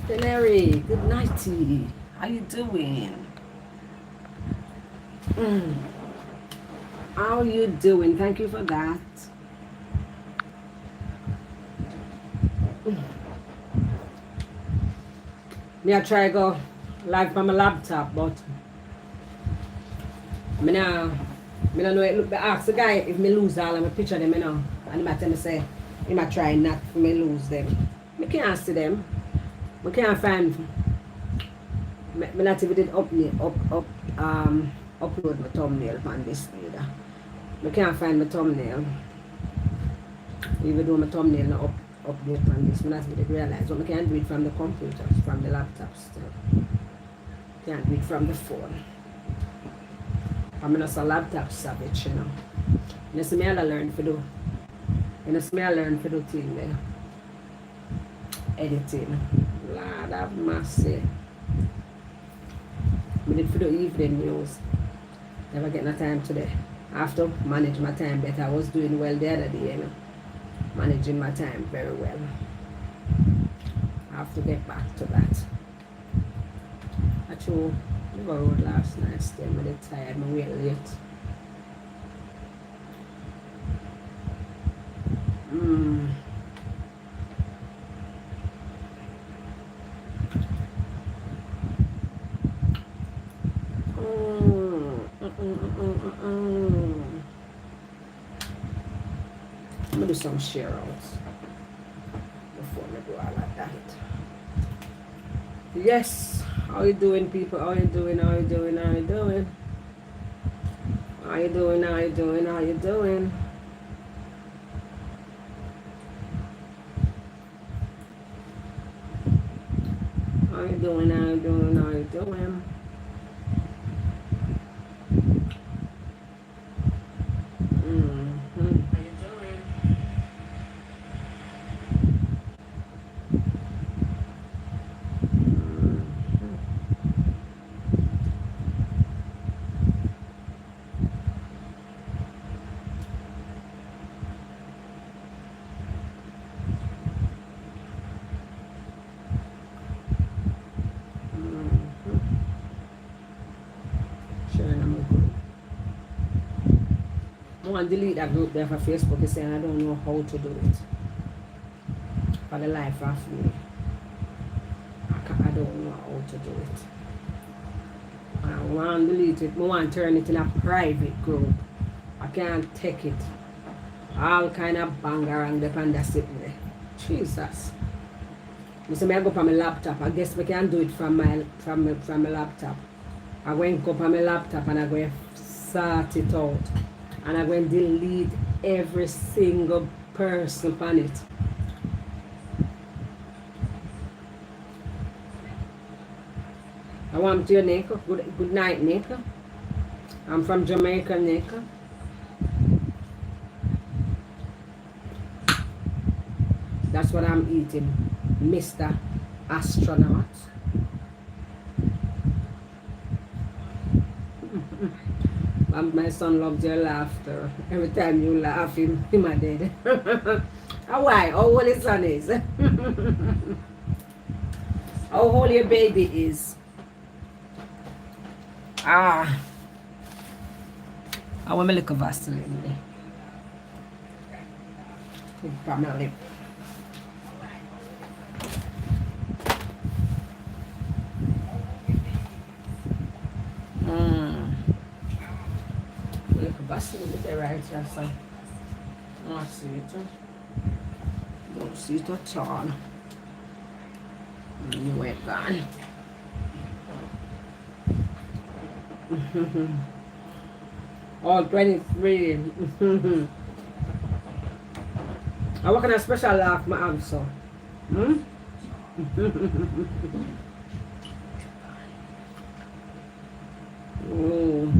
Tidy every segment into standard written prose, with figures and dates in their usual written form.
Teneri, good nighty. How you doing? Mm. How you doing? Thank you for that. Me I try go live from my laptop, but me now me don't know it look. Ask the guy if me lose all of my picture them, you know, and he might tell me say he might try not for me lose them. Me can't see them. Me can't find. Me not even did upload my thumbnail on this either. Me can't find my thumbnail. Even though my thumbnail not update on this, me not really realize. But I can't do it from the computer, from the laptop still. Can't do it from the phone. I'm not a laptop savage, you know. You see me I learn to do. You see me I learn to do thing there. Editing. Lord have mercy. I did for the evening news. Never get no time today. I have to manage my time better. I was doing well the other day, you know. Managing my time very well. I have to get back to that. Actually, I rode last night still. I'm really tired. I'm way late. I'm gonna do some share outs before I do all of that. Yes, how you doing, people? How you doing? How you doing? How you doing? How you doing? How you doing? How you doing? How you doing? How you doing? How you doing? I want to delete that group there for Facebook. It's saying I don't know how to do it. For the life of me. I don't know how to do it. I want to delete it. I want to turn it in a private group. I can't take it. All kind of bangarang depend on sitting there. Jesus. I say I go up on my laptop. I guess I can do it from my laptop. I went up on my laptop and I go and sort it out. And I'm going to delete every single person on it. I want to you, Nick. Good night, Nick. I'm from Jamaica, Nick. That's what I'm eating, Mr. Astronaut. My son loves your laughter. Every time you laugh, him a dead. Why? How old his son is? How old your baby is? I want my little Vaseline there. Put my lip. Vaseline with the right here, so I don't see it. Don't see it at all. You went gone. All 23. I work on a special laugh my answer. Oh.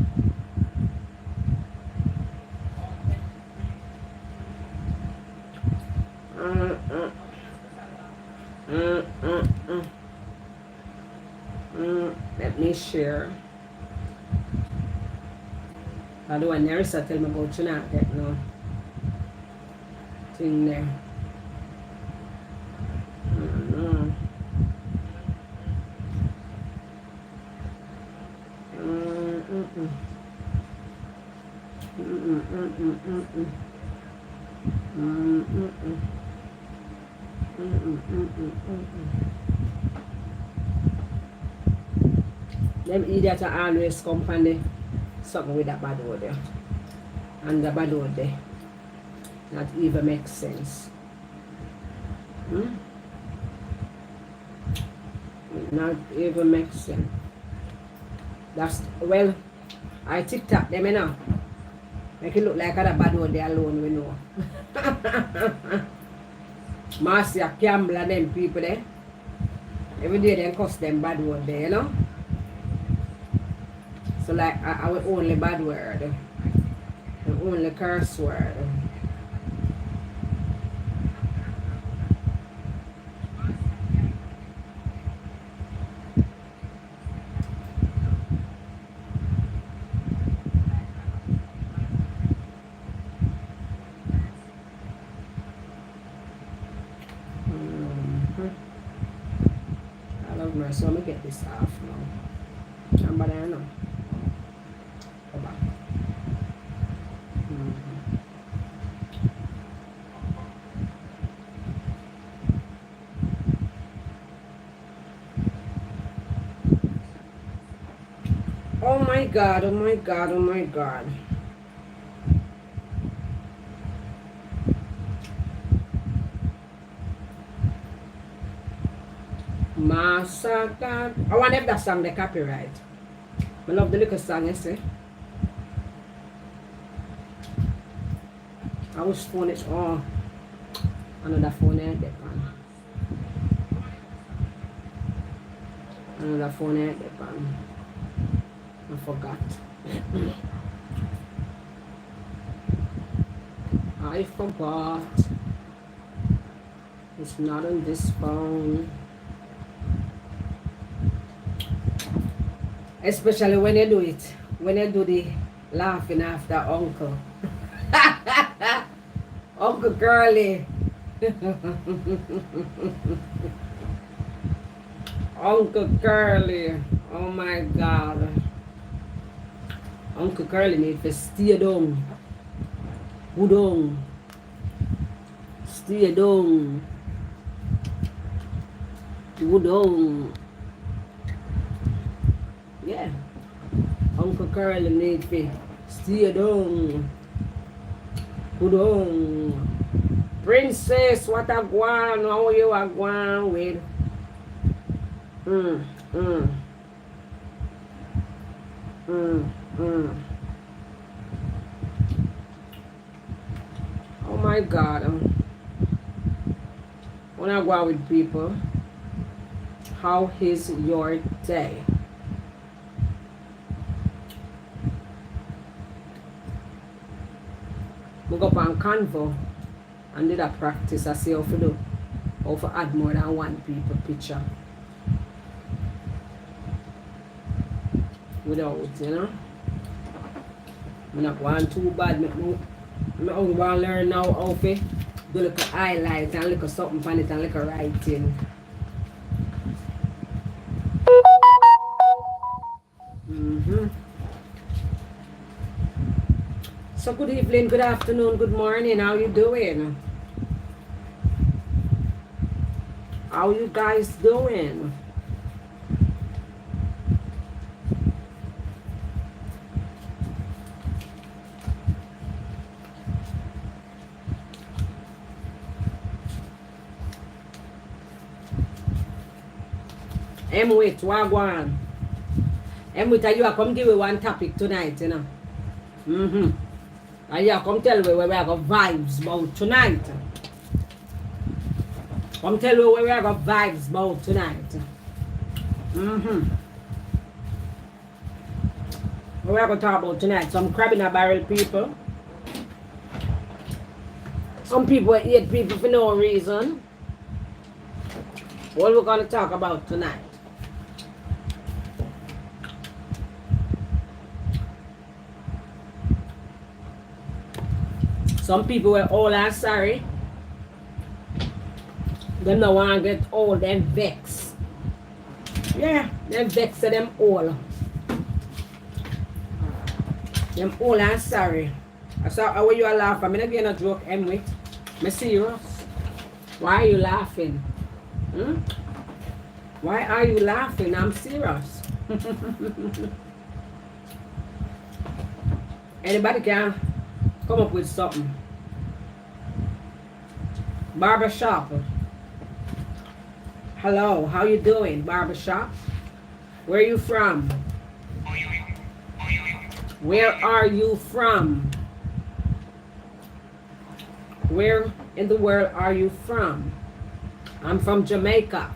Let me share. Although I never tell me about you not that no thing there. Them idiots are always company something with that bad word there. And the bad word there. Not even makes sense. Not even makes sense. That's, well, I TikTok them, you know. Make it look like a bad word there alone, we know. Marcia Campbell and them people there. Every day they cuss them bad word there, you know. So like, I will only bad word. The only curse word. I love my, so I'm gonna get this off now. Somebody I know. Go back. Oh my God, oh my God, oh my God. Massacre. I want to have that song the copyright. I love the little song, you see. I wish phone is on. Another phone there, that one. Another phone there, that one. I forgot. I forgot. It's not on this phone. Especially when you do it. When you do the laughing after uncle. Uncle Curly. Uncle Curly. Oh my God. Uncle Curly need to stay down. Go down. Stay down. Go down. Yeah. Uncle Curly need to stay down. Go down. Princess, what a guan? How you a guan with? Oh my God. When I go out with people, how is your day? We go up on Canva and did a practice. I see how to do. How to add more than one people picture. Without, you know. I'm not going too bad. I only want to learn now how to do like a highlight and look at something on it and look at writing. So good evening, good afternoon, good morning. How you doing? How you guys doing? Wait, wagwan. Wait, you are come give me one topic tonight, you know. And you come tell me where we have got vibes about tonight. Come tell me where we have got vibes about tonight. What we are going to talk about tonight? Some crab in a barrel people. Some people hate people for no reason. What we're going to talk about tonight? Some people were all are sorry. Them don't want to get old, them vex. Yeah, them vex to them all. Them all are sorry. I saw how you are laughing. I'm not getting a joke, Emily. Me serious. Why are you laughing? Hmm? Why are you laughing? I'm serious. Anybody can come up with something. Barbershop. Hello, how you doing, barbershop? Where are you from? Where are you from? Where in the world are you from? I'm from Jamaica.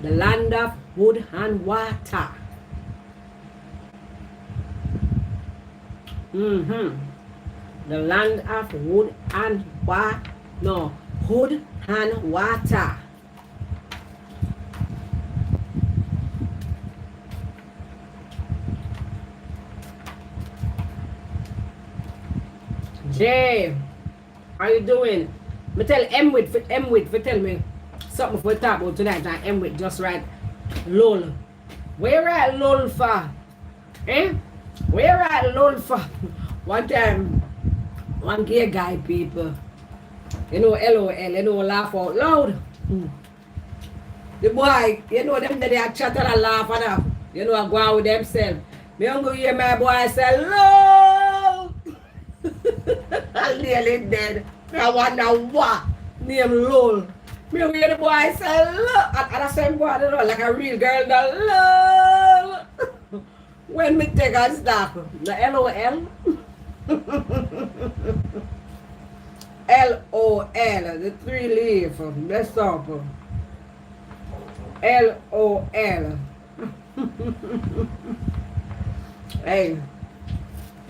The land of wood and water. The land of wood and water. No, wood and water. Jay, how you doing? Me tell Emwit for tell me something for talk about tonight. And Emwit just right. Lol. Where at lol for? Eh? Where at lol for? One time, one gay guy people, you know, LOL, you know, laugh out loud. The boy, you know, them that they are chat and laugh and you know, I go out with themselves. Me go hear my boy say, LOL. I'm nearly dead. I wonder what name LOL. Me hear the boy say, LOL. And I say, boy, you know, like a real girl, the LOL. When me take a stop, the LOL. LOL, the three leaf, that's up. LOL. Hey,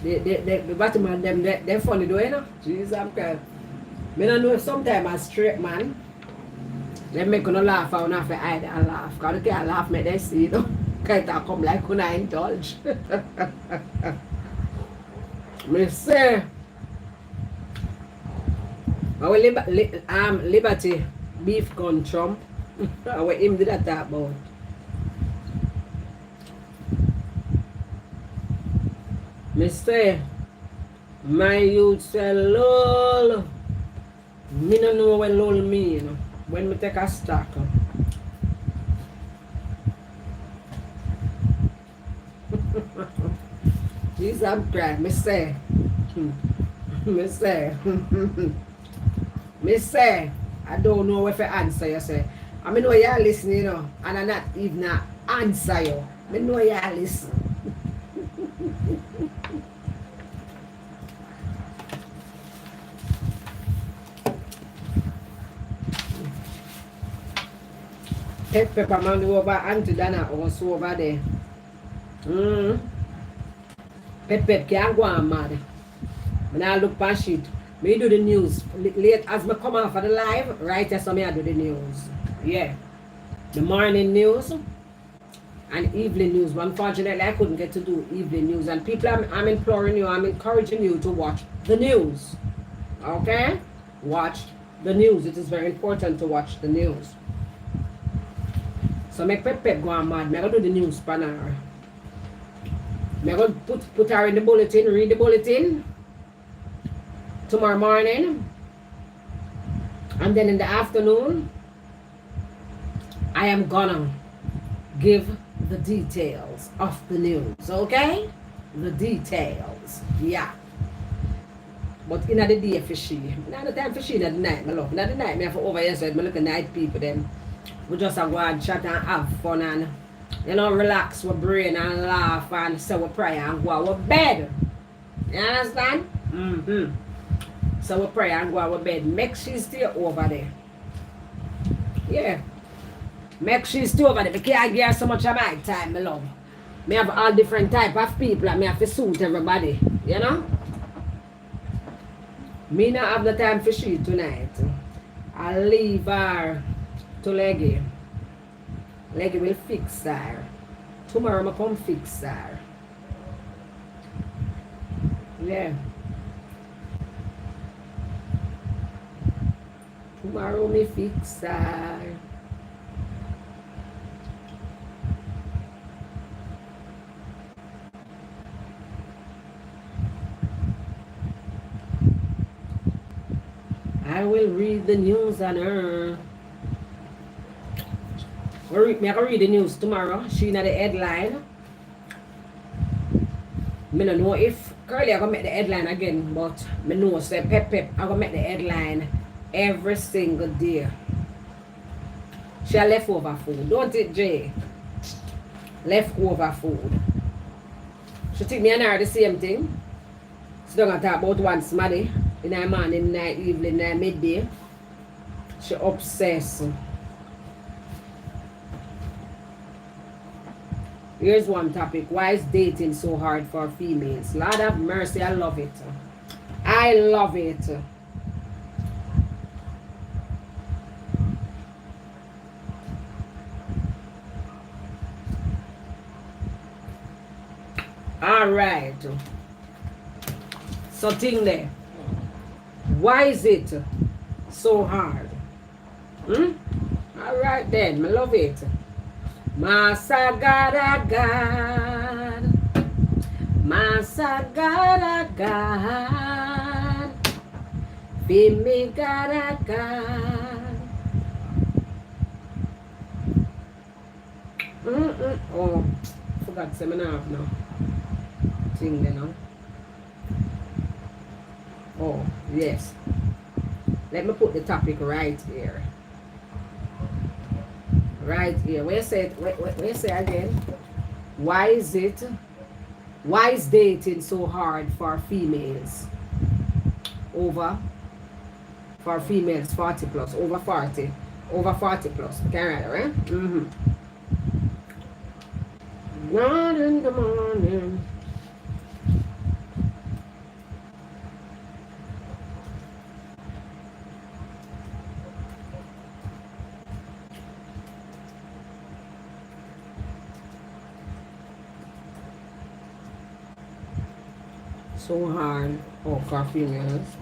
the Batman, them, they're funny though, you know? Jesus, I'm kind. I don't know if sometimes a straight man, they make you laugh or not for hide and laugh. Because they can't laugh, make they see, you know? Can't come like when I indulge. Me say, our Liberty beef gun Trump. Our him did that talk about. Me say, my youth say lol. Me no know what lol mean when me take a stock. Jesus, I'm crying. Me say, me say, me say, I don't know if I answer you say. I mean know you're listening, you know, and I not even answer you. I know you're listening. Take pepper man over Auntie Dana also over there. Pep can't go on mad. When I look past it, me do the news. Late as me come off of the live, right as me I do the news. Yeah. The morning news and evening news. But unfortunately I couldn't get to do evening news. And people I'm imploring you, I'm encouraging you to watch the news. Okay? Watch the news. It is very important to watch the news. So make Pep go on mad. Me I go do the news panel. Me I go put her in the bulletin, read the bulletin tomorrow morning. And then in the afternoon, I am gonna give the details of the news, okay? The details, yeah. But in the day for she, not the time for she, not the night, my love. Not the night, me have over here, so I look at night people, then we just go and chat and have fun and, you know, relax our brain and laugh and say our prayer and go our bed. You understand? So we pray and go our bed. Make she stay over there. Yeah. Make she stay over there. Because I give her so much of my time, my love. Me have all different type of people and me have to suit everybody. You know? Me not have the time for she tonight. I'll leave her to Leggy. Leggy will fix her. Tomorrow I come fix her. Yeah. Tomorrow me fix her. read the news on her. I can read the news tomorrow. She not the headline. I don't know if Curly I gonna make the headline again, but I know say Pep I gonna make the headline every single day. She a leftover food, don't it, Jay? Leftover food. She think me and her the same thing. She don't talk about one smaddy in the morning, in the evening, in the midday. She obsessed. Here's one topic. Why is dating so hard for females? Lord have mercy, I love it. I love it. All right. So thing there. Why is it so hard? All right then, I love it. Masagada God, Masagada God, Bimi Gada God. Oh, forgot seminar now. Thing there now. Oh yes. Let me put the topic right here. Right here. Where say again? Why is dating so hard for females? For females 40 plus, over 40 plus. Can I write it, right? God in the morning. So hard for females.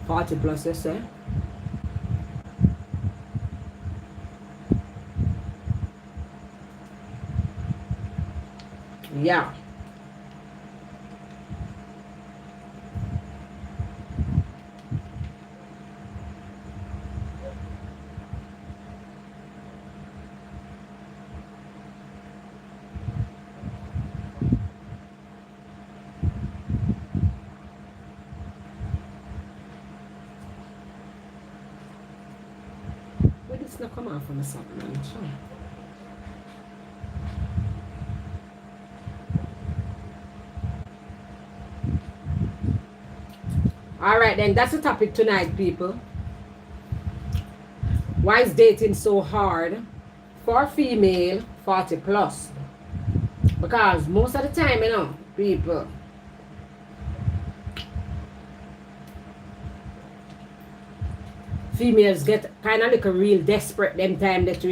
Party plus, they say. Yeah. Where did this not come out from the something, man? Sure. All right, then that's the topic tonight, people. Why is dating so hard for female 40 plus? Because most of the time, people, females get kind of like a real desperate them time that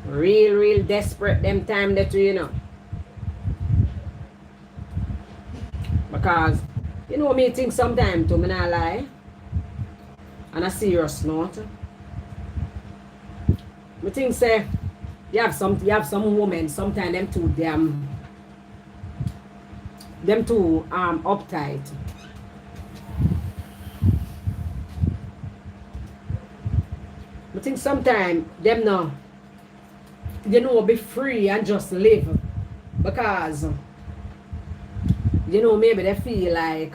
real desperate them time that because me think sometimes to me not lie on a serious note. Me think say you have some women sometimes them too uptight. I think sometimes them no be free and just live because maybe they feel like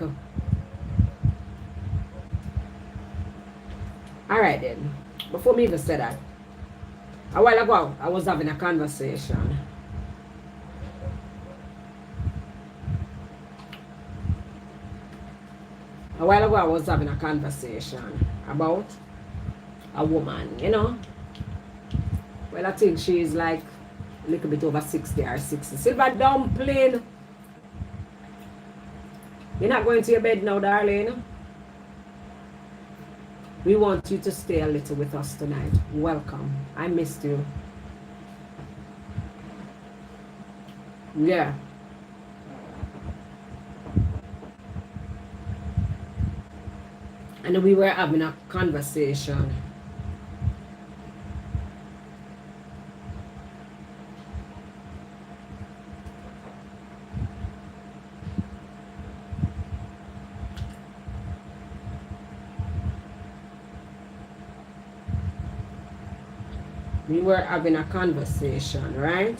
alright then. Before me even say that, a while ago I was having a conversation. About a woman, Well, I think she's like a little bit over 60 or 60. Silver dumpling. You're not going to your bed now, darling. We want you to stay a little with us tonight. Welcome. I missed you. Yeah. And we were having a conversation. We were having a conversation, right?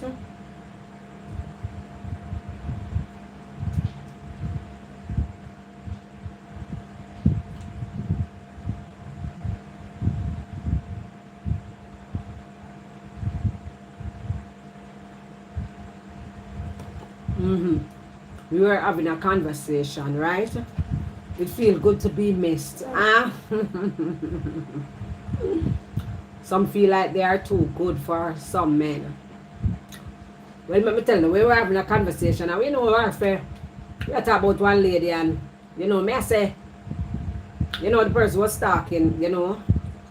Mm-hmm. We were having a conversation, right? It feels good to be missed. Ah. Some feel like they are too good for some men. Well, let me tell you, we were having a conversation and we know our fair. We are talking about one lady and, me I say, the person was talking,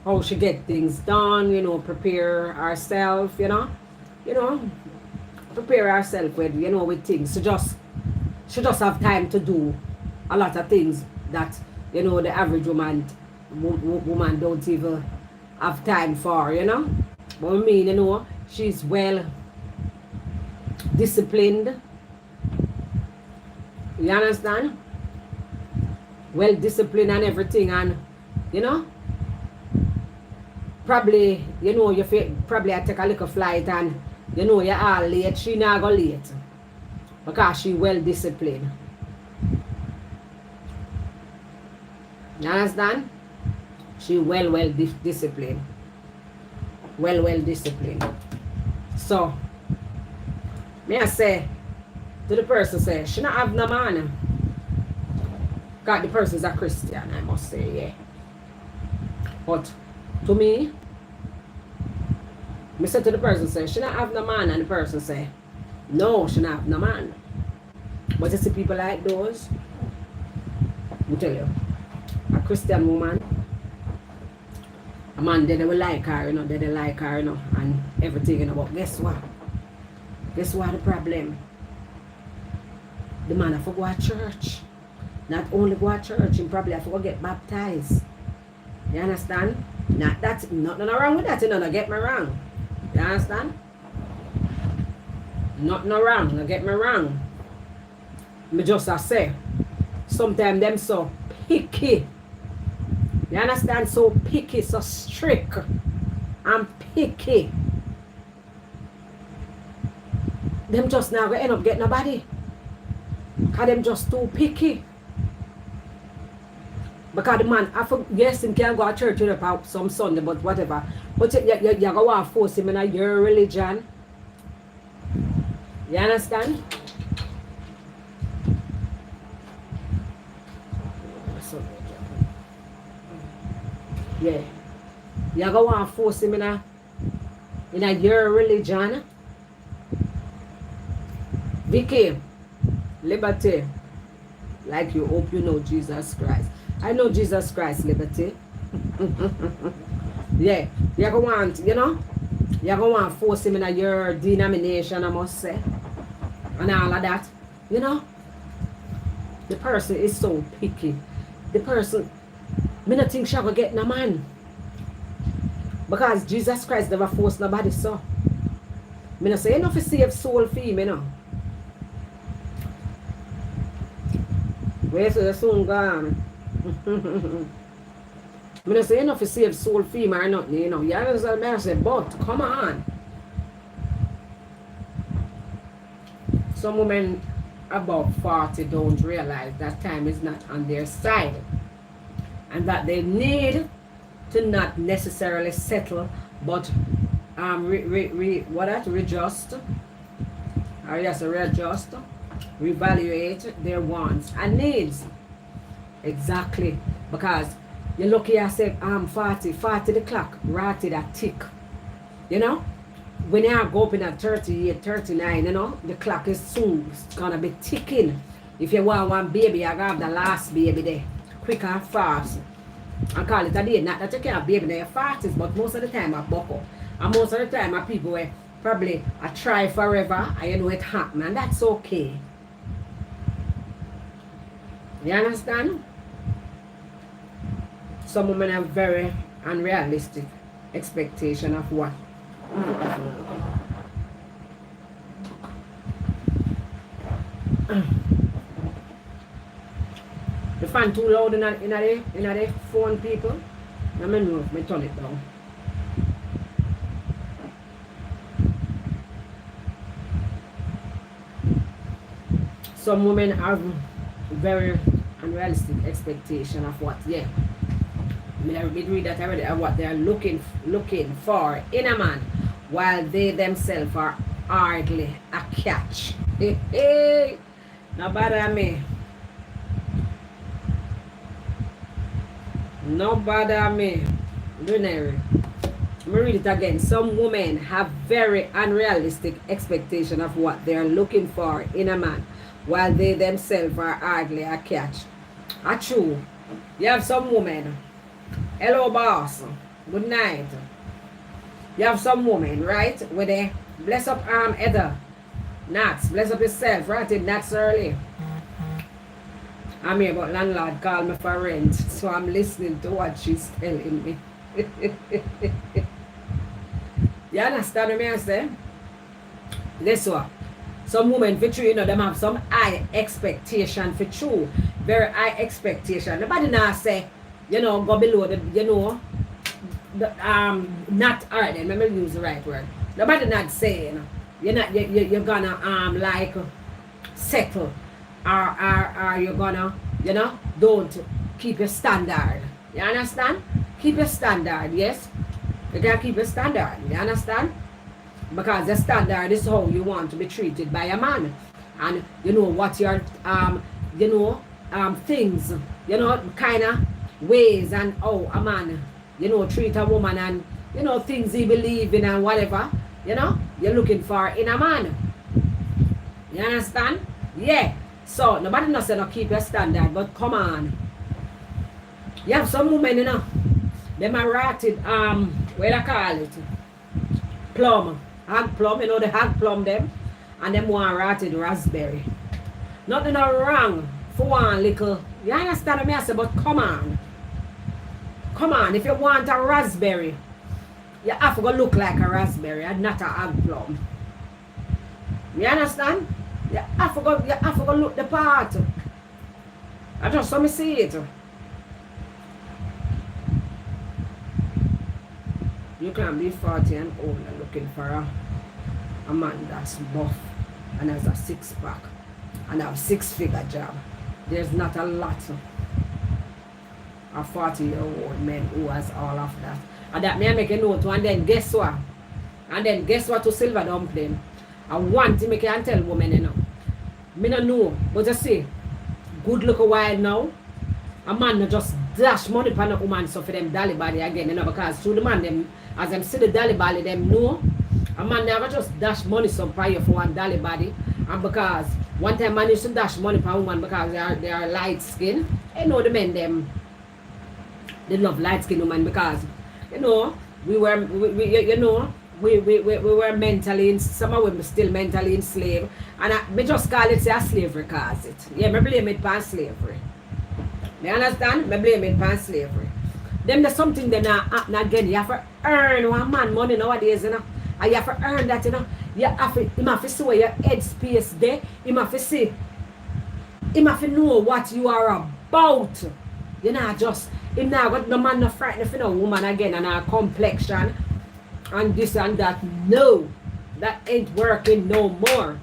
how she get things done, prepare herself, you know, prepare herself with, with things. She just have time to do a lot of things that, the average woman don't even have time for, But I mean, she's well disciplined. You understand? Well disciplined and everything, and probably you feel probably I take a little flight and you're all late. She not go late because she well disciplined. You understand? She well disciplined. Well disciplined. So may I say to the person, say she not have no man. God, the person is a Christian, I must say, yeah. But to me, I said to the person, say she not have no man, and the person say, no, she not have no man. But you see people like those, I tell you, a Christian woman, a man they will like her, they like her, and everything, but guess what? Guess what the problem? The man have to go to church. Not only go to church, he probably have to go get baptized. You understand? Nothing wrong with that, don't get me wrong. You understand? Nothing wrong, don't get me wrong. Me just say, sometimes them so picky. You understand? So picky, so strict and picky. Them just now gonna end up getting nobody. Because them just too picky. Because the man, yes, him can go to church with some Sunday, but whatever. But you go want to force him in your religion. You understand? Yeah. You go want to force him in your religion. Vicky, Liberty, like you hope you know Jesus Christ. I know Jesus Christ, Liberty. Yeah, you're going to want, you're going to force him in your denomination, I must say. And all of that, The person is so picky. The person, me not think she'll get no man. Because Jesus Christ never forced nobody, so. Me not say, enough to save soul for him, Where's the soon gone? I don't say enough to save soul female or nothing, You understand what I say? But come on. Some women above 40 don't realize that time is not on their side. And that they need to not necessarily settle, but readjust. Or yes, readjust. Reevaluate their wants and needs. Exactly. Because you're lucky I said 40 the clock, right that tick. When you go up in at 38, 39, the clock is soon gonna be ticking. If you want one baby, I have the last baby there. Quick and fast. I call it a day. Not that you can't have baby in your 40s, but most of the time I buckle. And most of the time I people where probably I try forever and you know it happen, and that's okay. You understand? Some women have very unrealistic expectation of what. The fan too loud in the phone, people. Let me know if I turn it down. Some women have very unrealistic expectation of what, yeah. I mean, I did read that already, of what they are looking for in a man, while they themselves are hardly a catch. Hey, hey. No bother me. No bother me. Let me read it again. Some women have very unrealistic expectation of what they are looking for in a man, while they themselves are hardly a catch. True. You have some women. Hello, boss. Good night. You have some women, right? Where they bless up Heather. Nats, bless up yourself, right? It Nats early. I'm here, but landlord called me for rent, so I'm listening to what she's telling me. You understand what I say? This one. Some women for true, you know, them have some high expectation for true. Very high expectation. Nobody now say, you know, go below the, you know, the, not alright then, let me use the right word. Nobody not saying you're gonna like settle or you're gonna, you know, don't keep your standard. You understand? Keep your standard, yes? You gotta keep your standard, you understand? Because the standard is how you want to be treated by a man. And you know what your you know things, you know, kinda ways and how a man, you know, treat a woman and you know things he believe in and whatever, you know, you're looking for in a man. You understand? Yeah. So nobody not say no keep your standard, but come on. You have some women, you know, them are rotted what I call it? Plum. Hag plum, you know the hag plum them, and them want rotted raspberry. Nothing wrong for one little, you understand me I say, but come on. Come on, if you want a raspberry, you have to go look like a raspberry and not a hag plum. You understand? You have to go look the part. I just saw me see it. You can be 40 and older looking for a man that's buff and has a six-pack and have six-figure job. There's not a lot of 40-year-old men who has all of that. And that may make a note, and then guess what? And then guess what to silver dumpling? I want to make and tell women, you know. Me no know, but you see, good look a while now. A man no just dash money upon a woman so for them dolly body again, you know, because through the man them, as them see the dolly body, them know. A man never just dash money some fire for one dolly body. And because one time man used to dash money upon a woman because they are light skin. You know the men them, they love light skin woman because, you know, we were mentally, some of them still mentally enslaved. And me just call it say a slavery cause it. Yeah, me blame it upon slavery. You understand? Me blame it upon slavery. Then there's something that not happen again. You have to earn one man money nowadays, you know. And you have to earn that, you know. You have to see where your head space there. You have to see. You have to know what you are about. You know, just, you know, got no man no frightened for no woman again and her complexion and this and that. No, that ain't working no more.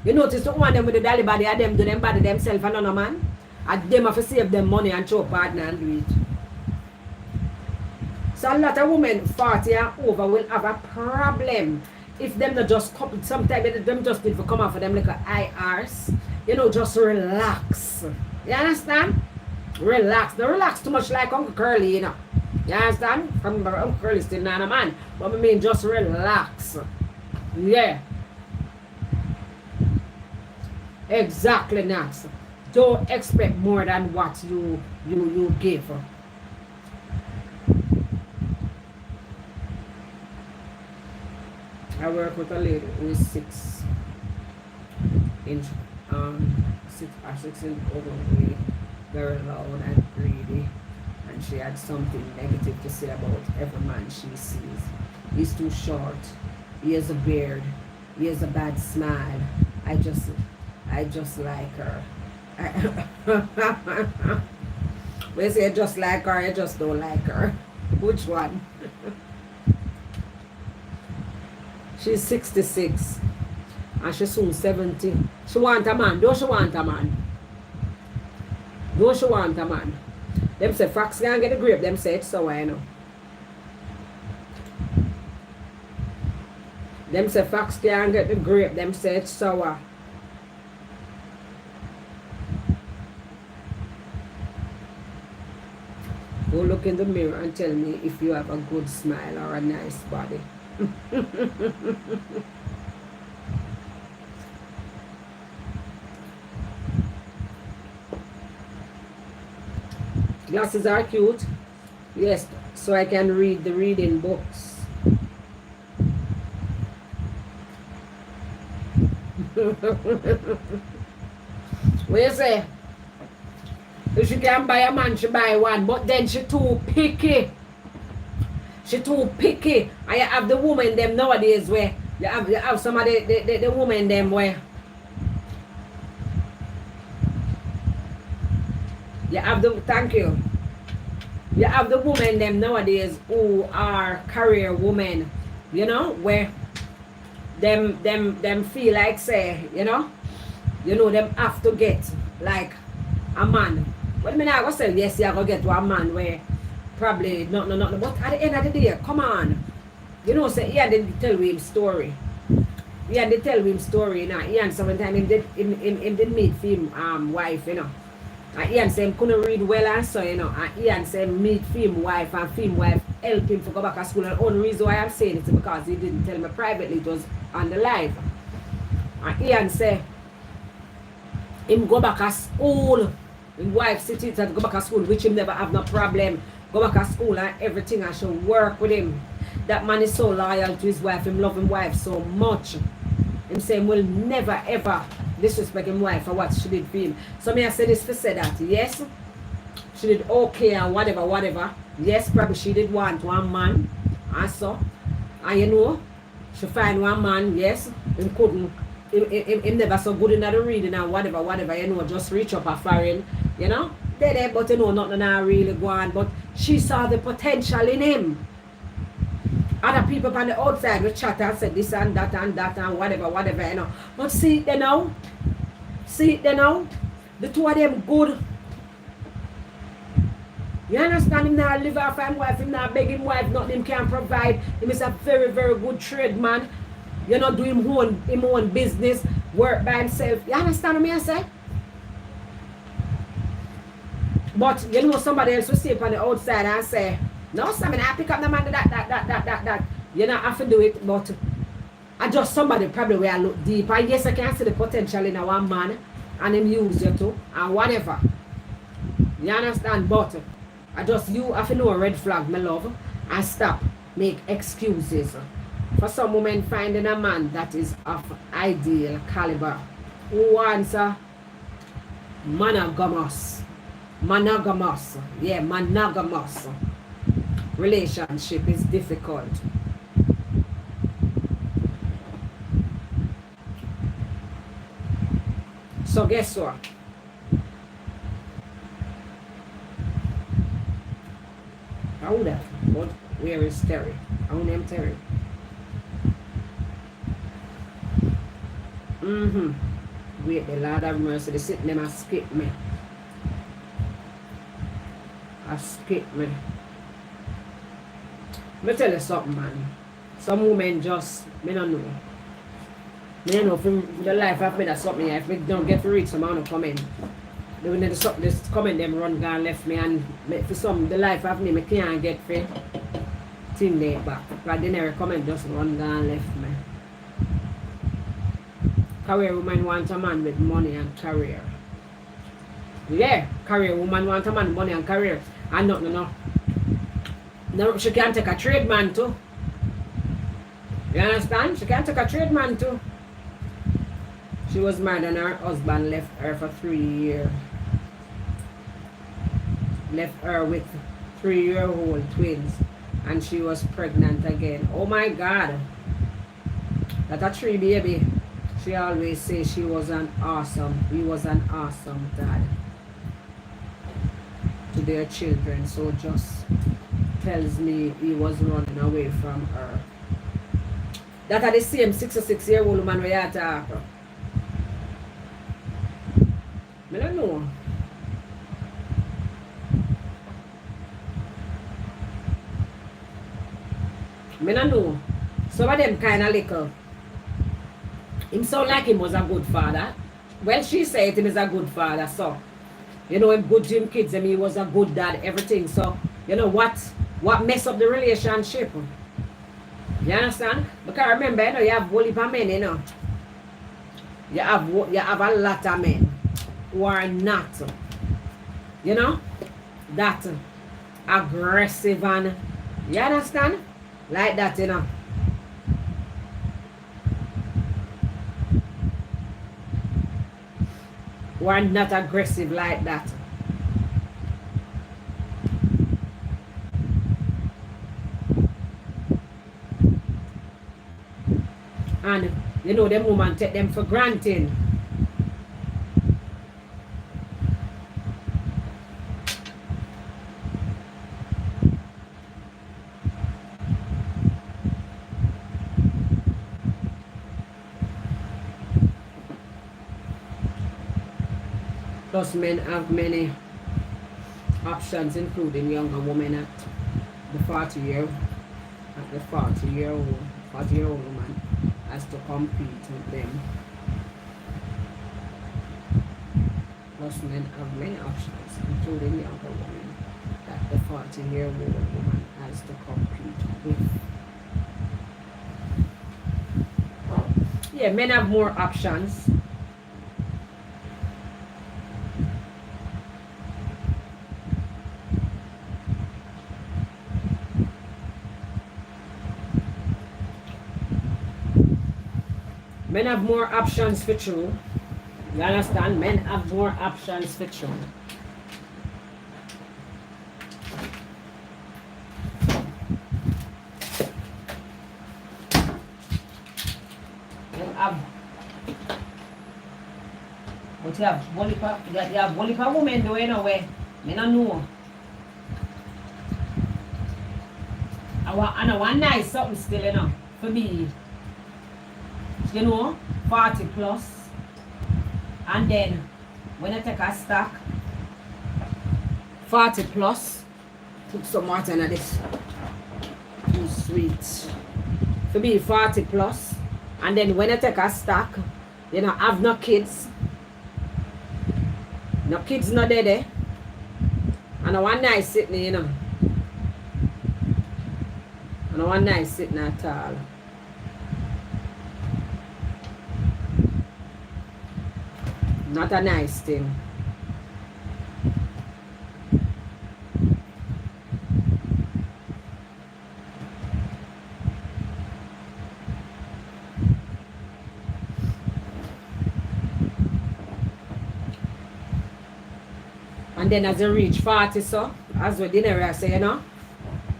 You notice the one them with the dolly body, and them do them body themselves and no man. And them have to save them money and show partner and do it. So a lot of women 40 and over will have a problem if them not just couple. Sometimes them just need to come out for them like a IRs. You know, just relax. You understand? Relax. Don't relax too much like Uncle Curly, you know. You understand? Uncle Curly still not a man. But I mean, just relax. Yeah. Exactly, Nax. Don't expect more than what you give. I work with a lady who is 6 inch, 6 inch overweight, very loud and greedy, and she had something negative to say about every man she sees. He's too short. He has a beard. He has a bad smile. I just like her. When you say just like her, I just don't like her. Which one? She's 66 and she's soon 70. She want a man. Don't she want a man? Don't she want a man? Them say fox can't get the grape. Them say it's sour, you know. Them say fox can't get the grape. Them say it's sour. Go look in the mirror and tell me if you have a good smile or a nice body. Glasses are cute. Yes, so I can read the reading books. What you say? If she can buy a man, she buy one. But then she too picky. She too picky. And you have the woman them nowadays where you have some of the woman them where you have the thank you. You have the women them nowadays who are career women, you know, where them feel like say, you know, them have to get like a man. Well, I mean, I go say yes, you go get to a man where probably not. But at the end of the day, come on, you know, say he had to tell him story. He had to tell him story, you know. He and sometimes him did meet him wife, you know. And he and say him couldn't read well and so, you know. And he and say meet him wife and him wife help him to go back to school. And the only reason why I'm saying it is because he didn't tell me privately, it was on the live. And he and say him go back to school. His wife city to go back to school, which him never have no problem. Go back to school and everything and should work with him. That man is so loyal to his wife, him love his wife so much. Him say him will never ever disrespect his wife for what she did for him. So me I say this for say that, yes, she did okay and whatever. Yes, probably she did want one man and so. And you know, she find one man, yes, him couldn't. Him never so good in the reading and whatever, you know, just reach up a foreign, you know. There, but you know, nothing really go on. But she saw the potential in him. Other people on the outside will chat and say this and that and whatever, you know. But see it there now. The two of them good. You understand? Him now live off his wife, him now beg him wife, nothing him can provide. Him is a very, very good trade man. You know, do him own business, work by himself. You understand what I say? But you know somebody else will sit on the outside and say, no, Sammy, I pick up the man that. You know, I have to do it, but I just somebody probably where I look deep. And yes, I can see the potential in a one man and him use you too and whatever. You understand? But I just you have to know a red flag, my love, and stop make excuses. For some women finding a man that is of ideal caliber who wants a monogamous relationship is difficult. So guess what? I would have, but where is Terry? I want him Terry. Wait, the Lord have mercy. They sit them and skip me. Me tell you something, man. Some women just, me don't know. Me don't know from the life I've made, that's something. If me don't get to read some amount of comment, when this comment them run gone left me, and for some the life I've made, me can't get for thing there back. But then every comment just run gone left me. Career woman want a man with money and career. Yeah, career woman want a man with money and career. And no, she can take a trade man too. You understand? She can't take a trade man too. She was married and her husband left her for 3 years. Left her with 3-year-old twins. And she was pregnant again. Oh my God. That a 3 baby. She always says he was an awesome dad to their children. So just tells me he was running away from her. That are the same 66-year-old woman we are talking. I don't know. I don't know. Some of them kind of little. Him sound like him was a good father. Well, she said him is a good father, so you know him good to him kids, and he was a good dad, everything. So you know what messed up the relationship? You understand? Because remember, you know, you have whole heap of men, you know. You have a lot of men who are not, you know, that aggressive and, you understand? Like that, you know. Who are not aggressive like that. And, you know, them women take them for granted. Plus, men have many options, including younger women at the 40-year-old woman has to compete with them. Plus, men have many options, including younger women that the 40-year-old woman has to compete with. Yeah, men have more options. Men have more options for true. You understand? Men have more options for true. But you have one women do you know where men don't know. I want nice something still, you know, for me. You know, 40 plus, and then when I take a stack 40 plus, put some water in this, too sweet, to be 40 plus, and then when I take a stack, you know, have no kids not there, and I want nice sitting, you know, and I want nice sitting at all. Not a nice thing. And then as you reach 40, so, as we didn't really say, you know,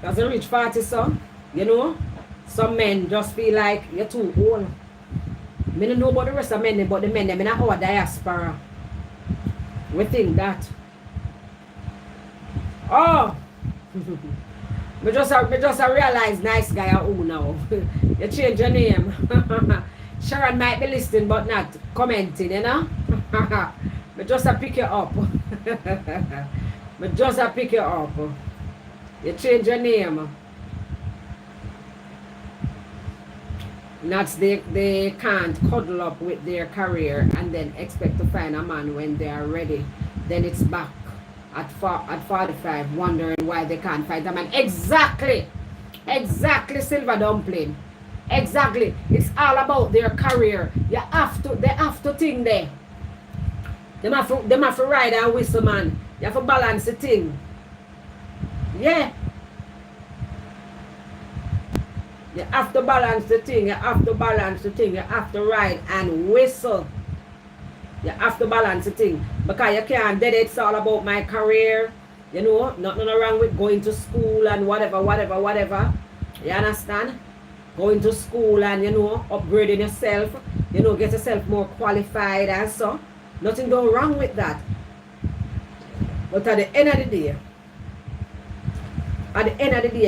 as you reach 40, so, you know, some men just feel like you're too old. I don't know about the rest of men, but the men them in our diaspora, we think that. Oh, we just realize nice guy who now. You change your name. Sharon might be listening but not commenting, you know. We just pick you up. We just pick you up. You change your name. Not they can't cuddle up with their career and then expect to find a man when they are ready. Then it's back at 45 wondering why they can't find a man. Exactly, Silver Dumpling. Exactly. It's all about their career. They have to think there. They have to ride and whistle, man. You have to balance the thing. Yeah. You have to balance the thing. You have to balance the thing. You have to ride and whistle. You have to balance the thing. Because you can't dead it's all about my career. You know, nothing wrong with going to school and whatever, whatever, whatever. You understand? Going to school and, you know, upgrading yourself. You know, get yourself more qualified and so. Nothing go wrong with that. But at the end of the day,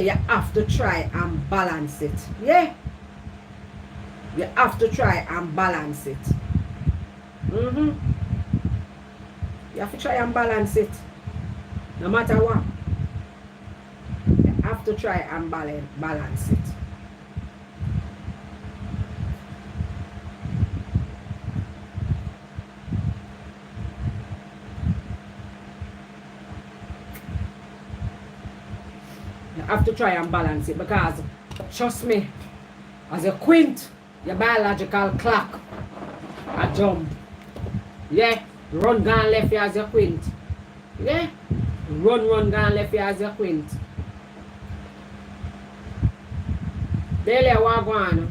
you have to try and balance it. Yeah? You have to try and balance it. You have to try and balance it. No matter what. You have to try and balance it. You have to try and balance it because, trust me, as a quint, your biological clock, a jump. Yeah, run gone left you as your quint. Yeah, run gone left you as your quint. Delia Wagwan.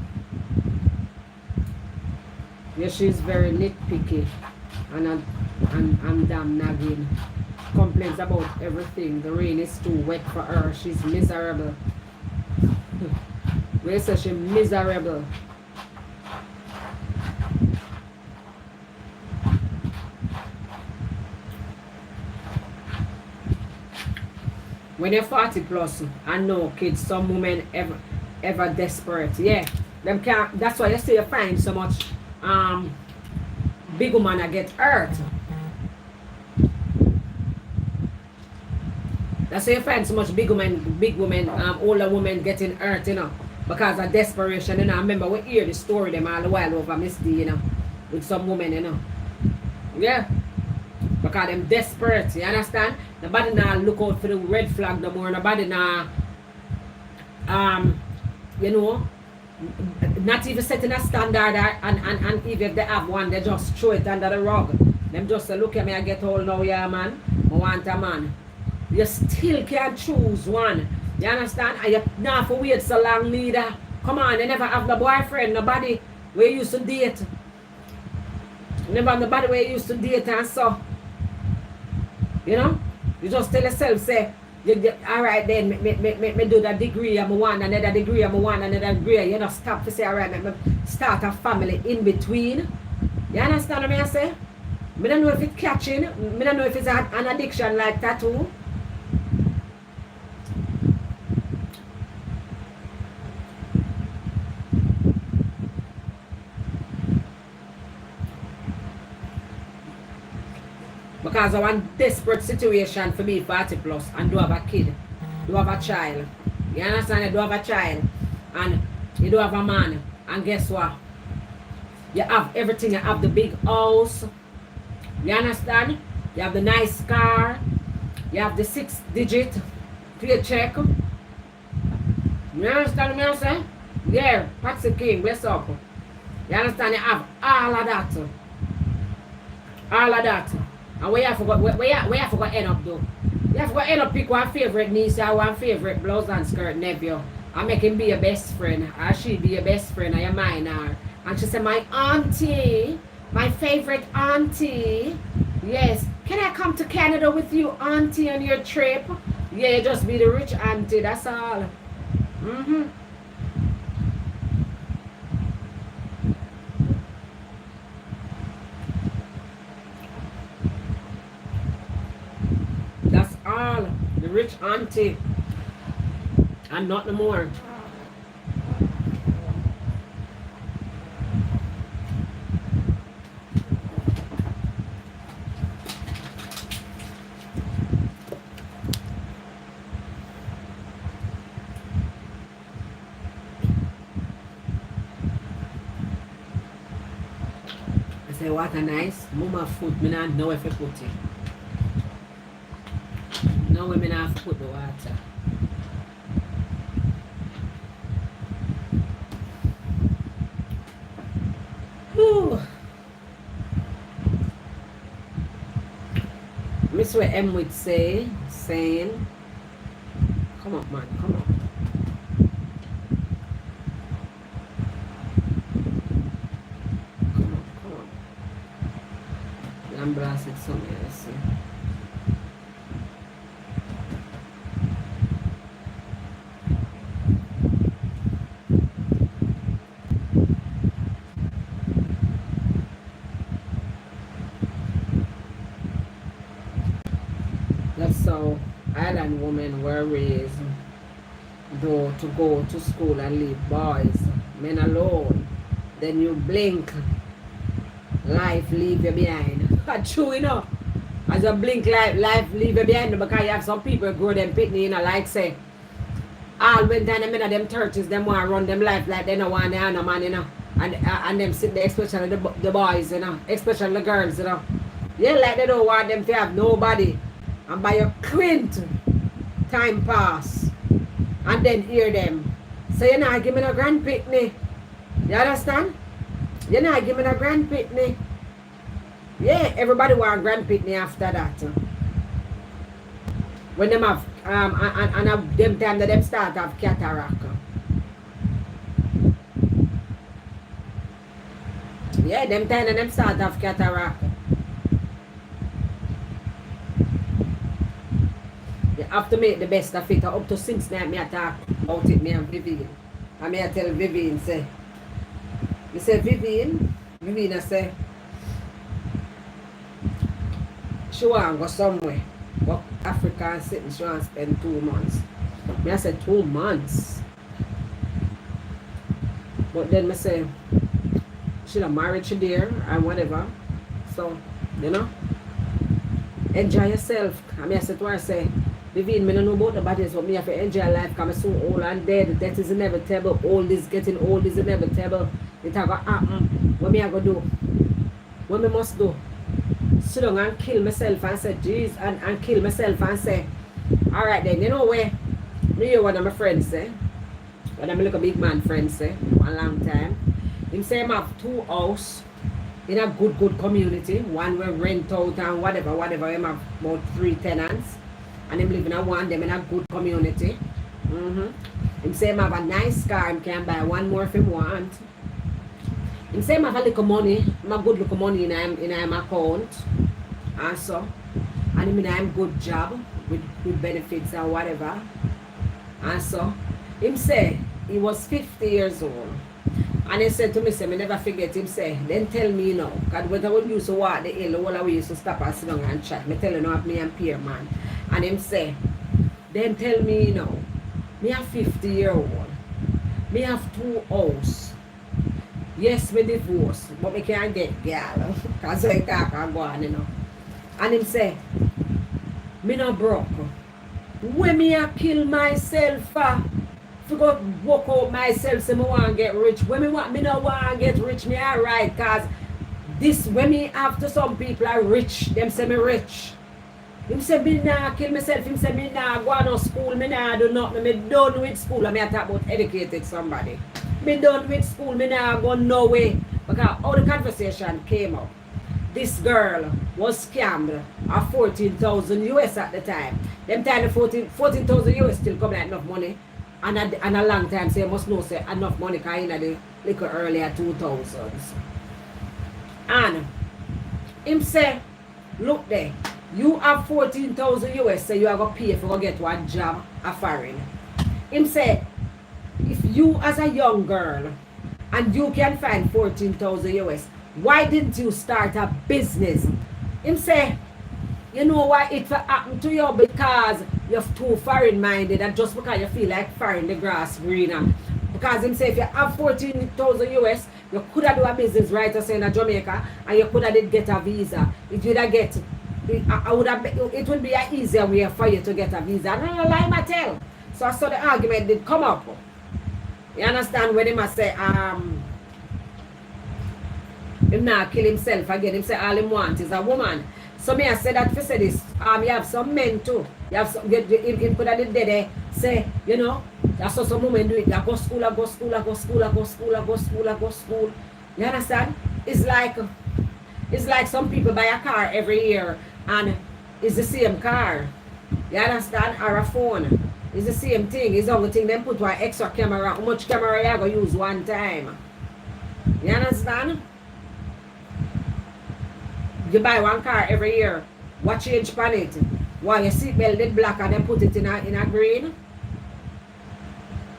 Yeah, she's very nitpicky and damn nagging. Complains about everything. The rain is too wet for her. She's miserable. We say she's miserable. When you're 40 plus and no kids, some women ever desperate. Yeah, them can't. That's why you see you find so much big woman that get hurt. That's why you find so much big women, older women getting hurt, you know, because of desperation, you know. I remember we hear the story them all the while over Miss D, you know, with some women, you know. Yeah. Because them desperate, you understand? Nobody now look out for the red flag no more. Nobody now, you know, not even setting a standard and even if they have one, they just throw it under the rug. Them just say, look at me, I get old now, yeah, man. I want a man. You still can't choose one. You understand? And you not for wait so long, leader. Come on, you never have no boyfriend, nobody where you used to date. Never have nobody where you used to date and so. You know? You just tell yourself, say, alright then, me do that degree, I'm one, another degree, I'm one, another degree. You don't stop to say, alright, me start a family in between. You understand what I say? I don't know if it's catching, I don't know if it's an addiction like tattoo. Because I want desperate situation for me 40 plus and do have a kid, do have a child. You understand? You do have a child and you do have a man. And guess what? You have everything. You have the big house. You understand? You have the nice car. You have the 6-digit paycheck. You understand what I'm saying? Yeah, Patsy King, bless up. You understand? You have all of that. All of that. And where you have to end up though? You have to end up pick one favorite niece or one favorite blouse and skirt nephew. And make him be your best friend. Or she be your best friend or your minor. And she said, my auntie, my favorite auntie. Yes. Can I come to Canada with you, auntie, on your trip? Yeah, you just be the rich auntie, that's all. That's all. The rich auntie. And not no more. I say, what a nice mama food. Me not know if I put it. No women have to put the water. Whew. Miss what M would say, saying, come on man, come on. pass it somewhere, let's see. That's how island women were raised, though, to go to school and leave boys, men alone. Then you blink, life leave you behind. True, you know. As you blink, life leave you behind because you have some people grow them pitney, you know, like say, all when time them in them churches, them want to run them life like they don't want to have no man, you know. And them sit there, especially the boys, you know, especially the girls, you know. Yeah, like they don't want them to have nobody. And by your quint, time pass. And then hear them. So you're not giving a grand pitney. You understand? You're not giving a grand pitney. Yeah, everybody want grand pitney after that. When them have and them time that them start have cataract. Yeah, them time that them start have cataract. You have to make the best of it. Up to since night me I talk about it, me and Vivian. And me I tell Vivian say, you say Vivian I say she want to go somewhere. Go Africa and sit and she want to spend 2 months. Me I said 2 months. But then me say she not married, she there and whatever. So, you know, enjoy yourself. And me I said to her, say, Vivian, me don't know about the bodies, but me have to enjoy life because I'm so old and dead. Death is inevitable. Old is getting old is inevitable. It have to happen. What me I go do? What me must do? Sit down and kill myself and say, jeez, and kill myself and say, alright then, you know where? Me hear one of my friends say, one of my little big man friends say, one long time. Him say him have 2 houses in a good community. One will rent out and whatever. Him have about 3 tenants. And him live in a one them in a good community. Him say him have a nice car, him can buy one more if him want. Him say him have a little money, him a good little money in him account. And so. And him in a good job with benefits and whatever. And so. Him say he was 50 years old. And he said to me, say, me never forget him say, then tell me now, because when I would used to walk the hill, the whole we used to stop and sit down and chat. Me tell you now, me and Pierre man. And him say, then tell me now, me a 50-year-old. Me have 2 houses. Yes, me divorce, but me can't get girl. Because I talk and go on, you know. And him say, me not broke. When me a kill myself to go walk out myself, say me want to get rich. When me not want to get rich, me alright. Because this, when me after some people are rich, them say me rich. Him say me nah kill myself. Him say me nah go to school. Me nah do nothing. Me done with school. I mean I talk about educated somebody. Me done with school. Me nah go nowhere. Because how the conversation came up. This girl was scammed at 14,000 US at the time. Them time the 14,000 US still come like enough money. And a long time, so you must know say enough money because in the little earlier 2000s. And him say, look there, you have 14,000 US, so you are going to pay for to get one job a foreign. Him say, if you as a young girl and you can find 14,000 US, why didn't you start a business? Him say, you know why it happened to you? Because you're too foreign minded and just because you feel like foreign the grass greener. Because him say if you have 14,000 US, you could have do a business right or say in Jamaica and you could have get a visa. If you would get it would be an easier way for you to get a visa. And I don't lie my tell. So I saw the argument did come up. You understand when he must say him not kill himself again. Him say all him want is a woman. So me I say that for say this, you have some men too. You have some him could have did there say, you know, that's how some women do it. They go school. You understand? It's like some people buy a car every year and it's the same car. You understand? Or a phone. It's the same thing. It's the only thing they put one extra camera. How much camera you gonna use one time? You understand? you buy one car every year. What change pan it? Why your seatbelt did black and then put it in a green?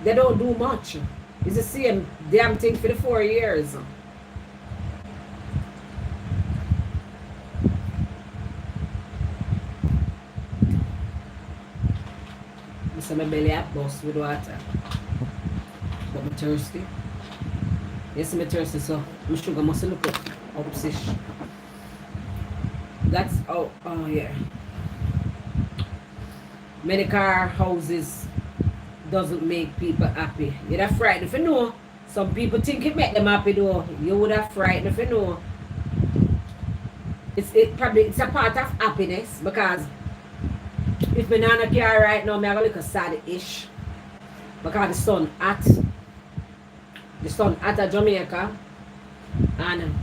They don't do much. It's the same damn thing for the 4 years. I say my belly up bust with water. But I'm thirsty. Yes, I'm thirsty, so my sugar must look up obsession. That's oh yeah. Many car houses doesn't make people happy. You'd have frightened if you know. Some people think it make them happy though. You would have frightened if you know. It's a part of happiness because if me not in a car right now, me have a little sad-ish. Because the sun hot. The sun hot at Jamaica. And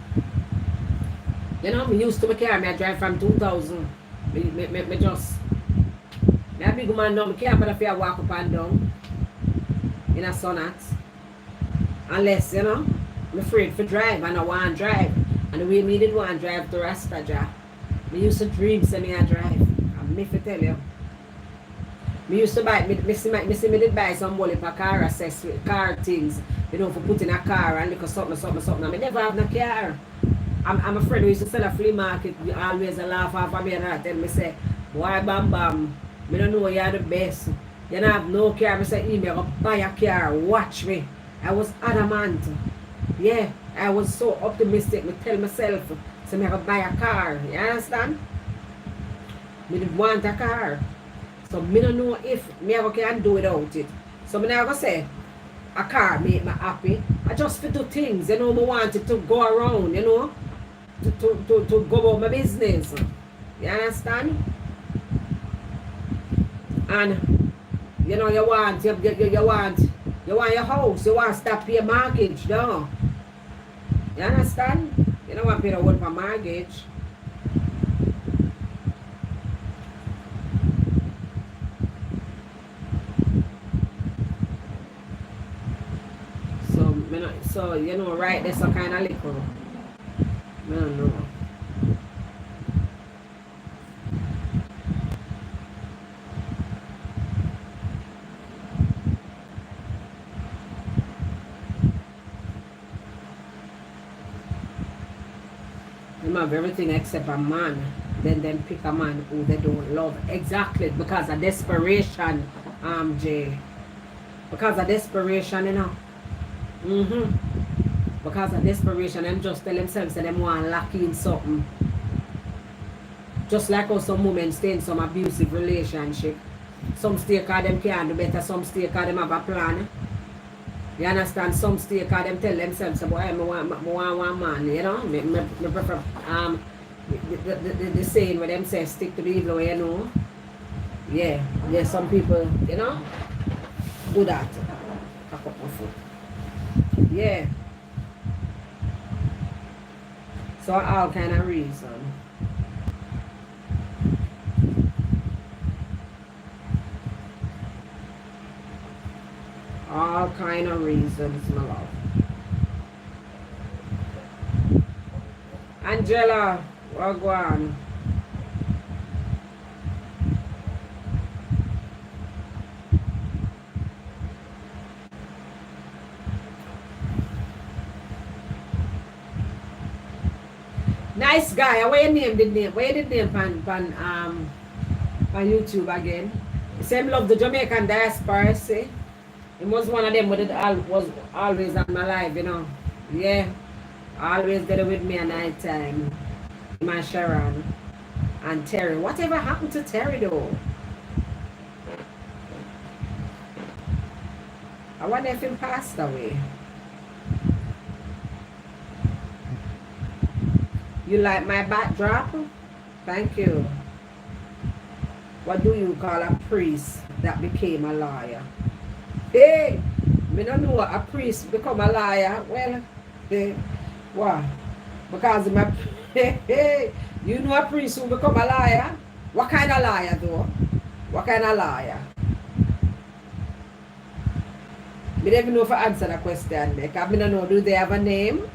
you know, me used to my car, I drive from 2000. Me just me a big man now, I can't bother if I walk up and down in a sun hot. Unless, you know, I'm afraid to drive and I want to drive. And the way me did want to drive to Rastaja, me used to dream say me I drive. And me for tell you. Me used to buy, me did buy some money for car accessories, car things, you know, for put in a car and look something. I never have no car. I'm a friend who used to sell a flea market, always a laugh off of me and tell me say, why bam bam, me don't know you're the best. You don't have no car. I say, email, buy a car, watch me. I was adamant. Yeah, I was so optimistic. Me tell myself, so me have to buy a car. You understand? Me did want a car. So me don't know if me ever can do without it. So me never say a car make me happy. I just fit do things, you know, me want it to go around, you know. To go about my business. You understand? And you know you want your house, you want to stop pay mortgage, no? You understand? You don't want to pay the whole for mortgage. So you know, right, there's some kind of liquor. I don't know. Them have everything except a man. Then pick a man who they don't love. Exactly, because of desperation, Jay. Because of desperation, you know. Because of desperation, them just tell themselves that them want to lock in something. Just like how some women stay in some abusive relationship. Some stay because them can't do better, some stay because them have a plan. You understand? Some stay because them tell themselves, boy, I want one man, you know? Me prefer the saying where them say stick to the evil way, you know? Yeah, some people, you know, do that. Cock up my foot. Yeah. So all kind of reason. All kind of reasons, my love. Angela, well, go on. Nice guy. Where you name the name? Where did name on YouTube again? The same love the Jamaican diaspora, see? It was one of them with it was always on my life, you know. Yeah. Always get it with me at night time. My Sharon and Terry. Whatever happened to Terry though? I wonder if he passed away. You like my backdrop? Thank you. What do you call a priest that became a liar? Hey, me don't know a priest become a liar. Well, why? Because my you know a priest who become a liar? What kind of liar though? What kind of liar? Me don't even know if I answer the question because I don't know, do they have a name?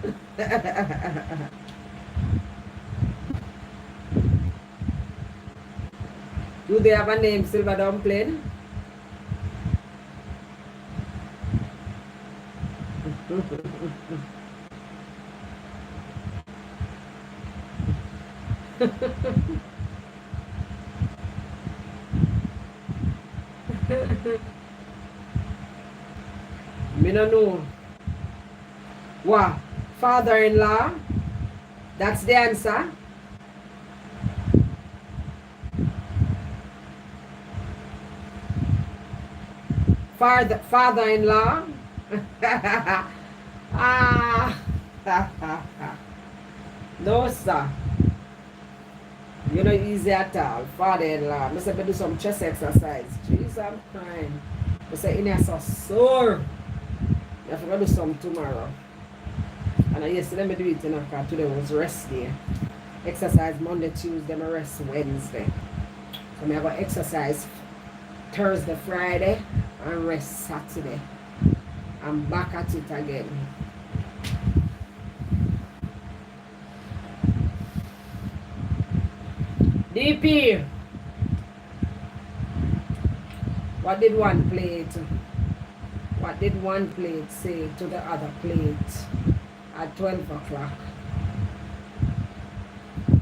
Do they have a name, Silver Dumpling? Me no know. What? Father-in-law? That's the answer? Father-in-law? Ah. No, sir. You know, easy at all. Father-in-law. I said, do some chest exercise. Jeez, I'm crying. I said, in so sore. You have to do some tomorrow. And yesterday, let me do it, you know, because today was rest day. Exercise Monday, Tuesday, I rest Wednesday. So I'm going to exercise Thursday, Friday, and rest Saturday. I'm back at it again. DP, what did one plate say to the other plate at 12 o'clock?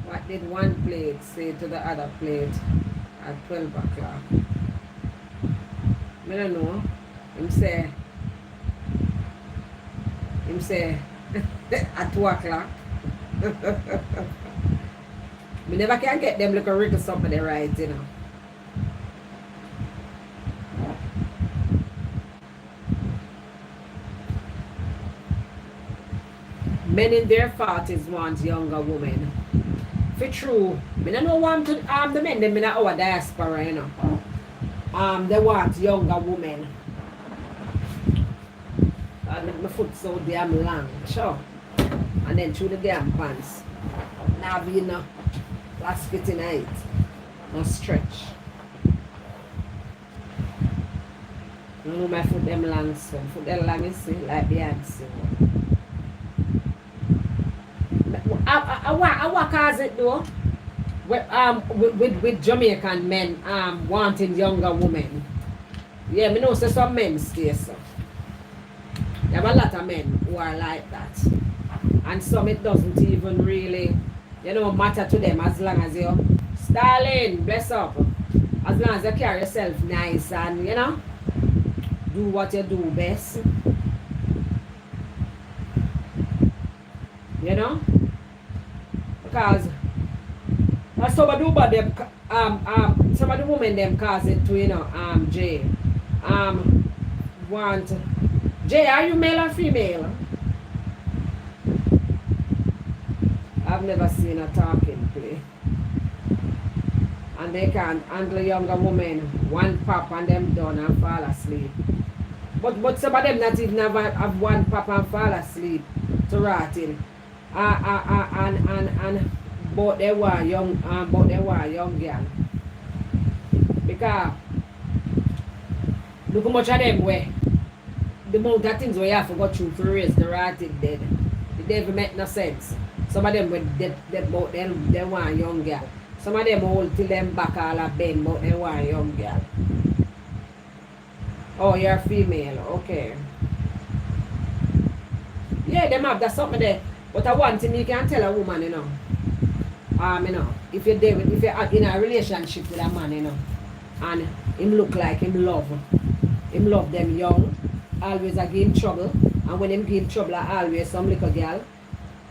What did one plate say to the other plate at 12 o'clock? I don't know. Him say at 2 o'clock. We never can get them little wrinkles something they right, you know. Men in their 40s want younger women. For true, I don't know want to the men them in our diaspora, you know. They want younger women. My foot so damn long, sure. And then through the damn pants. Now be enough. Last fitting height. No stretch. I know my foot them long so. Foot them long you see, like Beyonce. What cause it though? With Jamaican men wanting younger women. Yeah, me know so some men stay so. There are a lot of men who are like that. And some it doesn't even really, you know, matter to them as long as you Stalin, bless up. As long as you carry yourself nice and, you know, do what you do best. You know? Because some of the women them some of the women them cause it to, you know, Jay. Want Jay, are you male or female? I've never seen a talking play. And they can handle younger women, one pop and them done and fall asleep. But some of them not even have one pop and fall asleep to rotting. And but they were young girl. Because look how much of them way. The amount of things we have to go through to raise the rotted dead. It never make no sense. Some of them with they want young girl. Some of them hold till them back all a bend, but they want young girl. Oh, you're female, okay. Yeah, them have that something there. But I one thing you can tell a woman, you know. You know, if you're in a relationship with a man, you know, and him look like him love them young, always again trouble, and when him give trouble, always some little girl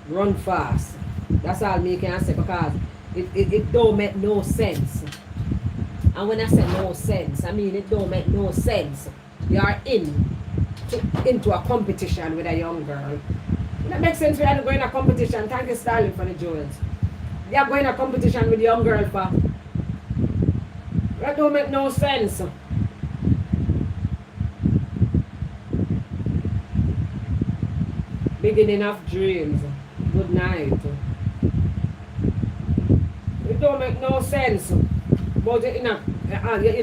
run fast. That's all me can say, because it don't make no sense. And when I say no sense, I mean it don't make no sense. You are into a competition with a young girl. That makes sense. We are going to competition. Thank you, Starling, for the jewels. They are going to competition with young girl for. That don't make no sense. Beginning of dreams. Good night. It don't make no sense. But you're in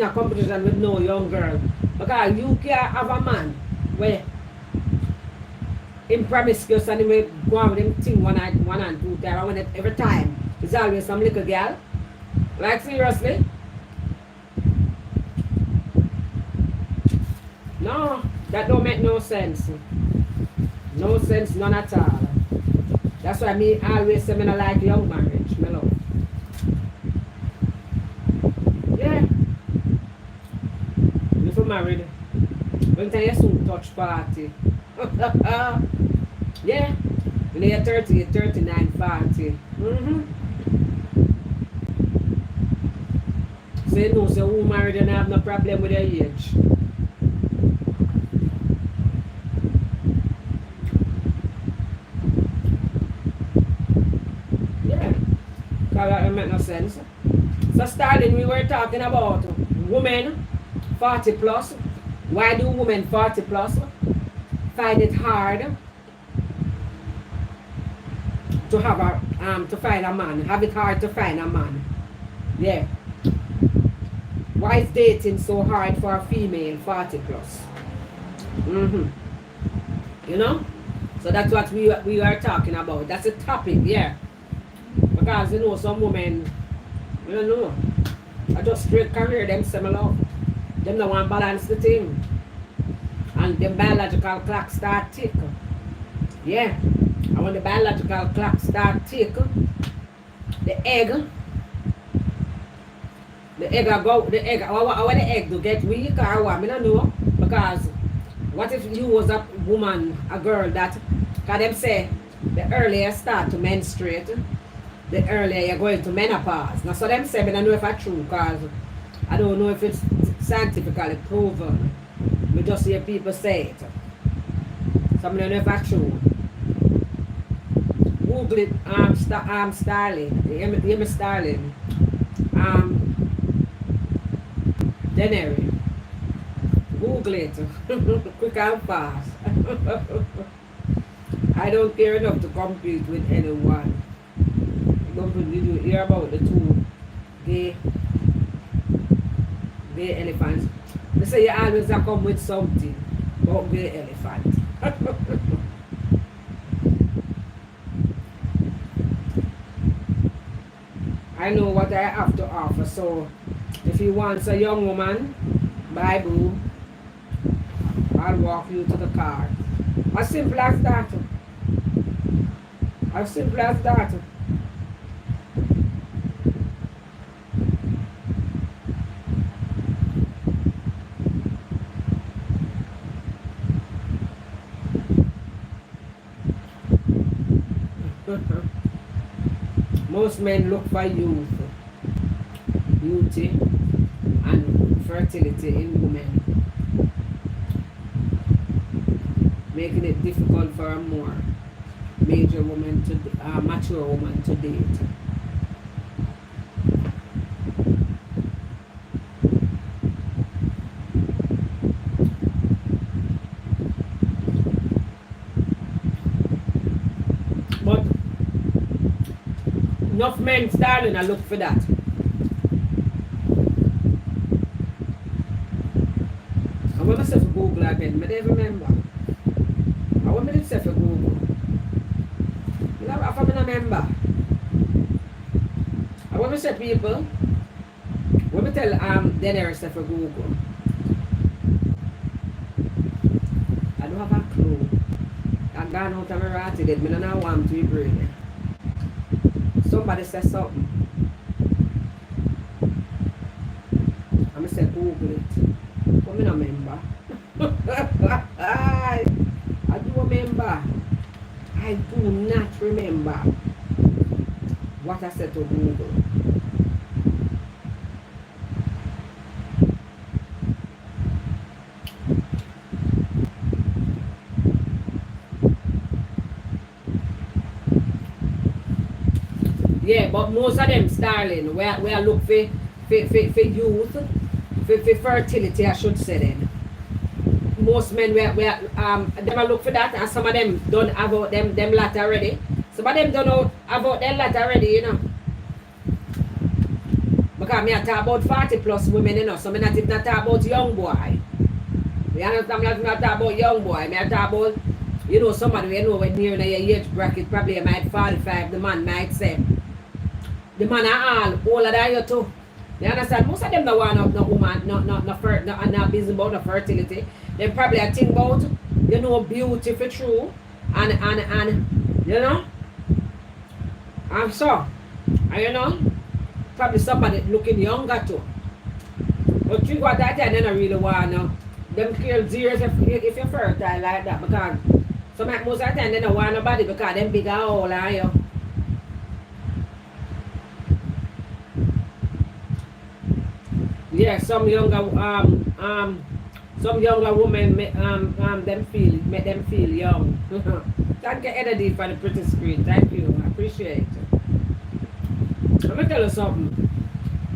a competition with no young girl. Because you can't have a man where him promiscuous and he will go on with him thing one and two times. Every time it's always some little girl. Like seriously? No, that don't make no sense. No sense, none at all. That's why me always say me no like young marriage, my love. Yeah, if you're married, when you soon touch party. Yeah, when you're 30, you're 39, 40. So you know, so who married and have no problem with their age. Yeah, because that don't make no sense. So starting, we were talking about women 40 plus. Why do women 40 plus find it hard to have to find a man? Have it hard to find a man? Yeah. Why is dating so hard for a female 40 plus? You know? So that's what we are talking about. That's a topic, yeah. Because you know some women, you know, I just straight career them similar. Them don't want balance the thing. And the biological clock start tick. Yeah. And when the biological clock start tick, the egg when the egg to get weak or what, I don't know. Because what if you was a woman, a girl that, because them say the earlier you start to menstruate, the earlier you're going to menopause. Now so them say, I don't know if it's true because I don't know if it's scientifically proven. We just hear people say it. So I don't know if it's true. Google it, Starling, the Starling. Denary. Google it. Quick and fast. I don't care enough to compete with anyone. Did you hear about the two gay elephants? They say you always come with something about gay elephant. I know what I have to offer, so if he wants a young woman, bye boo, I'll walk you to the car. As simple as that. As simple as that. Most men look for youth, beauty, and fertility in women, making it difficult for a more mature woman to date. But enough men, darling, I look for that. I want myself to Google again, I don't remember. I want myself to Google. You know, I remember. I want myself people, when I tell Daenerys to Google, I don't have a clue. I've gone out of my rat today, I don't want to be brain. Somebody says something. I'm going to say Google it. But I don't remember. I do remember. I do not remember what I said to Google. Yeah, but most of them, darling, we are look for youth, for fertility, I should say then. Most men them a look for that, and some of them don't have out them lot already. Some of them don't know about them lot already, you know. Because me I talk about 40 plus women, you know, so me not even talk about young boy. Me not talk about young boy, me I talk about, you know, somebody you know when near in your age bracket, probably might 45, the man might say. The man are all older than you too. You understand? Most of them don't want no woman, not busy about the fertility. They probably are think about, beauty for true. And you know, and so, and probably somebody looking younger too. But you got that and then I really want them kill zeros if you're fertile like that because some most of the time they don't want nobody because them big old like you. Yeah, some younger women make them feel young. Thank you, Eddie, for the pretty screen. Thank you, I appreciate it. Let me tell you something.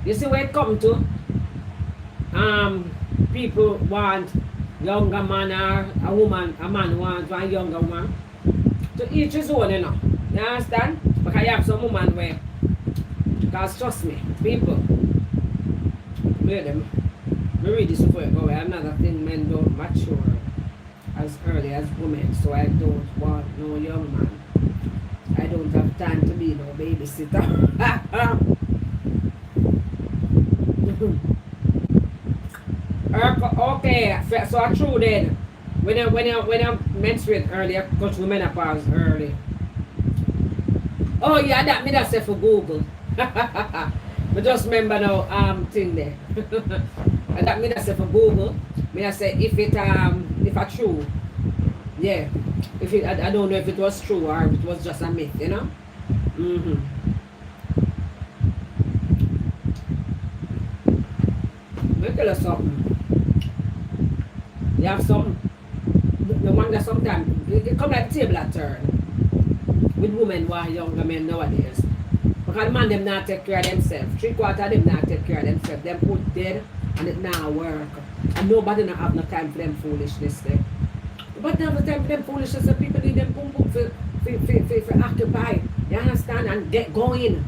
You see where it comes to people want younger man or a man wants one younger woman. To each his own, You understand? Because you have some woman where, because trust me, people, read them. We read this before you go away. Another thing, men don't mature as early as women, so I don't want no young man. I don't have time to be no babysitter. Okay, so true then. When I menstruate earlier, because women menopause early. Oh yeah, that me that say for Google. But just remember now thing there. And that me that say for Google. Me that say if I true. Yeah. If it I don't know if it was true or if it was just a myth, Mm-hmm. Let me tell you something. You have some the one that sometimes it come like table at turn with women who are younger men nowadays. Because the man them not take care of themselves. 3/4 of them not take care of themselves. Them put dead and it now work. And nobody not have no time for them foolishness there. But now the time for them foolishness and people need them boom boom for occupy. You understand? And get going.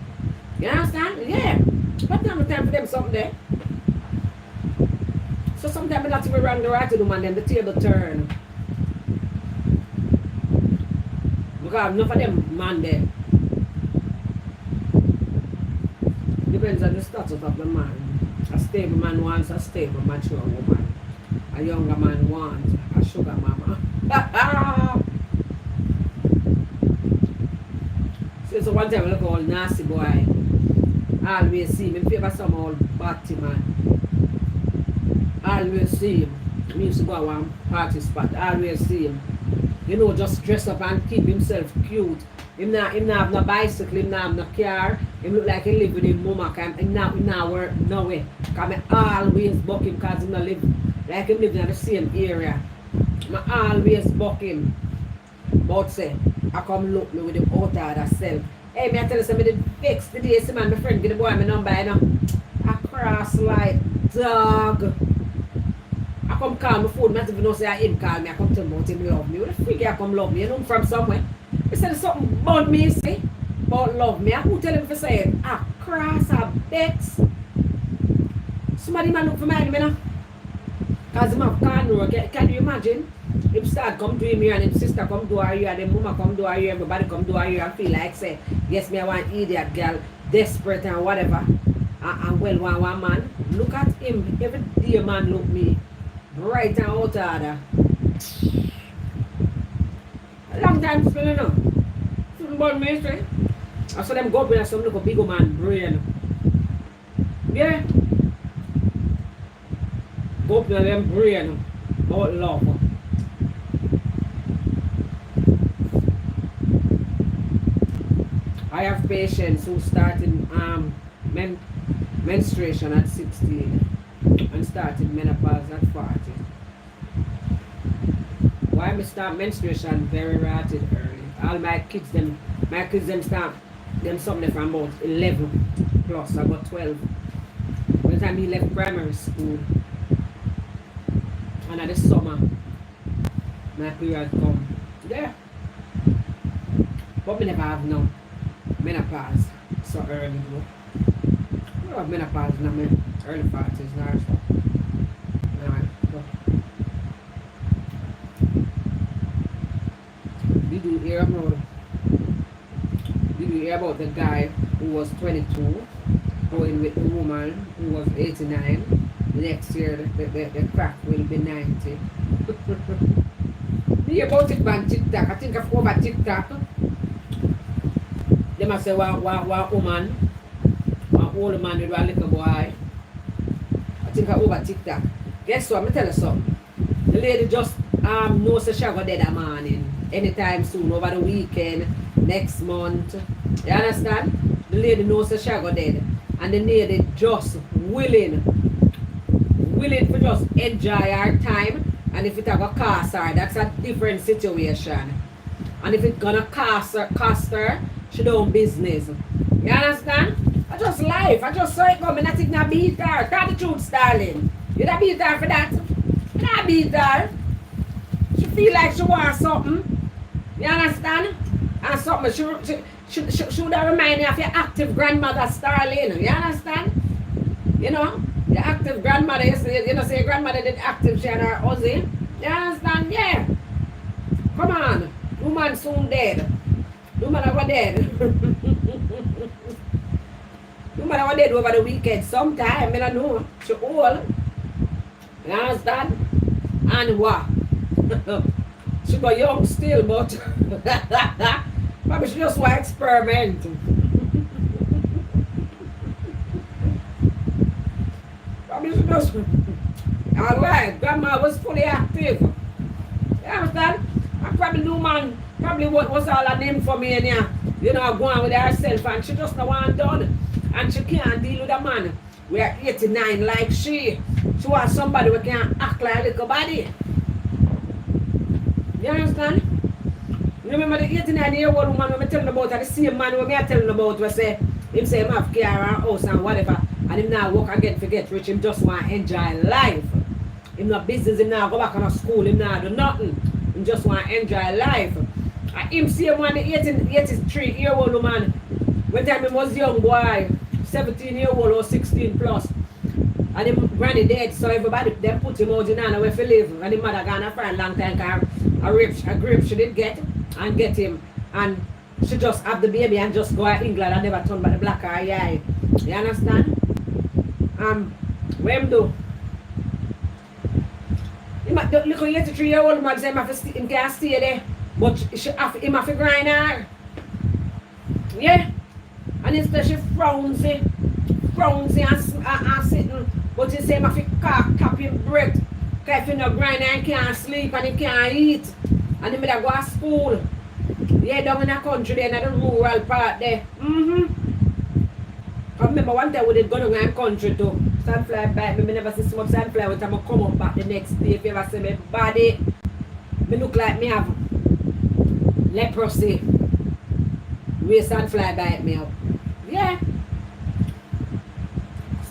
You understand? Yeah. But now the time for them something there. So sometimes I got to be wrong the right to do and then the table turn. Because enough of them man there. Depends on the status of the man. A stable man wants a stable, mature woman. A younger man wants a sugar mama. So one time I look all nasty boy. I always see him. In favor some old batty man. I always see him. He used to go to one party spot. I always see him. Just dress up and keep himself cute. Him not have no bicycle, him not have no car. Him look like he live with his mama. Him not work nowhere. Because I always buck him because he not live like him live in the same area. I always buck him. But say, I come look me with him out of the self. Hey, me I tell you something, I did fix the day, see man, my friend give the boy my number, I cross like dog. I come call my phone, I don't even know say I him call me, I come tell him about him love me. What the freak I come love me? From somewhere. He said something about me, see? About love me. I who tell him for saying, I cross a bex. Somebody man look for me, Because him have corner, can you imagine? Him start come to him here and him sister come to her here and him mama come to her here, everybody come to her here and feel like say, yes, me I want idiot girl, desperate and whatever. And well one man. Look at him, every day man look me. Right and out of there. A long time still, Something about me, say. I saw them go up with some little big man brain. Yeah. Go up with them brain. About love. I have patients who started menstruation at 16 and started menopause at 40. Why me start menstruation very rapid early? All my kids them start them something from about 11 plus. I got 12. By the time he left primary school and at the summer my period come. Yeah. But me never have no menopause so early though. I don't have menopause in my early 40s now. So. Alright, go. Did you hear about the guy who was 22 going with the woman who was 89. Next year, the crack will be 90. Me about it on TikTok. I think I've over TikTok. They must say, one woman, one old man with a little boy. I think I over TikTok. Guess what? I'm tell you something. The lady just knows that she'll go dead that morning. Anytime soon, over the weekend, next month. You understand? The lady knows that she'll go dead. And the lady just willing to just enjoy her time. And if it have a cost her, that's a different situation. And if it's gonna cost her, she don't business. You understand? I just life. I just saw it coming. I think I beat her. Tell the truth, darling. You not beat her for that? You not beat her. She feel like she wants something. You understand? And something she would have remind you of your active grandmother, Starling. You understand? You know? Your active grandmother, you know, say your grandmother did active, she and her Ozzy. You understand? Yeah. Come on. Woman soon dead. Woman over dead. Woman over dead over the weekend sometime. I don't know. She old. You understand? And what? She got young still, but maybe she just want to experiment. Probably she just, alright, grandma was fully active. You understand? And probably new man, probably what was all her name for me and you know, going with herself and she just no want done. And she can't deal with a man. We are 89 like she. She wants somebody who can act like a little body. You understand? You remember the 89-year-old woman when I telling about her, the same man when I telling about who say, him say him have car and house and whatever, and him now work again to get rich, him just want to enjoy life. Him not business, him now go back on school, him now do nothing. Him just want to enjoy life. And him see him one the 83-year-old woman, when time he was young boy, 17-year-old or 16 plus. And him granny dead, so everybody them put him out in Anna where he live. And his mother gone for a long time car. A grip she did get and get him, and she just have the baby and just go to England and never turn back the black eye. You understand? What him do? The little 83-year-old man say him can't stay there, but him have to grind her. Yeah? And instead she frowns and sitting, but he say him have to cap him breath. If he no grind and he can't sleep and he can't eat. And he may go to school. Yeah, down in the country there, in the rural part there. I remember one time we did go to the country too. Sunflower bite me, I never see smoke sunflower when I come up back the next day. If you ever see my body, me look like me have leprosy. Where sunflower bite me up. Yeah.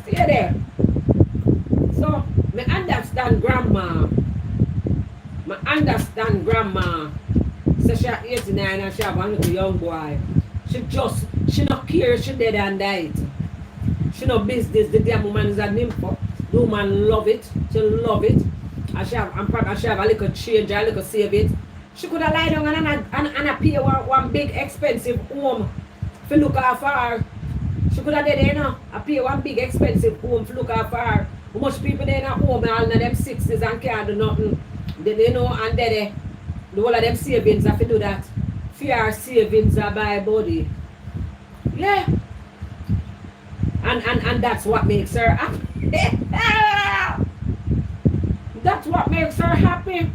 Stay there. So, I understand grandma. So she 89 and she have one little young boy. She not care she dead and died. She no business, the damn woman is a nympho. The woman love it, she love it. And she have a little change, a little save it. She could have lie down and pay one big expensive home to look after her. She could have did you know, I pay one big expensive home to look after her. How much people there in a home and all of them 60s and can't do nothing. They know and the whole of them savings have to do that. Fear savings are by body. Yeah. And that's what makes her happy. That's what makes her happy.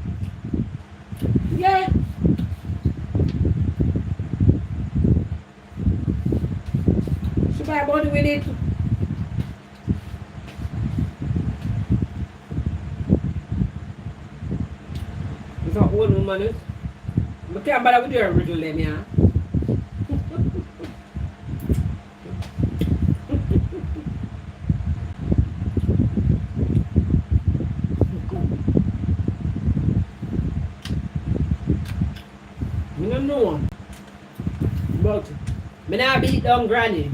Yeah. She buy body with it. It's not old woman. I can't bother with your original name, yeah. I don't know. But I not beat down granny.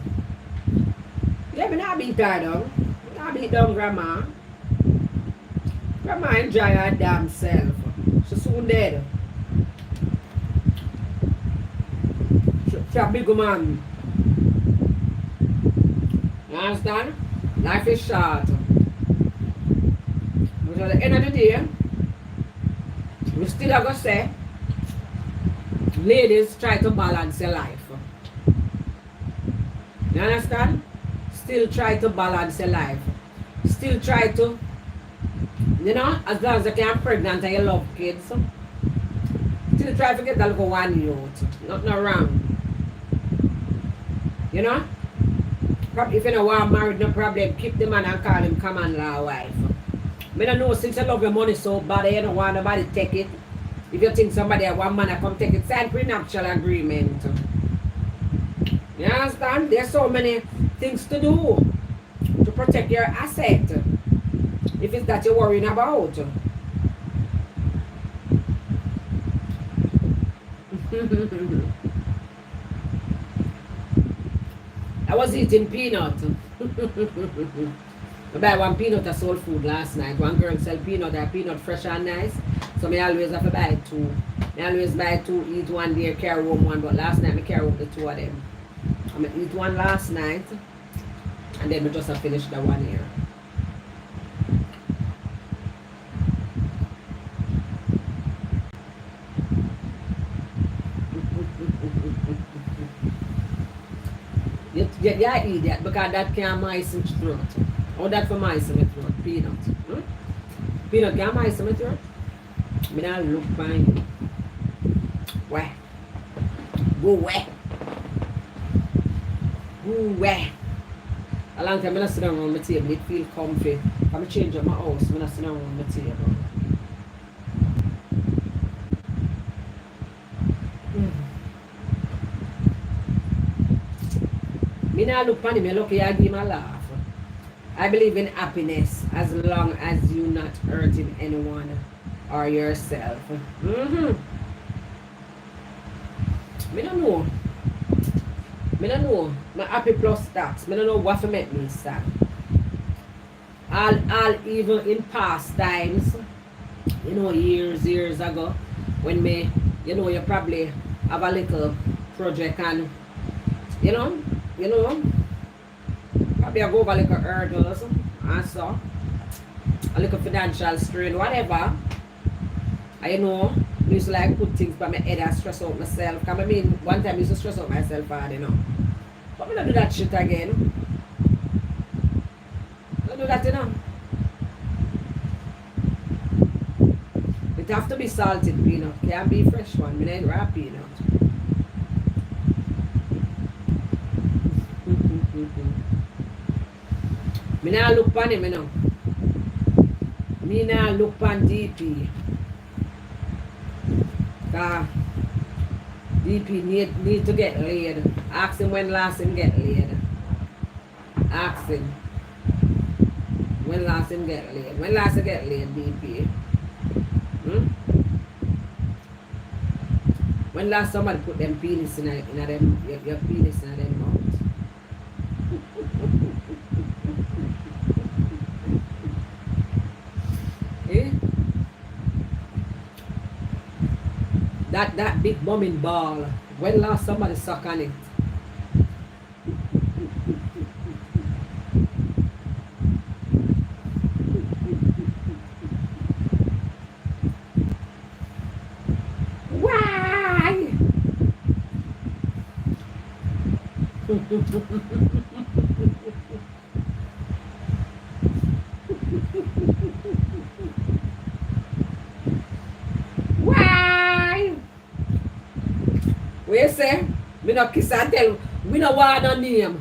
Yeah, I not beat her down. I not beat down grandma. Grandma enjoy her damn self. She's soon dead. She's a big man. You understand? Life is short. But at the end of the day, we still are going to say, ladies, try to balance your life. You understand? Still try to balance your life. Still try to, you know, as long as you can pregnant and you love kids, still try to get that little 1 year old. Nothing wrong. You know? If you don't want married, no problem. Keep the man and call him common law wife. I don't know, since you love your money so bad, you don't want nobody to take it. If you think somebody at one man come take it, sign prenuptial agreement. You understand? There's so many things to do to protect your asset. If it's that you're worrying about. I was eating peanut. I buy one peanut at Soul Food last night. One girl sell peanut, that peanut fresh and nice. So I always have to buy two. I always buy two, eat one day, carry home one. But last night I carry home the two of them. I eat one last night. And then we just have finished the one here. Yeah, eat that because that can moisten your throat. Oh, that for moisten your throat. Peanut. Peanut can moisten your throat. I don't look fine. Where? Go where? Go where? A long time I sit down on my table. It feel comfy. I'm change up my house when I sit down on my table. Me not look funny, me look here, I give my laugh. I believe in happiness as long as you're not hurting anyone or yourself. Me don't know. Me don't know. My happy plus tax. Me don't know what to make me sad. All even in past times, you know, years ago, when me, you know, you probably have a little project and, you know, probably I go over like a hurdles and so a little financial strain, whatever. I know I used to like put things by my head and stress out myself. Cause I mean one time I used to stress out myself hard, you know. But I don't do that shit again. I don't do that, you know. It have to be salted peanut. Can't be fresh one. I need raw peanut. Me nah look pan him, you know. Me nah look pan DP. Cause DP need to get laid. Ask him when last him get laid. Ask him. When last him get laid. When last him get laid, DP. When last somebody put them penis in them, your penis in them mouth. That big bumming ball. When last somebody suck on it? Why? Why? We say, me no kiss and tell, we no want no name.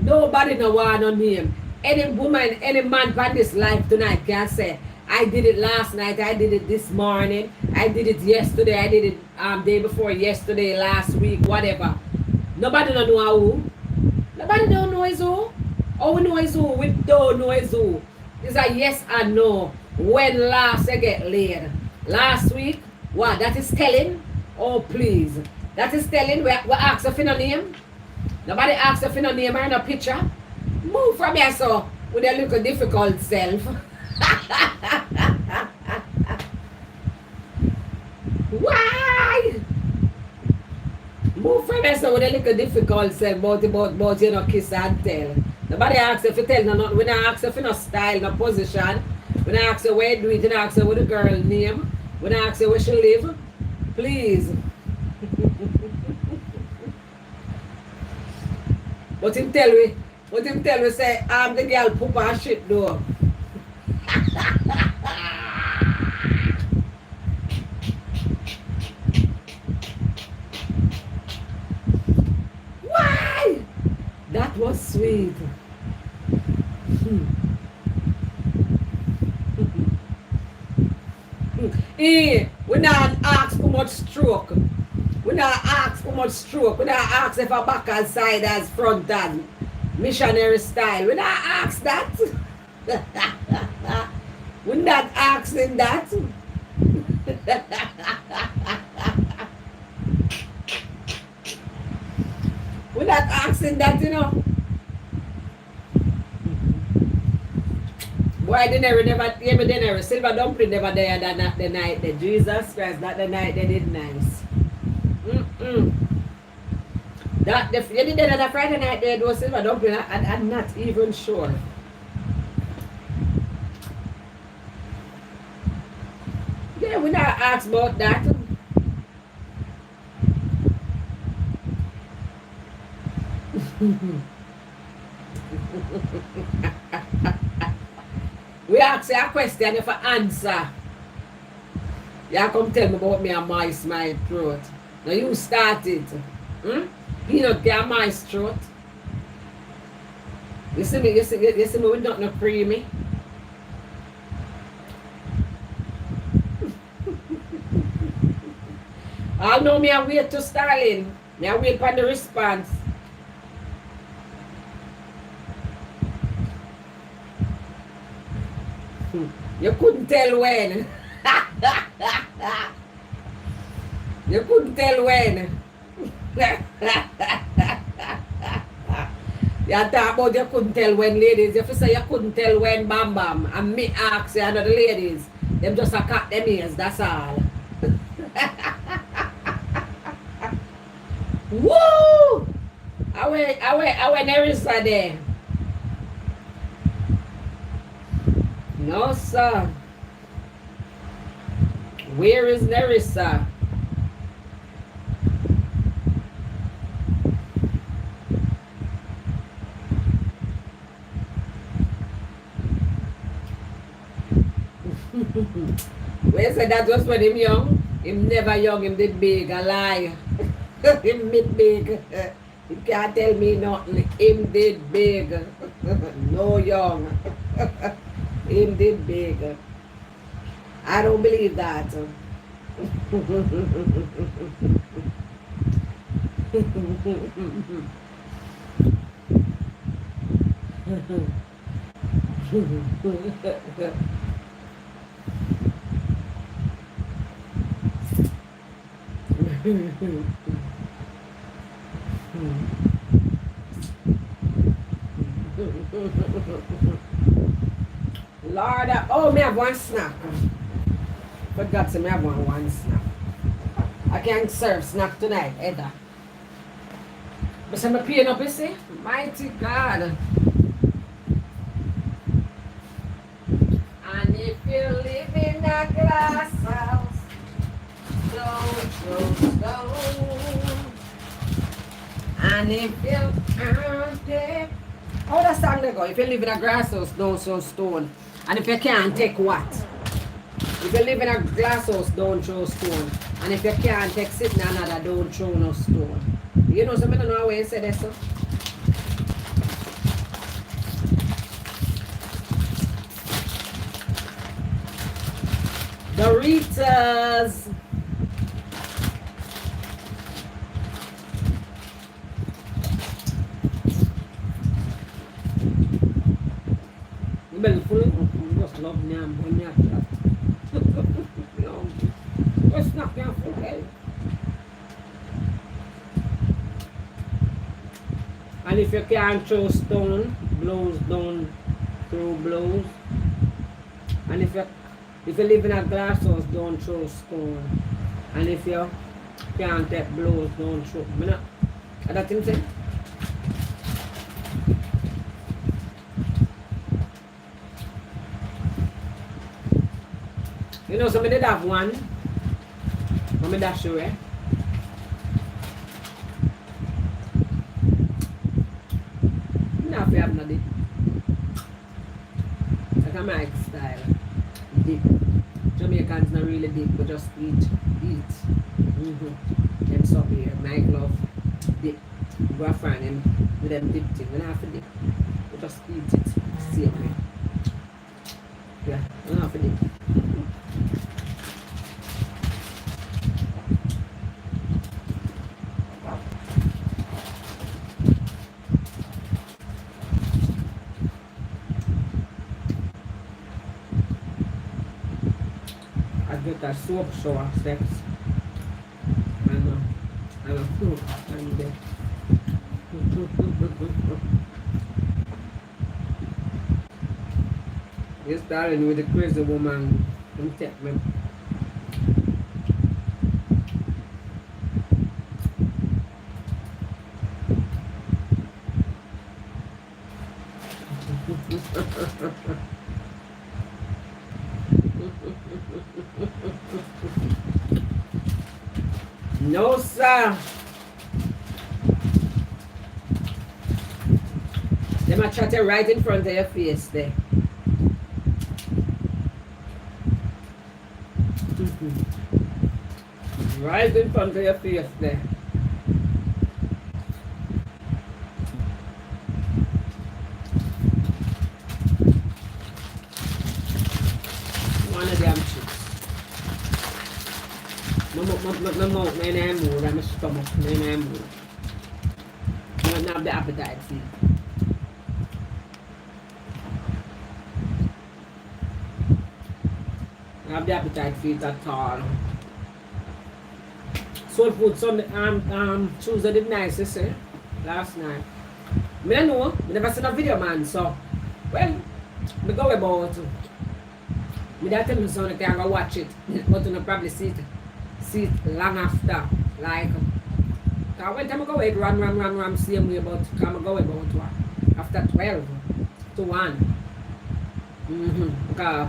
Nobody no want no name. Any woman, any man on this life tonight can say, I did it last night, I did it this morning, I did it yesterday, I did it day before yesterday, last week, whatever. Nobody don't know who. Nobody don't know is who. All we know is who, we don't know is who. It's a yes or no. When last I get laid? Last week? What? That is telling? Oh please. That is telling. We ask for no name. Nobody asks for no name or no picture. Move from here so with a little difficult self. Why? Move from here so with a little difficult self about you know kiss and tell. Nobody asks if you tell no nothing. We don't ask if you no style, no position. We don't ask you where you do it. We don't ask you what the girl name. We don't ask you where she live. Please. But him tell we say, I'm the girl poop and shit though. Why? That was sweet. We not ask for much stroke. We not ask for much stroke. We not ask if a back and side as front and missionary style. We not ask that. We not asking that. We not asking that, you know. Boy, they never, silver dumpling never there that not the night that Jesus Christ, not the night they did nice. That the you did that Friday night they do silver dumpling, I'm not even sure. Yeah, we not ask about that. We ask you a question if I answer. You come tell me about me and mice my throat. Now you start it. You not get my throat. You see me with nothing creamy. I know me I wait to Starling. Me I wait for the response. You couldn't tell when. You couldn't tell when. You talk about you couldn't tell when, ladies. If you say you couldn't tell when, bam bam, and me ask you another ladies, them just a cut them ears, that's all. Woo! I went Nerissa there. No, sir. Where is Nerissa? Where said that was when him young? Him never young, him did big, a lie. Him did big. You can't tell me nothing. Him did big. No young. Him did big. I don't believe that. Lord, oh, me have one snack. Forgot to me have one snack. I can't serve snack tonight either. But I'm peeing up, you see? Mighty God. And if you live in a glass house, don't. And if you aren't there, how that song they go? If you live in a glass house, don't throw stone. And if you can't take what? If you live in a glass house, don't throw stone. And if you can't take sitting another, don't throw no stone. You know, somebody don't know how you say that, so. Doritos. You better full it. You just love them when you're that. No. Just knock down full head. And if you can't throw stone, blows don't throw blows. And if you live in a glass house, don't throw stone. And if you can't take blows, don't throw. You know? That thing say? You know, so I did have one. Let me dash you, eh? Not if you have no dip. Like a Mike style. Dip. Jamaicans not really dip, but just eat. Them stop here. Mike love dip. Go and find them with them dip thing. We don't have to dip. We just eat it. Same way. Yeah, we don't have to dip. I get that soap shower sex. I know. And you starting with the crazy woman. Don't take me. No, sir. Them a chat right in front of your face there. Right in front of your face there. One of them chicks. My mouth, my name move, and my stomach, my name move. I don't have the appetite for it. I have the appetite for it at all. Soul food Sunday, Tuesday did nice, you see, last night. I don't know, I never seen a video, man, so, well, I go about it. I don't tell me son I can go watch it, but I probably see it long after, like, when time I go away, run, same way about, come I go about what, after 12 to 1. Because,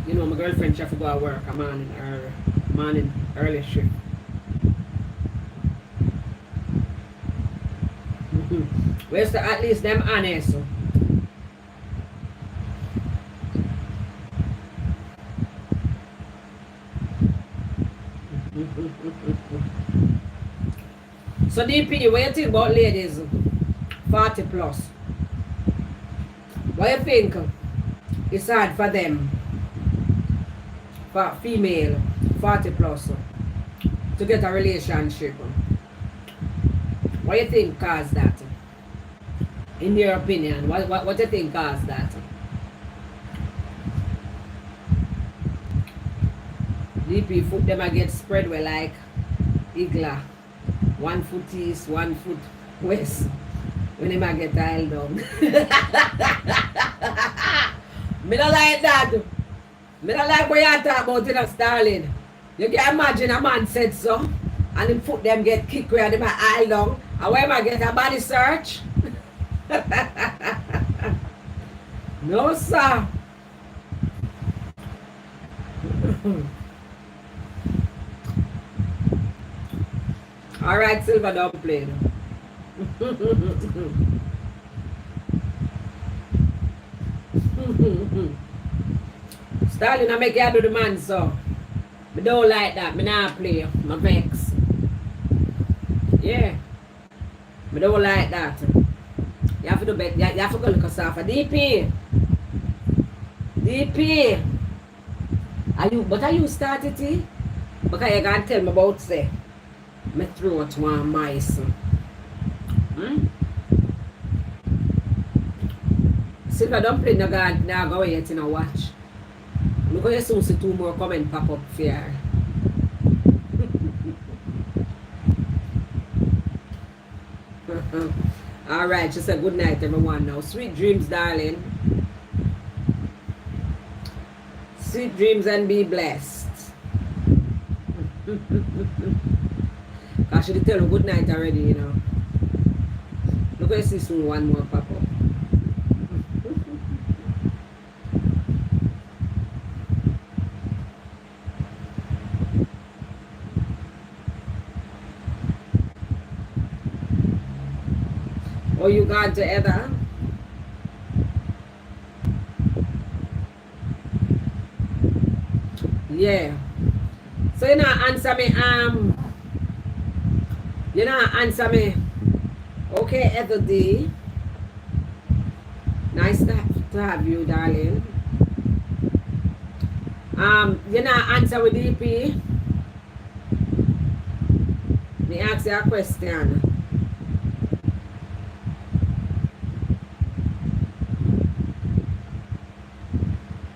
you know, my girlfriend, she have to go to work, I'm on her morning early shift. Where's the, at least them honest. So DP, what you think about ladies 40 plus? What you think it's hard for them, for female 40 plus, to get a relationship? What you think caused that? In your opinion, what you think caused that? DP foot them I get spread well like igla. 1 foot east, 1 foot west. When them I get dialed down. Me don't like that. Me don't like what you talk about in a Starling. You can imagine a man said so, and him foot them get kicked where them are aisle down. And where am I get a body search? No, sir. All right, silver dumpling. Starling, I make you do the man, so. Me don't like that. Me not play. My vex. Yeah. Me don't like that. You have to do better. You have to go look us off. DP. Are you started it? Because you can't tell me about say. My throat want mice. Silver dumpling now go yet in a watch. Look at you soon see 2 more comment pop up here. Alright, she said good night everyone now. Sweet dreams, darling. Sweet dreams and be blessed. I should tell you good night already, you know. Look at you see soon 1 more pop up. Oh, you got to Heather? Yeah. So you know answer me, you know answer me. Okay, Heather D. Nice to have you, darling. You know answer with DP. Me ask you a question.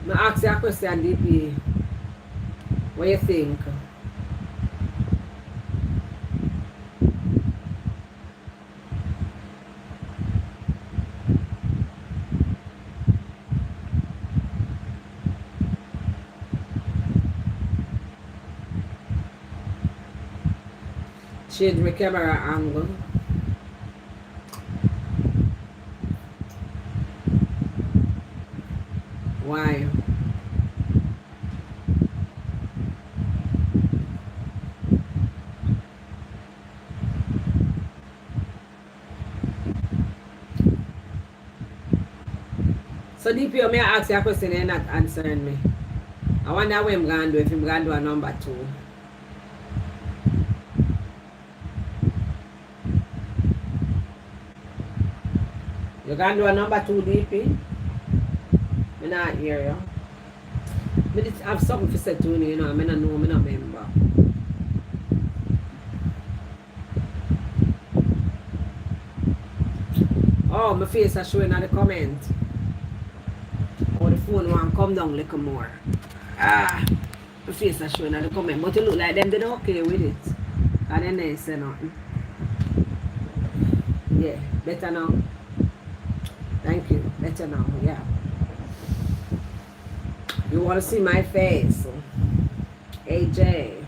Me ask you a question, DP. What you think? Change my camera angle. Why? So DP, may I ask you a question and you're not answering me? I wonder what I'm going to do, if I'm going to do a number 2. You can do a number 2, DP? I not hear you. I have something to say to you, you know. I don't know, I don't remember. Oh, my face is showing in the comment. Oh, the phone won't come down a little more. My face is showing in the comment. But it look like them did okay with it. And then they say nothing. Yeah, better now. Thank you. Better now, yeah. You want to see my face? AJ.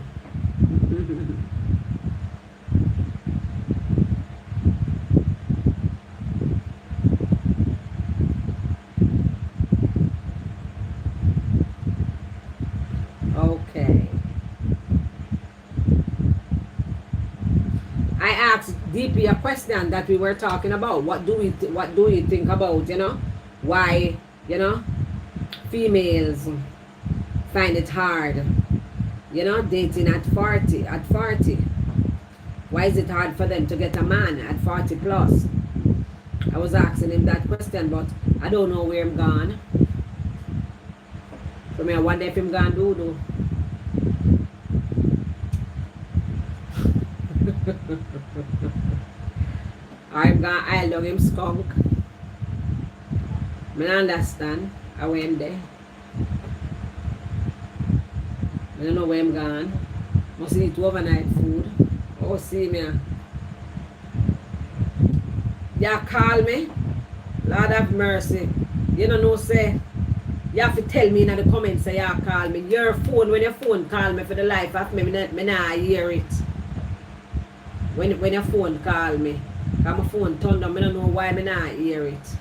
Okay. I asked DP a question that we were talking about. What do you think about, you know? Why, you know, females find it hard, you know, dating at 40. Why is it hard for them to get a man at 40 plus? I was asking him that question, but I don't know where I'm gone. So me, I wonder if I'm gone do. I'm gonna I'll love him skunk. I understand. I went there. I don't know where I'm gone. Must eat overnight food. Oh, see me. You call me. Lord have mercy. You don't know, say. You have to tell me in the comments, say you call me. Your phone, when your phone call me for the life of me, I not hear it. When your phone call me. Because my phone turned on, I don't know why I not hear it.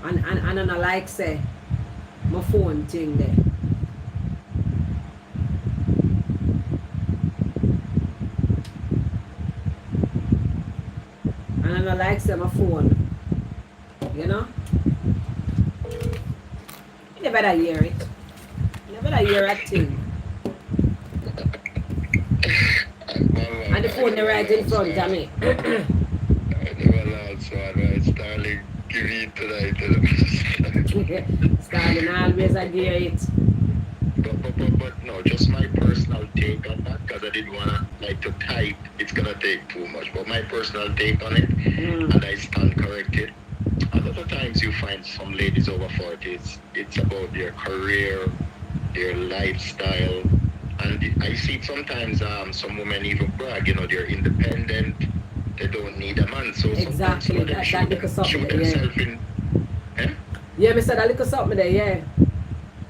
And I don't like say, my phone thing there. And I don't like say my phone. You know? You never hear it. You never hear a thing. And the phone is right in front of me. Starling always I hear it. But no, just my personal take on that, because I didn't want to type, it's going to take too much. But my personal take on it, and I stand corrected. A lot of times you find some ladies over 40, it's about their career, their lifestyle. And I see sometimes some women even brag, you know, they're independent, they don't need a man. So exactly, that little something there, yeah. Yeah, me said that little something there, yeah.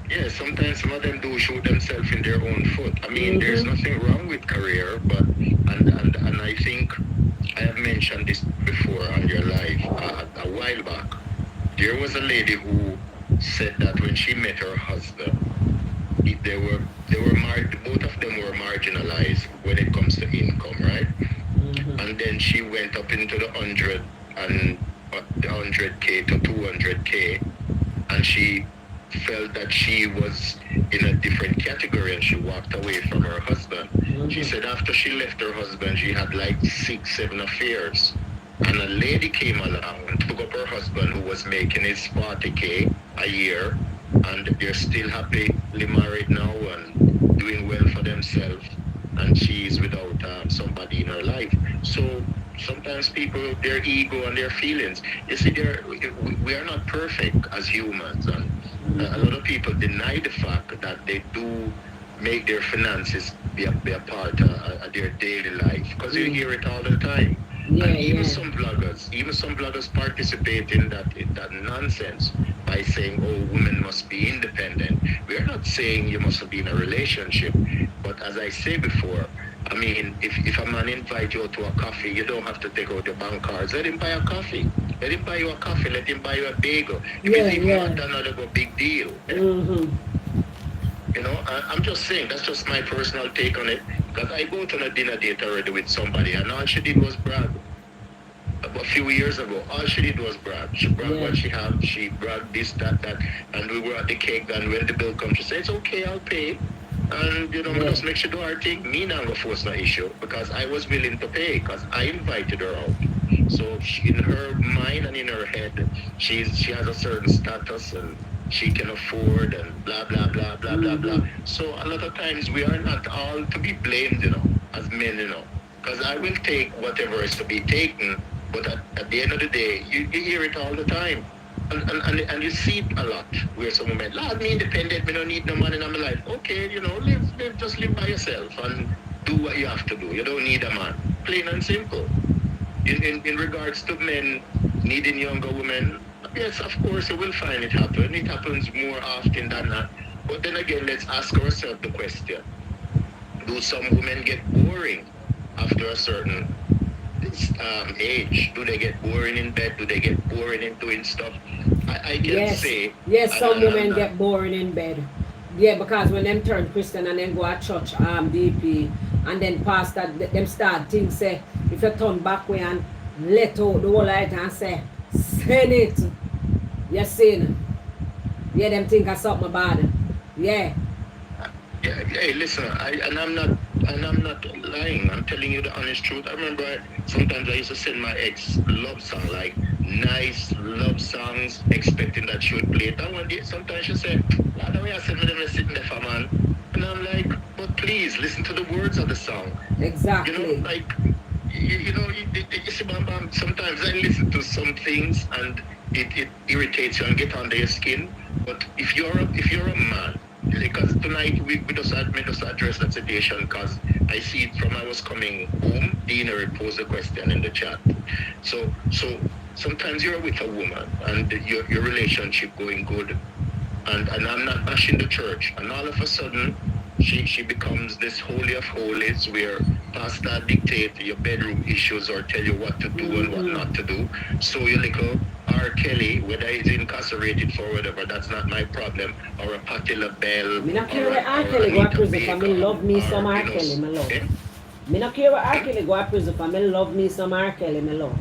Yeah, sometimes some of them do shoot themselves in their own foot. I mean, there's nothing wrong with career, but and I think I have mentioned this before on your live a while back. There was a lady who said that when she met her husband, they were both of them were marginalized when it comes to income, right? and then she went up into the 100K to 200K, and she felt that she was in a different category, and she walked away from her husband. She said after she left her husband, she had like 6-7 affairs, and a lady came along and took up her husband, who was making his 40K a year, and they're still happily married now and doing well for themselves, and she's without somebody in her life. So sometimes people, their ego and their feelings, you see, we are not perfect as humans, and a lot of people deny the fact that they do make their finances be a part of their daily life, because you hear it all the time. And even some bloggers participate in that nonsense by saying, oh, women must be independent. We're not saying you must be in a relationship, but as I say before, I mean, if a man invite you to a coffee, you don't have to take out your bank cards. Let him buy a coffee. Let him buy you a coffee. Let him buy you a bagel. If it's even another big deal. You know, I'm just saying, that's just my personal take on it. Because I go to a dinner date already with somebody, and all she did was brag. A few years ago, all she did was brag. She bragged what she had. She bragged this, that. And we were at the cake, and when the bill comes, she said, it's okay, I'll pay. And, you know, we just make sure do our thing. Me not going to force no issue, because I was willing to pay, because I invited her out. So in her mind and in her head, she has a certain status, and she can afford, and blah, blah, blah, blah, blah, blah. So a lot of times we are not all to be blamed, you know, as men, you know. Because I will take whatever is to be taken, but at the end of the day, you hear it all the time. And you see it a lot, where some women, Lord, me independent, me don't need no money in my life. Okay, you know, just live by yourself and do what you have to do. You don't need a man. Plain and simple. In regards to men needing younger women, yes, of course, you will find it happen. It happens more often than not. But then again, let's ask ourselves the question. Do some women get boring after a certain age? Do they get boring in bed? Do they get boring in doing stuff? I can say... Yes, some women get boring in bed. Yeah, because when them turn Christian and then go to church, DP, and then pastor, them start things say, if you turn back way and let out the whole light and say, send it. You sin. Yeah, them think of something bad. Yeah. Hey, listen, I'm not lying. I'm telling you the honest truth. I remember sometimes I used to send my ex love song, like nice love songs, expecting that she would play it. And one day, sometimes she said, I don't know, I said, I'm sitting there for man. And I'm like, but please listen to the words of the song. Exactly. You know, like, you see, Bam, sometimes I listen to some things and it irritates you and get under your skin. But if you're a man, because tonight we just address that situation, because I see it from I was coming home, Dina posed a question in the chat. So sometimes you're with a woman and your relationship going good, and I'm not bashing the church, and all of a sudden she becomes this holy of holies where pastor dictate your bedroom issues or tell you what to do and what not to do. So your little R. Kelly, whether he's incarcerated for whatever, that's not my problem, or a Patti LaBelle. Me not care what R. Kelly go to prison for me love me some R. Kelly, my love. Me not care what R. Kelly go to prison for me love me some R. Kelly, my love.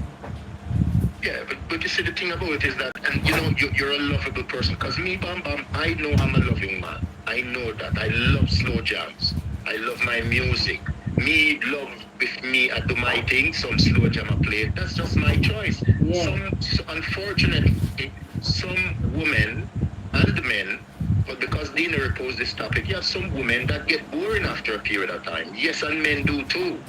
Yeah, but you see, the thing about it is that, and you know, you're a lovable person. Because me, Bam, I know I'm a loving man. I know that. I love slow jams. I love my music. Me love with me, I do my thing, some slow jam I play. That's just my choice. Yeah. Unfortunately, some women and men, but because Dina posed this topic, you have some women that get boring after a period of time. Yes, and men do too.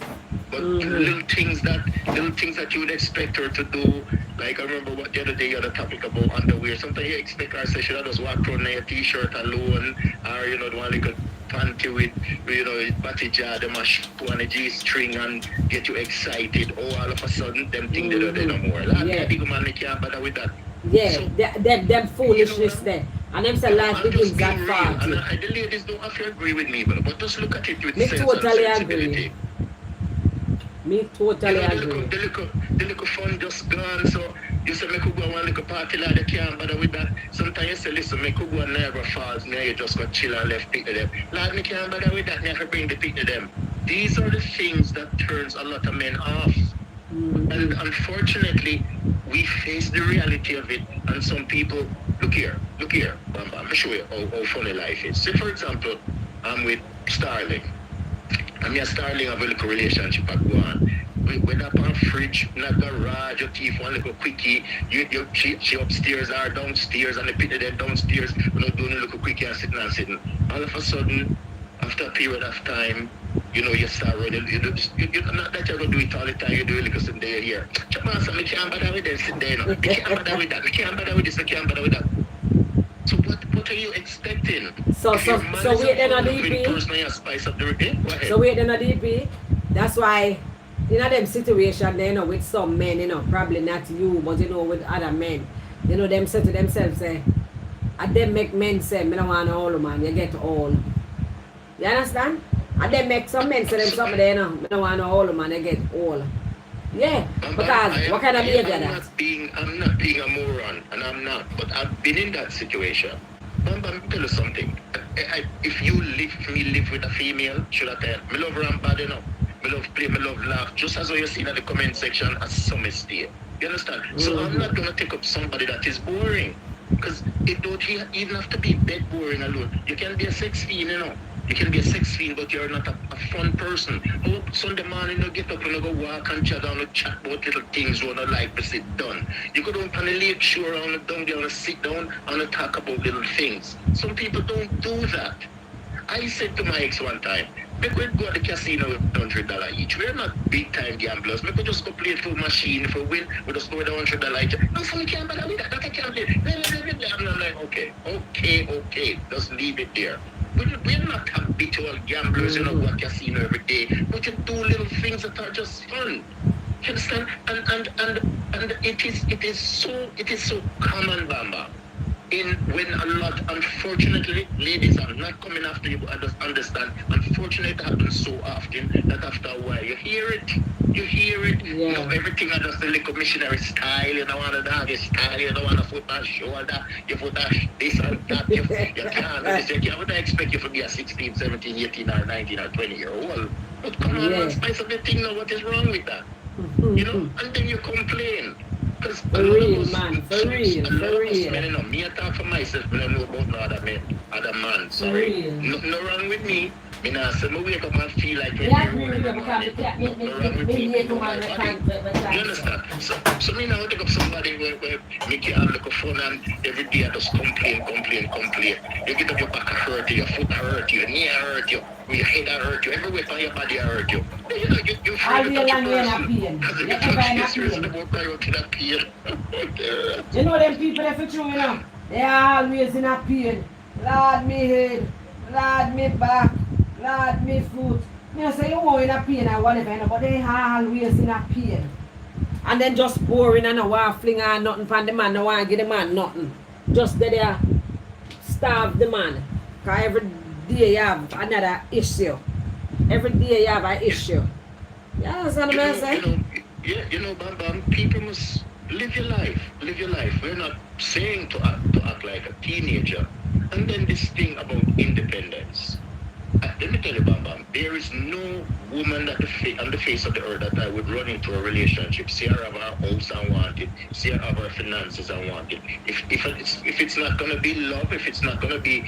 But little things that you would expect her to do, like I remember what the other day you had a topic about underwear. Sometimes you expect her to say she just walk around in a t-shirt alone, or you know, the one like panty with, you know, batty jar, them a shoe and a G-string and get you excited. Oh, all of a sudden, them think they don't do no more. Like, yeah. Big man, they can't bother with that. Yeah, so, them foolishness you know, there. And them say life begins at 40. And the ladies don't have to agree with me, but just look at it with me sense totally and sensibility. Agree. Me totally agree. The little fun just gone, so you say, me could go one little party like they can't bother with that. Sometimes you say, listen, me could go on Niagara Falls, now you just go chill and left pick to them. Lad, me can't bother with that, me have to bring the pick to them. These are the things that turns a lot of men off. And unfortunately, we face the reality of it. And some people, look here, Bam Bam, I'll show you how funny life is. Say, for example, I'm with Starling. And me and Starling have a little relationship at go on. When up on fridge, in a garage, your teeth one little quickie, she upstairs or downstairs, and the pit there downstairs, we're not doing a little quickie and sitting. All of a sudden, after a period of time, you start running. You're not that you're going to do it all the time. You do it because they're here. Chapman, I can't bother with this, sitting there. I can't bother with that. I can't bother with this. I can't bother with that. So what are you expecting? So wait then a DP. Spice up the So wait then a DP. That's why them situation there, with some men, probably not you, but with other men, them say to themselves, and them make men say, me don't want all man, you get all. You understand? And they make some men say them something there, me don't want all man, you get all. Yeah, because what kind of behavior that? I'm not being a moron, and I'm not, but I've been in that situation. Bam Bam, tell you something. If you live with a female, should I tell? Me love her and bad enough. Me love play, me love laugh. Just as you see in the comment section, as some stay. You understand? So I'm not gonna take up somebody that is boring, because it don't even have to be bed boring alone. You can be a sex fiend, You can be a sex fiend, but you're not a fun person. Oh, Sunday morning, you get up and you go walk and chat down and chat about little things you want to like to sit done. You go down on the lake shore and down there and sit down and talk about little things. Some people don't do that. I said to my ex one time, we could go to the casino with $100 each. We're not big time gamblers. We could just go play through machine. If we win, we just go with $100 each. No, so we can't bother with that. I can't play. I'm like, okay. Just leave it there. We're not habitual gamblers, go to casino every day. But you do little things that are just fun. You understand? And it is so common, Bamba. When a lot, unfortunately, ladies, I'm not coming after you, but I just understand. Unfortunately, it happens so often that after a while you hear it. Yeah. Everything is just a little missionary style. You don't want a doggy style. You don't want a foot on shoulder. You put this and that. You can't expect you to be a 16, 17, 18, or 19, or 20-year-old. But come on, man, spice up the thing now. What is wrong with that? And then you complain. For real, man. For real. Me, I talk for myself, but I know about no other man. Sorry. Nothing wrong with me. Me not say me wake up and feel like I agree with you because you understand? So me now take up somebody where me can look fun and every day I just complain. You get up your back hurt you, your foot hurt you, your knee hurt you, your head hurt you, everywhere on your body hurt you. You feel the person because if you touch this reason about priority pain. Them people that for true, they are always in a pain. Lord me head, Lord me back, Lord me foot. You say you want in a pain or whatever, but they are always in a pain. And then just boring and a waffling and nothing from the man, no one give the man nothing. Just there starve the man. Because every day you have another issue. Every day you have an issue. You understand what I'm saying? Bam Bam, people must live your life. We're not saying to act like a teenager. And then this thing about independence. Let me tell you, Bam Bam, there is no woman on the face of the earth that I would run into a relationship, see her have her house and want it, see her have her finances and want it. If it's not going to be love, if it's not going to be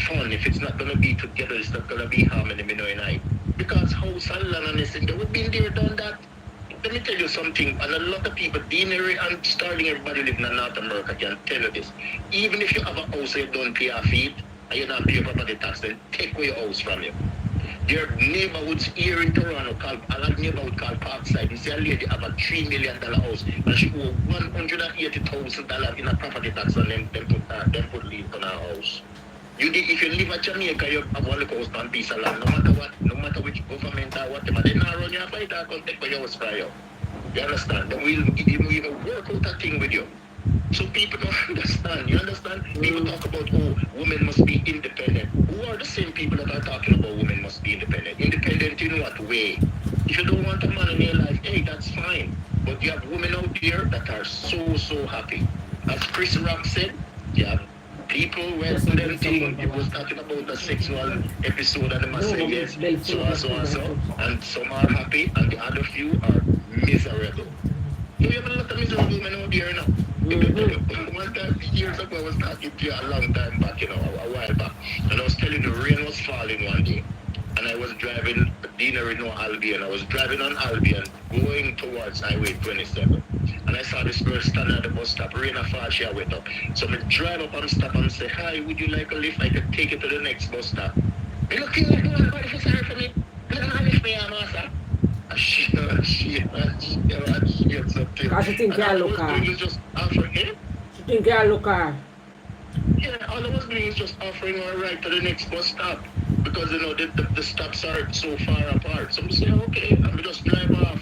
fun, if it's not going to be together, it's not going to be harmony, and I. Because house and land and this thing, they would be there, done that. Let me tell you something, and a lot of people, Deanery and Starling, everybody living in North America can tell you this. Even if you have a house you don't pay a fee, and you don't pay property tax, then take away your house from you. There are neighborhoods here in Toronto called Parkside. You see a lady have a $3 million house, and she owe $180,000 in a property tax, and them put leave on her house. If you live at Jamaica, you have one house on piece of land. No matter which government or whatever, they not run your fight or come take your house for you. You understand? Then we'll even work out a thing with you. So people don't understand. You understand? People talk about, women must be independent. Who are the same people that are talking about women must be independent? Independent in what way? If you don't want a man in your life, hey, that's fine. But you have women out there that are so happy. As Chris Rock said, you have people where them thing, it was talking about the sexual episode and they must say yes, so and so. And some are happy and the other few are miserable. You have a lot of miserable men out there now. One time, years ago, I was talking to you a long time back, a while back, and I was telling you the rain was falling one day, and I was driving Albion. I was driving on Albion, going towards Highway 27, and I saw this girl standing at the bus stop. Rain a fall, she went up. So I drive up and stop and say, "Hi, would you like a lift? I could take you to the next bus stop." I look here, what if it's sorry for me? Look at lift me, master. She something. Because she think you're a looker. Just offering him. She think you're a looker. Yeah, all I was doing is just offering her a ride to the next bus stop. Because, the stops are so far apart. So I say, okay, and we just drive off.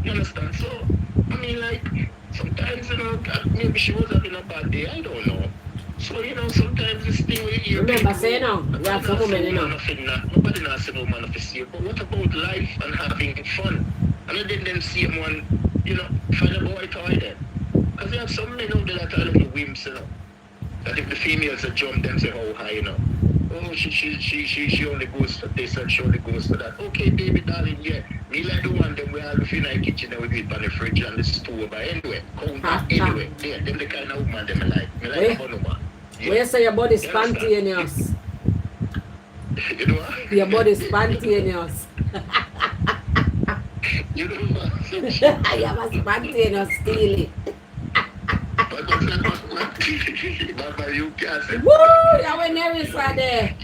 You understand? So, I mean, like, sometimes, maybe she was having a bad day. I don't know. So, sometimes this thing with you. Remember, say no. You have some women, Nobody knows no man of the but what about life and having fun? And I didn't see one, find a boy toy then. Because you have some men out there that are little wimps, that if the females are jump, them say how high, Oh, she only goes for this and she only goes for that. Okay, baby, darling, yeah. Me like the one them we all live in the kitchen and we do it on the fridge and the stove. But anyway, anyway. Yeah, them the kind of woman them I like. Me like a woman. Yeah. When you say your body spontaneous. You know what? Your body spontaneous. You know what? You have a spontaneous feeling. But what's that? Baba, you can't say. Woo! You were nervous for there.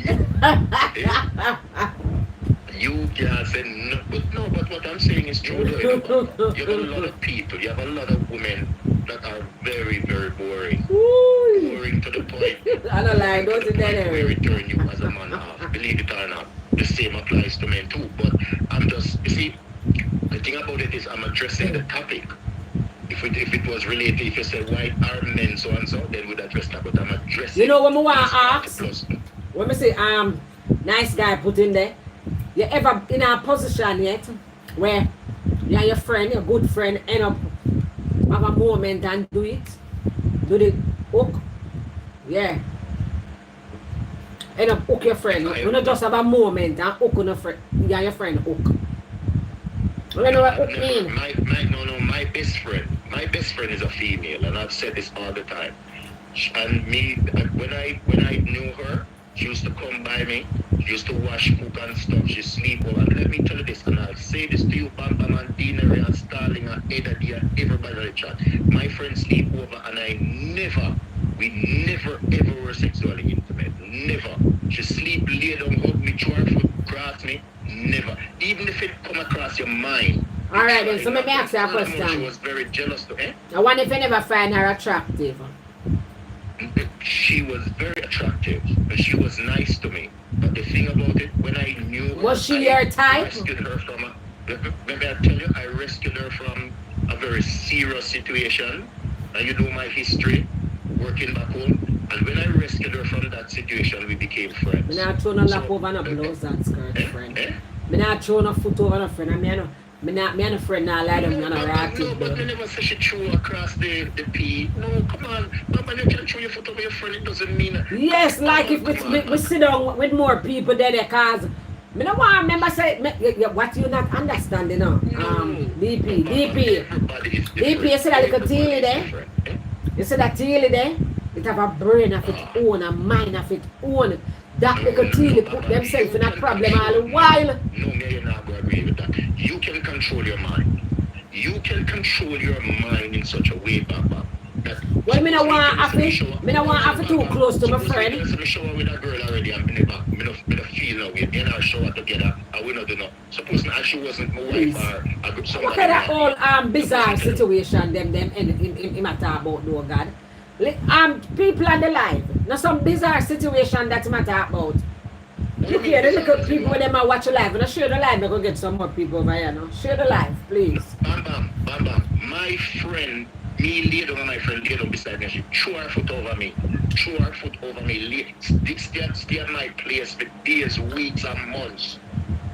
You can't say no. But what I'm saying is true. You have a lot of people. You have a lot of women that are very, very boring. Woo. Boring to the point. I don't like those in there. We return you as a man off. Believe it or not. The same applies to men too. But I'm just, you see, the thing about it is I'm addressing the topic. If it was related, if you said why are men so and so, then we'd address that. But I'm addressing. You know what I want to ask? When we say nice guy put in there, you ever in a position yet where you and your friend, your good friend, end up have a moment and do it? Do the hook? Yeah. End up hook your friend. You not just have a moment and hook on your friend. You and your friend hook. You know what hook mean? My best friend is a female, and I've said this all the time. And me, when I knew her, she used to come by me. She used to wash, cook and stuff. She sleep over. And let me tell you this, and I'll say this to you, Bam Bam and Deanery and Starling and Eddie and everybody in the chat. My friends sleep over, and we never ever were sexually intimate. Never. She sleep, lay down, hug me, chew her foot, grass me. Never. Even if it come across your mind. Alright then, so let me ask you a question. She was very jealous to her. I wonder if you never find her attractive. She was very attractive, and she was nice to me. But the thing about it, when I knew her, was she your type? I rescued her from I rescued her from a very serious situation. And you know my history, working back home. And when I rescued her from that situation, we became friends. I'm not throwing a lap over no blouse and skirt, friend. I'm not throwing a foot over no friend. I'm not a friend now, like them, I'm not active. But I never say she threw across the P. No, come on. But you can throw your foot over your friend, it doesn't mean. Yes, like if we sit down with more people there, because I don't want to remember say what you not understand, DP, you see that little tealy there? You see that tealy there? It have a brain of its own, a mind of its own. That little tealy put themselves in a problem all the while. No, you're not going to agree with that. You can control your mind. You can control your mind in such a way, Baba. Well, I don't want to have too close to my friend. I'm shower with a girl already and I don't feel no way. In our shower together, I will not do no. Suppose she wasn't my wife or a good somebody. Look at that whole bizarre situation them in matter about, though, God. People on the live. Now some bizarre situation that matter about. Look here, the little people when them are watch the live. Now share the live, I'm going to get some more people over here now. Share the live, please. Bam bam. My friend, me lay down, my friend lay down beside me. She threw her foot over me. Stay at my place for days, weeks and months.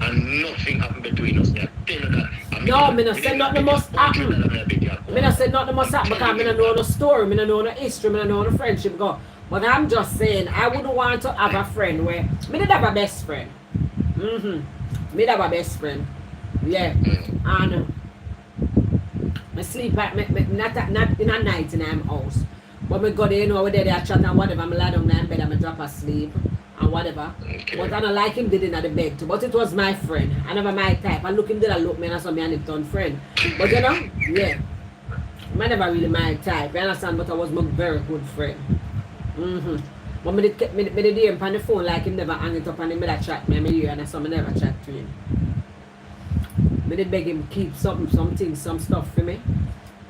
And nothing happened between us. I tell you that. No, I don't say nothing must happen. I don't say nothing must happen because I don't know the story, I don't know the history, I don't know the friendship go. But I'm just saying, I wouldn't want to have a friend where I did have a best friend. I have a best friend. Yeah. And I sleep at not in a night in I'm house. But me go there, you know, we there chat and whatever, I lie down in bed and I drop asleep and whatever. Okay. But I don't like him did in the bed too. But it was my friend. I never my type. I look him did I look me and I saw me and him turn friend. But you know, yeah. I never really my type, you understand? But I was my very good friend. Mm-hmm. But me did hear him on the phone like him never hang it up and him that chat me and me hear and I saw me never chat to him. Me did beg him keep something, some stuff for me.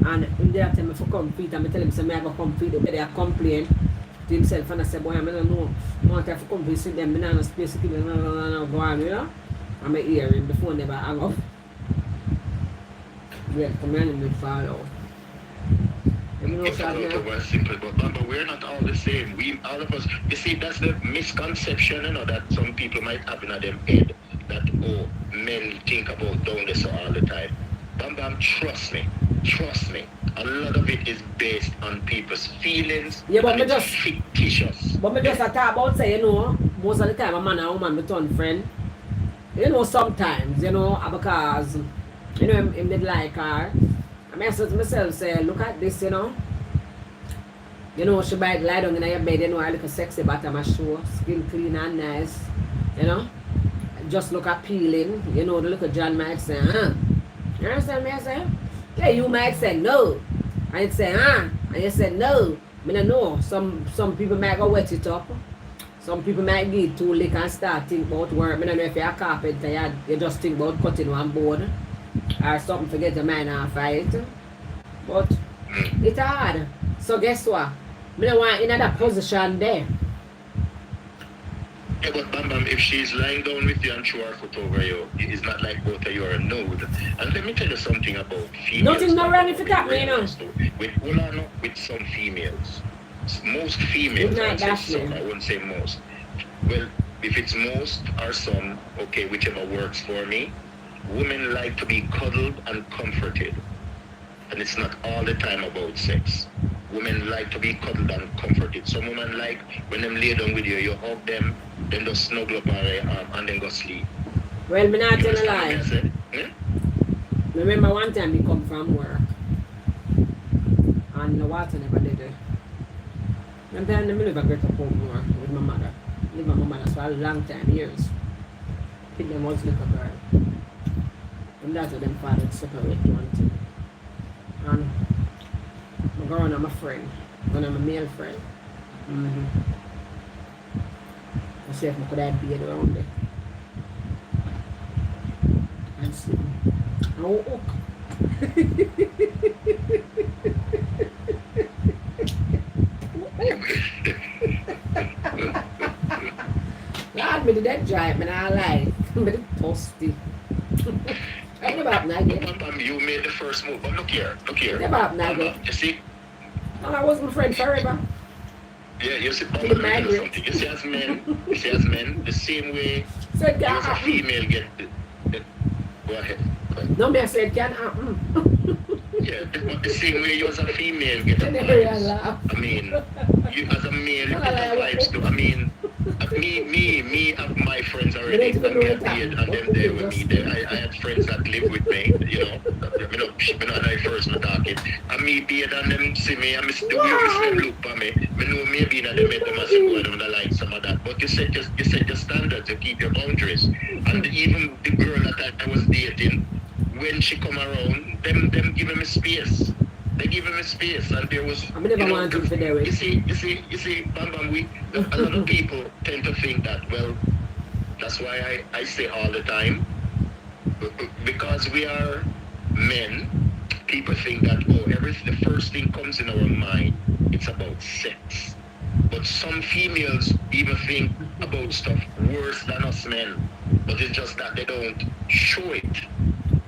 And him did tell me for come feed and I tell him say me I go come feed them. They are complain to himself and I say boy I don't know. I want to come feed them, me not no space to keep them go on, you know. And I hear him, the phone never hang up. Yeah, come on and me follow. It's a lot of simple, but we're not all the same. We, all of us, you see, that's the misconception, you know, that some people might have in their head, that, oh, men think about doing this all the time. Bam, trust me. A lot of it is based on people's feelings. Yeah, but and it's fictitious. But me just talk about say, you know, most of the time a man and woman become friend. You know, sometimes, you know, because, you know, him did like her. I said to myself, say, look at this, you know. You know, she might lie down in your bed, you know, I look sexy bottom of show, skin clean and nice, you know. Just look appealing, you know, the little John might say, huh? You understand me? I say, yeah, you might say no. And you say, huh? And you say no. I don't know. Some people might go wet it up. Some people might get too lick and start think about work. I don't know if you're a carpenter, you just think about cutting one board. Or something to get the mind off it. But it's hard. So guess what? I don't want in that position there. Yeah, but Bam, if she's lying down with you and throw her foot over you, it's not like both of you are nude. And let me tell you something about females. Nothing no wrong if it happen, you know. With some females. Most females, I wouldn't say most. Well, if it's most or some, okay, whichever works for me. Women like to be cuddled and comforted. And it's not all the time about sex. Women like to be cuddled and comforted. Some women like when them lay down with you, you hug them, then just snuggle up on their arm and then go sleep. Well, me not tell a lie. Remember one time we come from work and the water never did it. And then I live a great up home more with my mother. Live with my mother for a long time, years. Pick them was little girl. And that's what them father separate one thing. And my girl and my friend. One of my male friend. I see if I could have beard around there. And sleep. Oh, oh. Lord, me did that drive, man, I like. Me did toasty. I never have nugget. You made the first move, but look here. Never have nugget. You see? And I was my friend forever. Yeah, you see, something. You see as men, the same way so it you as a female get go ahead. No, me I said it can happen. Yeah, the same way you as a female get the vibes. I mean, you as a male, you get the vibes too. I mean, me have my friends already and get paid and them there with me there. I had friends that live with me, you know, when I first was talking. And me paid and them see me and the way them look at me. I know maybe that they made them as a boy, they like some of that. But you set your standards, you keep your boundaries. And even the girl that I was dating, when she come around, them giving me space. They give him a space, and there was. I never wanted to do it. You see, Bam, a lot of people tend to think that. Well, that's why I say all the time, because we are men. People think that the first thing comes in our mind. It's about sex, but some females even think about stuff worse than us men. But it's just that they don't show it.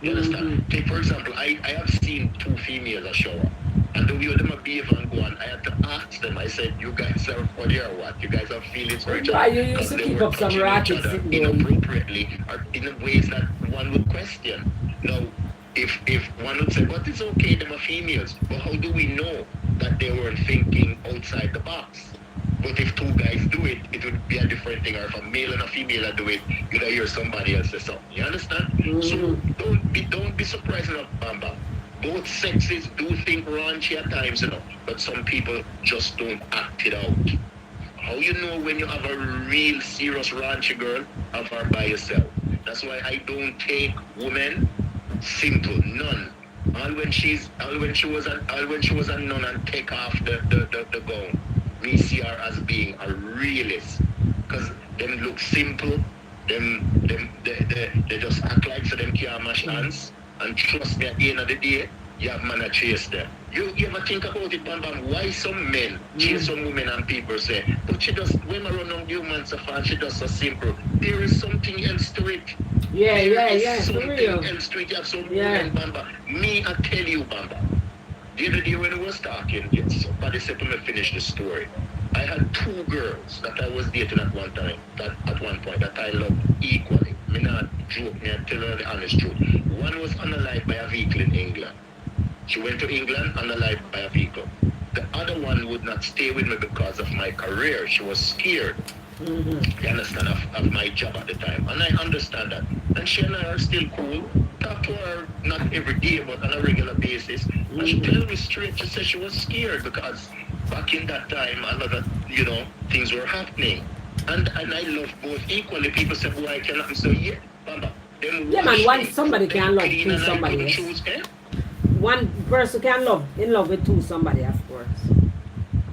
You understand? Take for example, I have seen two females a shower, and the way them behave and go on, I had to ask them. I said, "You guys are funny or what? You guys have feelings for each other?" You used to keep up some rackets inappropriately or in ways that one would question. Now, if one would say, "But it's okay, them are females," but how do we know that they weren't thinking outside the box? But if two guys do it, it would be a different thing. Or if a male and a female do it, you'd hear somebody else say something. You understand? So don't be surprised about Bam Bam. Both sexes do think raunchy at times, but some people just don't act it out. How you know when you have a real serious raunchy girl? Have her by yourself. That's why I don't take women simple, none. All when she was a nun and take off the gown. Me see her as being a realist. Cause them look simple, they just act like so them can't mash hands. And trust me, at the end of the day, you have man to chase them. You ever think about it, Bam Bam? Why some men chase some women and people say, but she just, when I run on humans so far, she does so simple. There is something else to it. Yeah, Something for real. else to it. You have some women, Bam Bam. Me, I tell you, Bam Bam. The other day when I was talking, somebody said to me, finish the story. I had 2 girls that I was dating at one time, at one point, that I loved equally. Me not joke, me I tell her the honest truth. One was unalived by a vehicle in England. She went to England unalived by a vehicle. The other one would not stay with me because of my career. She was scared. You understand, of my job at the time. And I understand that. And she and I are still cool. Talk to her not every day, but on a regular basis. And she tell me straight, she said she was scared because back in that time, a lot of, things were happening. And I love both equally. People say, boy, I cannot. So, yeah, Bamba. Yeah, man, somebody can love two somebody else. One person can in love with two somebody, of course.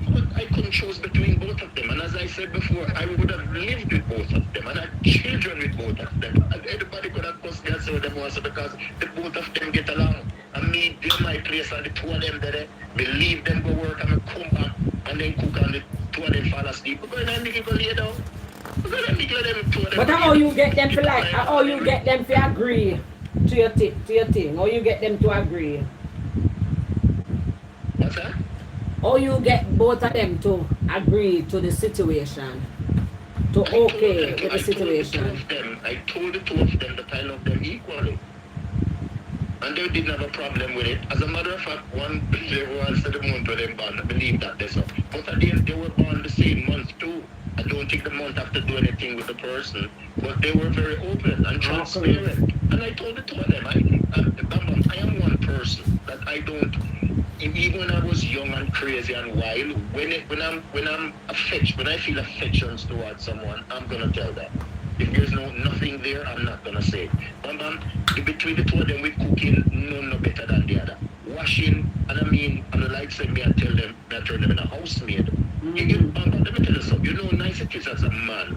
But I couldn't choose between both of them. And as I said before, I would have lived with both of them and had children with both of them. And everybody could have cussed me and say them also because the both of them get along. And me, do my place and the 2 of them there, me leave them go work and me come back and then cook and the 2 of them fall asleep. We're going to go lay down. But how you get them to how you get them to agree to your thing? How you get them to agree? What's that? How you get both of them to agree to the situation? To okay with the situation? I told the 2 of them that I love them equally. And they didn't have a problem with it. As a matter of fact, they were said the month where they born. I believe that they saw. But at the end, they were born the same month too. I don't think the month have to do anything with the person. But they were very open and transparent. And I told the 2 of them, I am one person that I don't. Even when I was young and crazy and wild, when I feel affections towards someone, I'm gonna tell them. If there's nothing there, I'm not gonna say. Between the 2 of them, we cooking, none no better than the other. Washing, and the likes of me, I turn them in a housemaid. Let me tell you something. Nice it is as a man.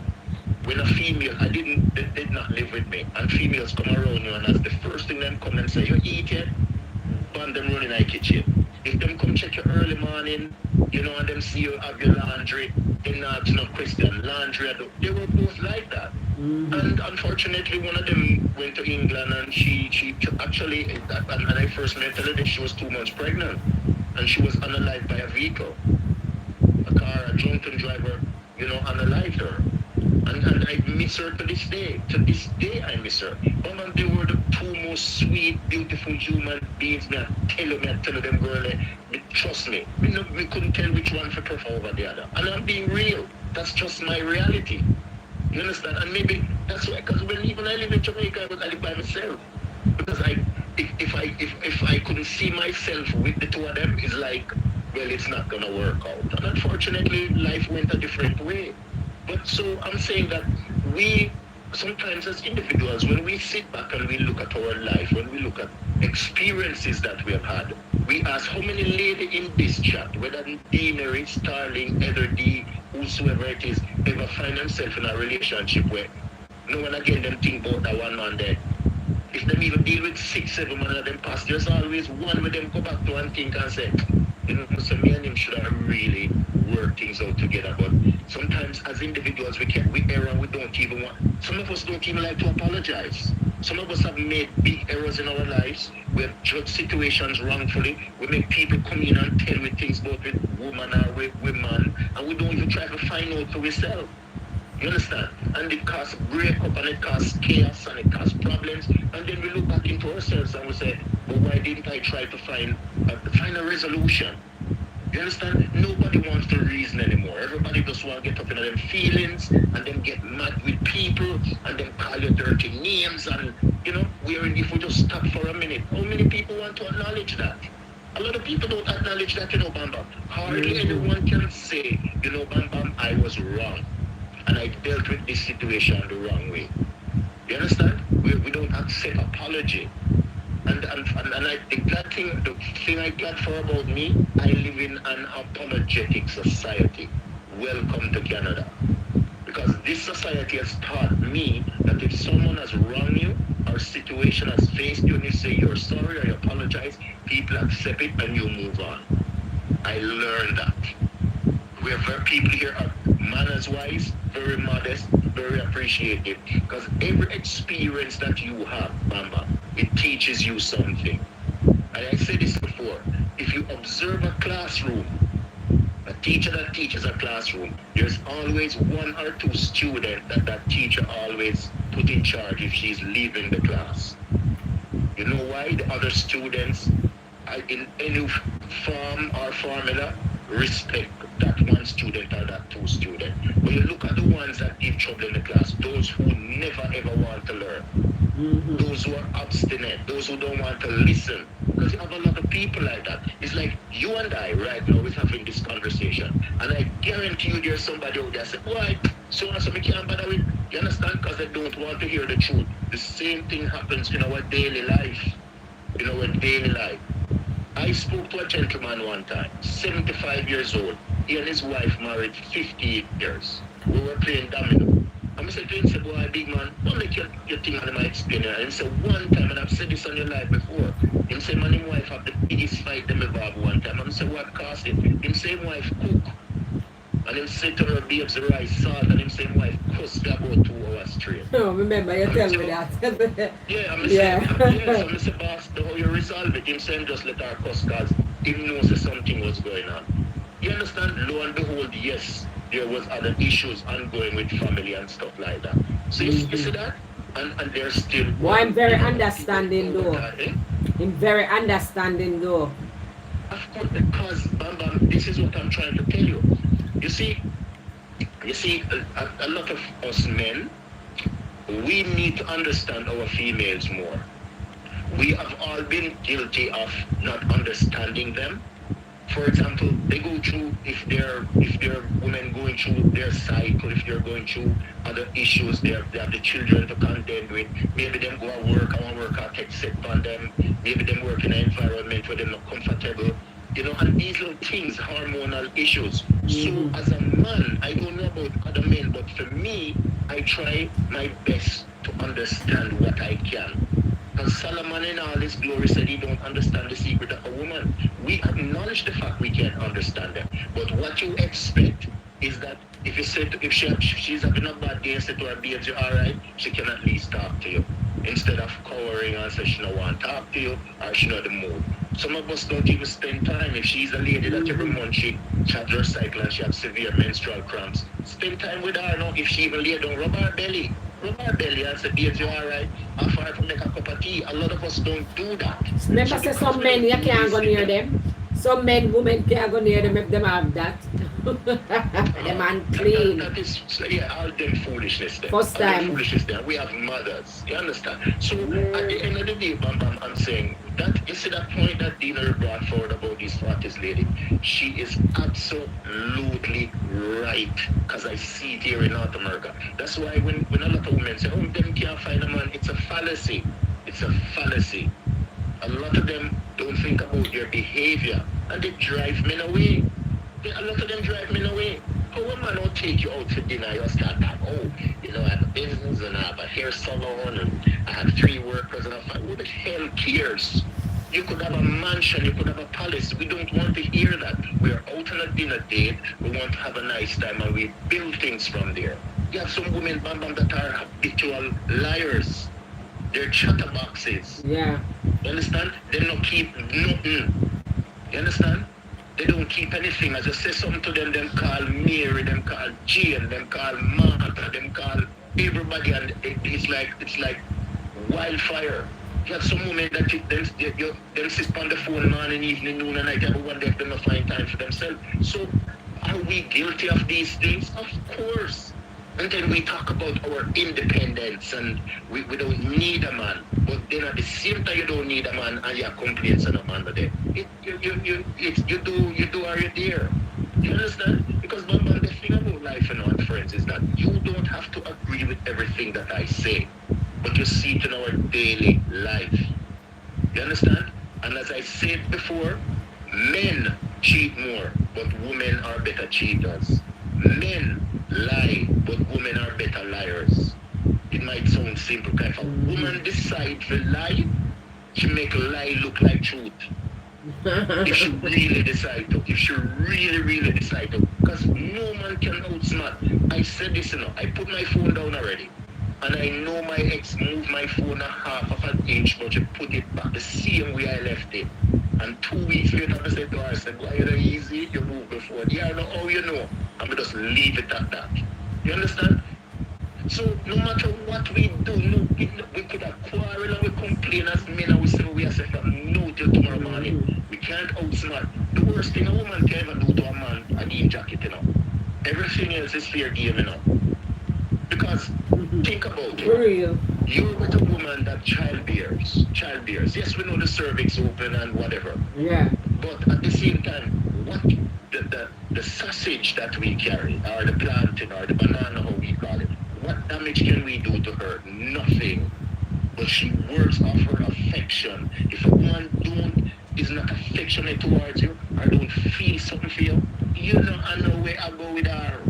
When a female, they did not live with me, and females come around you, and as the first thing them come and say, you eat yet? And them running in the kitchen. If them come check you early morning, and them see you have your laundry, they not no question. Laundry, they were both like that. And unfortunately, one of them went to England, and she actually, and I first met her, she was 2 months pregnant, and she was unalived by a vehicle. A drunken driver, unalived her. And I miss her to this day. To this day, I miss her. But they were the 2 most sweet, beautiful human beings. Me, I tell you them, girl, trust me. We couldn't tell which one to prefer over the other. And I'm being real. That's just my reality. You understand? And maybe that's why, because when I live in Jamaica, I live by myself. Because if I couldn't see myself with the 2 of them, it's like, well, it's not gonna work out. And unfortunately, life went a different way. But so I'm saying that we sometimes as individuals, when we sit back and we look at our life, when we look at experiences that we have had, we ask how many ladies in this chat, whether D, Mary, Starling, Heather D, whosoever it is, ever find themselves in a relationship where no one again them think about that one man there. If them even deal with 6, 7 man of them past, there's always one with them go back to and think and say, so me and him should have really worked things out together. But sometimes as individuals we err and we don't even want. Some of us don't even like to apologize. Some of us have made big errors in our lives. We have judged situations wrongfully. We make people come in and tell me things both with woman or with man, and we don't even try to find out for ourselves. You understand? And it causes breakup, and it causes chaos, and it causes problems. And then we look back into ourselves and we say, well, why didn't I try to find a resolution? You understand? Nobody wants to reason anymore. Everybody just want to get up in them feelings and then get mad with people and then call you dirty names and, wherein if we just stop for a minute, how many people want to acknowledge that? A lot of people don't acknowledge that, Bam Bam. Hardly anyone can say, Bam Bam, I was wrong. And I dealt with this situation the wrong way. You understand? We don't accept apology. And I think the thing I got for about me, I live in an apologetic society. Welcome to Canada. Because this society has taught me that if someone has wronged you or situation has faced you and you say you're sorry or you apologize, people accept it and you move on. I learned that. People here are manners-wise, very modest, very appreciative. Because every experience that you have, Bamba, it teaches you something. And I said this before, if you observe a classroom, a teacher that teaches a classroom, there's always one or two students that teacher always put in charge if she's leaving the class. You know why? The other students, in any form or formula, respect that one student or that two student. When you look at the ones that give trouble in the class, those who never ever want to learn, those who are obstinate, those who don't want to listen, because you have a lot of people like that. It's like you and I right now is having this conversation, and I guarantee you there's somebody out there say, why? So we can't bother with, you understand? Because they don't want to hear the truth. The same thing happens in our daily life. In our daily life. I spoke to a gentleman one time, 75 years old. He and his wife married 58 years. We were playing domino. And I said to him, say, boy, big man, don't make your thing on my experience. And he said, one time, and I've said this on your life before, him say, man, his wife have the biggest fight them ever have one time. And I said, what caused it? Him say, his wife cook. And him say to her, babes, the rice, salt, and him say, his wife cuss for about 2 hours straight. Oh, remember, you tell me that. Yeah, I'm saying, so I say, boss, how you resolve it? Him saying, just let her cuss, because he knows that something was going on. You understand? Lo and behold, yes, there was other issues ongoing with family and stuff like that. So you see that? And they're still... Well, I'm very understanding though. I'm very understanding though. Of course, because, Bam Bam, this is what I'm trying to tell you. You see, a lot of us men, we need to understand our females more. We have all been guilty of not understanding them. For example, they go through, if they're women going through their cycle, if they're going through other issues, they have the children to contend with. Maybe them go to work, I want to work out, take set on them. Maybe them work in an environment where they're not comfortable. And these little things, hormonal issues. So as a man, I don't know about other men, but for me, I try my best to understand what I can. And Solomon in all his glory said he don't understand the secret of a woman. We acknowledge the fact we can't understand them. But what you expect is that if you say if she's having a bad day and say to her, babes, you're alright, she can at least talk to you. Instead of cowering and say she don't want to talk to you or she not the mood. Some of us don't even spend time. If she's a lady that every month she has her cycle and she has severe menstrual cramps, spend time with her now. If she even lay down, rub her belly and say, babes, you alright? Offer her to make a cup of tea. A lot of us don't do that. Remember, say some men, you can't go near them. Some men, women can't go near them if them have that. Them unclean. That is, all them foolishness there. First time. Foolishness there. We have mothers. You understand? So at the end of the day, Bam Bam, I'm saying that, you see that point that Dina brought forward about this artist lady? She is absolutely right. Because I see it here in North America. That's why when a lot of women say, oh, them can't find a man, it's a fallacy. It's a fallacy. A lot of them don't think about their behavior and they drive men away. A lot of them drive men away. How a man will take you out for dinner, you start talking, I have a business and I have a hair salon and I have 3 workers and I'm like, who the hell cares? You could have a mansion, you could have a palace. We don't want to hear that. We're out on a dinner date, we want to have a nice time and we build things from there. You have some women, Bam Bam, that are habitual liars. They're chatterboxes. Yeah. You understand? They don't keep nothing. You understand? They don't keep anything. As I say something to them, them call Mary, them call Jane, them call Martha, them call everybody, and it's like wildfire. You have some women that them sit on the phone morning, evening, noon, and night. I wonder if they don't find time for themselves. So, are we guilty of these things? Of course. And then we talk about our independence and we don't need a man. But then at the same time, you don't need a man and you have complaints on a man today. You do are you there? You understand? Because Bamba, the thing about life and friends is that you don't have to agree with everything that I say, but you see it in our daily life. You understand? And as I said before, men cheat more, but women are better cheaters. Men lie, but women are better liars. It might sound simple, kind of a woman decide to lie, she make a lie look like truth. If she really decide to, if she really decide to, because no man can outsmart. I said this, I put my phone down already, and I know my ex moved my phone a half of an inch, but she put it back the same way I left it. And 2 weeks later, I said to her, I said, why you easy? You moved before. Yeah, I know how you know. And we just leave it at that. You understand? So no matter what we do, we could have quarrel and we complain as men and we say we are saying from no till tomorrow morning. We can't outsmart. The worst thing a woman can ever do to a man, a jean jacket, Everything else is fair game, Because think about it. You're with a woman that childbears. Yes, we know the cervix open and whatever. Yeah. But at the same time, what the sausage that we carry, or the plantain, or the banana, how we call it, what damage can we do to her? Nothing. But she works off her affection. If a woman is not affectionate towards you, or don't feel something for you, I know where I go with her.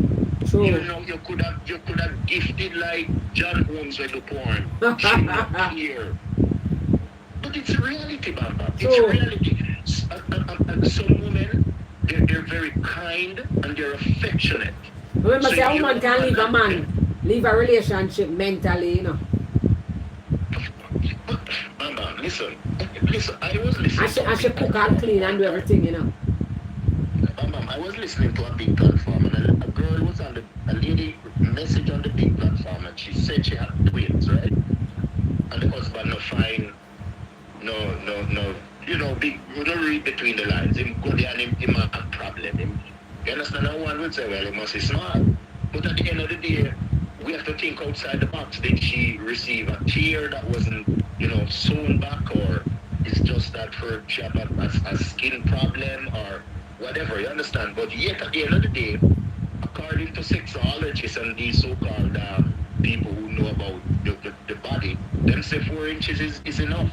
True. You could have gifted like John Holmes with the porn. She not here. But it's a reality, Bamba. It's a reality. Some women, they're very kind and they're affectionate. Remember, say a woman can leave a man, leave a relationship mentally, Bamba, listen, I was listening. I should cook and clean and do everything, Bamba, I was listening to a big platform and a girl was on a lady message on the big platform and she said she had twins, right? And the husband no fine, no, big, you don't read between the lines. Him go there and him have a problem. You understand? How one would say, well, he must be smart. But at the end of the day, we have to think outside the box. Did she receive a tear that wasn't, sewn back, or it's just that she had a skin problem or whatever, you understand? But yet at the end of the day, according to sexologists and these so-called people who know about the body, them say 4 inches is enough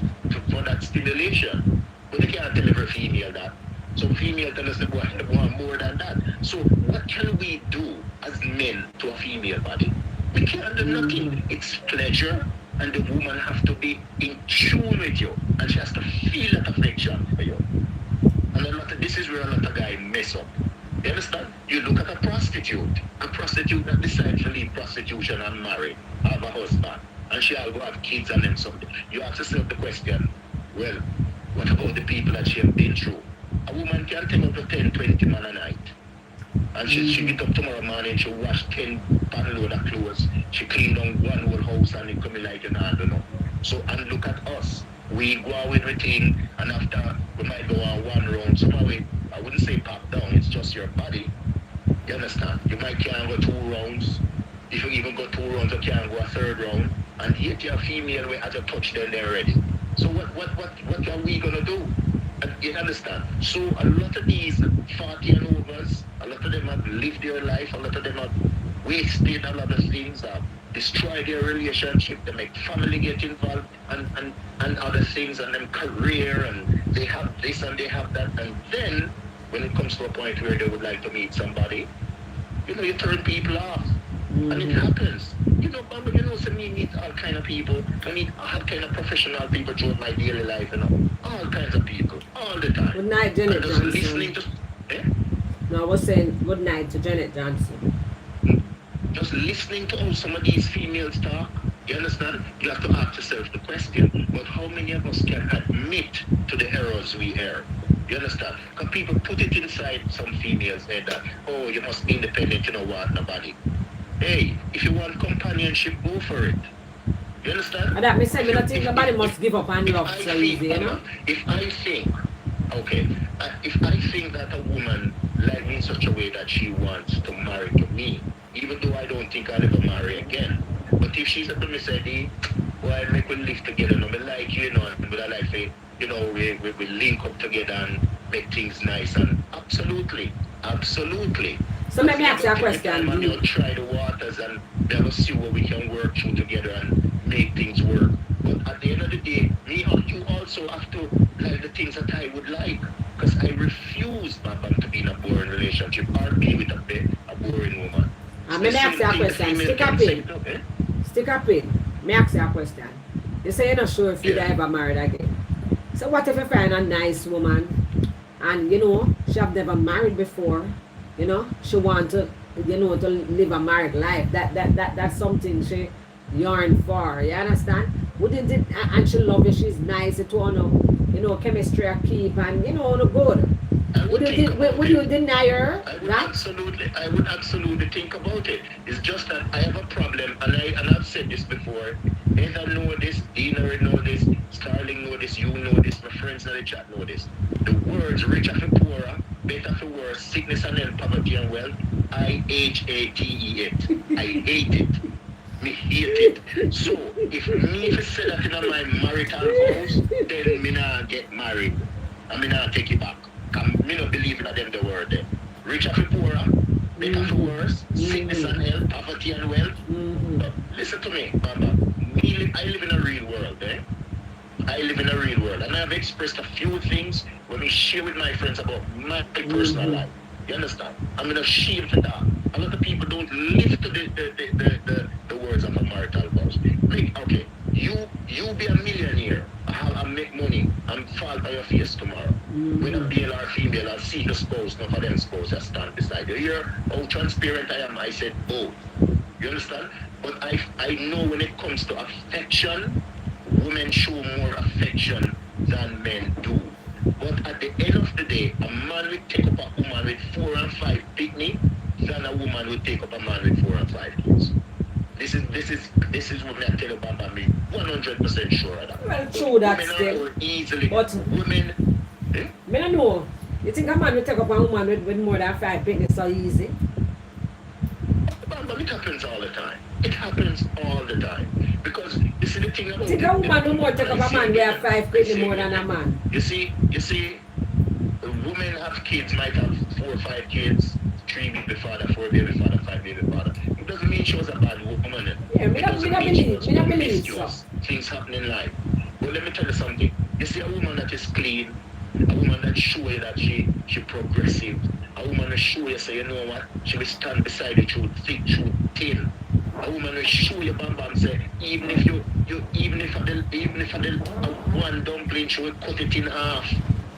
for that stimulation. But they can't tell every female that. Some female tell us they want more than that. So what can we do as men to a female body? We can't do nothing. It's pleasure, and the woman has to be in tune with you, and she has to feel that affection for you. And this is where a lot of guys mess up. You understand? You look at a prostitute that decides to leave prostitution and marry, have a husband, and she'll go have kids and then something. You ask yourself the question, well, what about the people that she has been through? A woman can take up to 10, 20 man a night. And she get up tomorrow morning, she wash 10 pan load of clothes, she clean down one whole house and it come like an I don't know. So, and look at us. We go out with everything, and after we might go on 1 round. Somehow I wouldn't say pop down, it's just your body. You understand? You might can't go 2 rounds. If you even go 2 rounds, you can't go a 3rd round. And yet you're a female way as a touch then they're ready. So what are we gonna do? You understand? So a lot of these 40 and overs, a lot of them have lived their life, a lot of them have wasted a lot of things, destroy their relationship, they make family get involved and other things, and them career, and they have this and they have that, and then when it comes to a point where they would like to meet somebody, you turn people off. And it happens. Bamba, so me meet all kind of people. I meet all kind of professional people throughout my daily life, all kinds of people, all the time. Good night, Janet Johnson. Listening to, No, I was saying good night to Janet Johnson. Just listening to how some of these females talk, you understand? You have to ask yourself the question, but how many of us can admit to the errors we err? You understand? Because people put it inside some females' head that, oh, you must be independent, you don't want nobody. Hey, if you want companionship, go for it. You understand? And that me say, me not think nobody must give up on love so easy, you know? If I think, okay, if I think that a woman like me in such a way that she wants to marry to me, even though I don't think I'll ever marry again, but if she said to me, say, well, make we live together, no, me like you, know, but I like to, you know, we link up together and make things nice, and absolutely. So let me ask you a question. And you'll try the waters and they'll see what we can work through together and make things work. But at the end of the day, me and you also have to like the things that I would like. Because I refuse, Bam, to be in a boring relationship or be with a boring woman. Let me ask you a question. Stick up in. Me ask you a question. You say you're not sure if you'd ever married again. So what if you find a nice woman and, you know, she have never married before, you know, she want to, you know, to live a married life. That's something she yearn for. You understand? And she love you, she's nice, it want to, you know, chemistry a keep and, you know, no good. Would you deny her I would that? absolutely think about it. It's just that I have a problem, and I've said this before. Either know this, Dean already know this, Starling know this, you know this, my friends in the chat know this. The words rich after poorer, better for worse, sickness and health, poverty and wealth, I hate it. I hate it. Me hate it. So if me say that in my marital house, then me not get married. And me not take it back. Me not believe in them the word there. Rich after poorer, better for worse, sickness and health, poverty and wealth. But listen to me, Baba. I live in a real world, eh? I live in a real world, and I've expressed a few things when we share with my friends about my personal life. You understand? I'm in a shame for that. A lot of people don't live to the words of a marital vows. Okay, you be a millionaire, I'll make money, and fall by your face tomorrow. When a male or female, I'll see the spouse, not for them spouse, I stand beside you. Hear how transparent I am. I said both. You understand? But I know when it comes to affection, women show more affection than men do. But at the end of the day, a man will take up a woman with 4 and 5 picnic than a woman will take up a man with 4 and 5 kids. This is what I tell you about me. 100% sure of that. Well, true that still. Easily. But women. Me don't know. You think a man will take up a woman with more than 5 picnics so easy? But it happens all the time. It happens all the time. Because you see the thing about think a woman will more take up a man with a 5 picnics more than a man. You see, women have kids, might have 4 or 5 kids, 3 baby father, 4 baby father, 5 baby father. It doesn't mean she was a bad woman. Yeah, me not believe so. Things happen in life. But let me tell you something. You see a woman that is clean, a woman that show you that she progressive, a woman that show you say, you know what, she will stand beside you through thick, through thin. A woman will show you bam bam say, even if I did one dumpling, she will cut it in half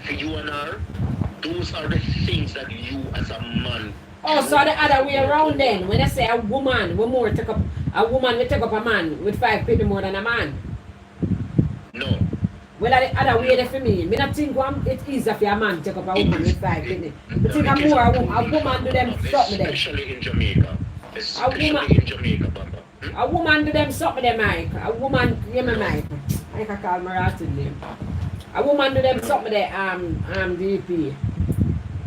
for you and her. Those are the things that you as a man. Oh, so the other way around then. When I say a woman will take up a man with 5 picnics more than a man. No. Well, the other way there for me. Me not think it's easier for a man to take up a woman with 5 picnics. I think a woman do them something there. Especially in Jamaica. In Jamaica, Bamba. A woman do them something there, Mike. A woman, Mike. I can call my rascal name. A woman do them something there, DP.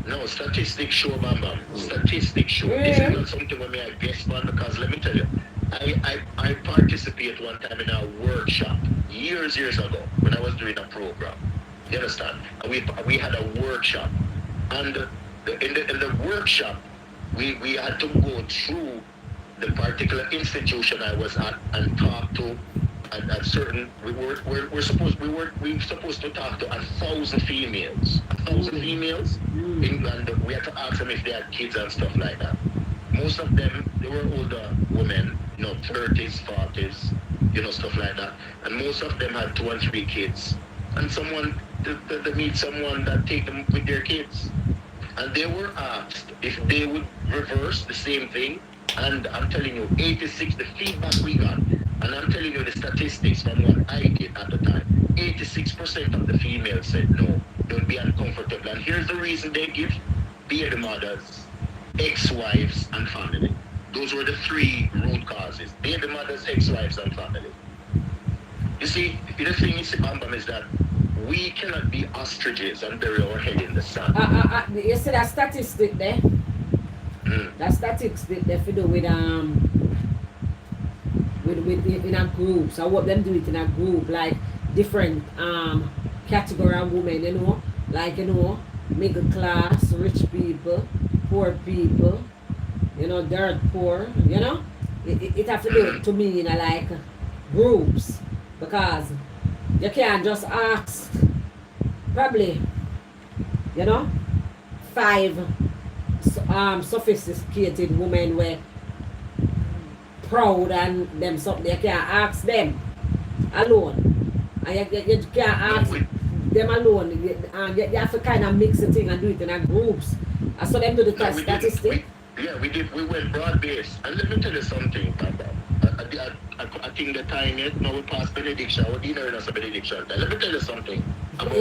No, statistics show, Bamba. Statistics show. This is not something where I guess, man, because let me tell you, I participated one time in a workshop years ago when I was doing a program. You understand? And we had a workshop, and in the workshop we had to go through the particular institution I was at and talk to at certain. We're supposed to talk to 1,000 females. 1,000 females, and we had to ask them if they had kids and stuff like that. Most of them, they were older women, 30s, 40s, stuff like that. And most of them had 2 and 3 kids. And they meet someone that take them with their kids. And they were asked if they would reverse the same thing. And I'm telling you, 86, the feedback we got, and I'm telling you the statistics from what I did at the time, 86% of the females said no, they'll be uncomfortable. And here's the reason they give: beard mothers, ex-wives, and family. Those were the 3 root causes: beard mothers, ex-wives, and family. You see, the thing is, Bambam, is that we cannot be ostriches and bury our head in the sand. You see that statistic there? That statistic there for do with in a group. So what them do it in a group, like different category of women, you know, like middle class, rich people, poor people, dirt poor, it have to do to me in a like groups, because you can't just ask probably, 5 sophisticated women were proud and them something. You can't ask them alone, and you can't ask them alone. You have to kind of mix the thing and do it in a groups. I saw them do the test statistic. We went broad based, and let me tell you something, Papa. I think the time yet now we pass benediction. We're dinner us a benediction. Let me tell you something. Come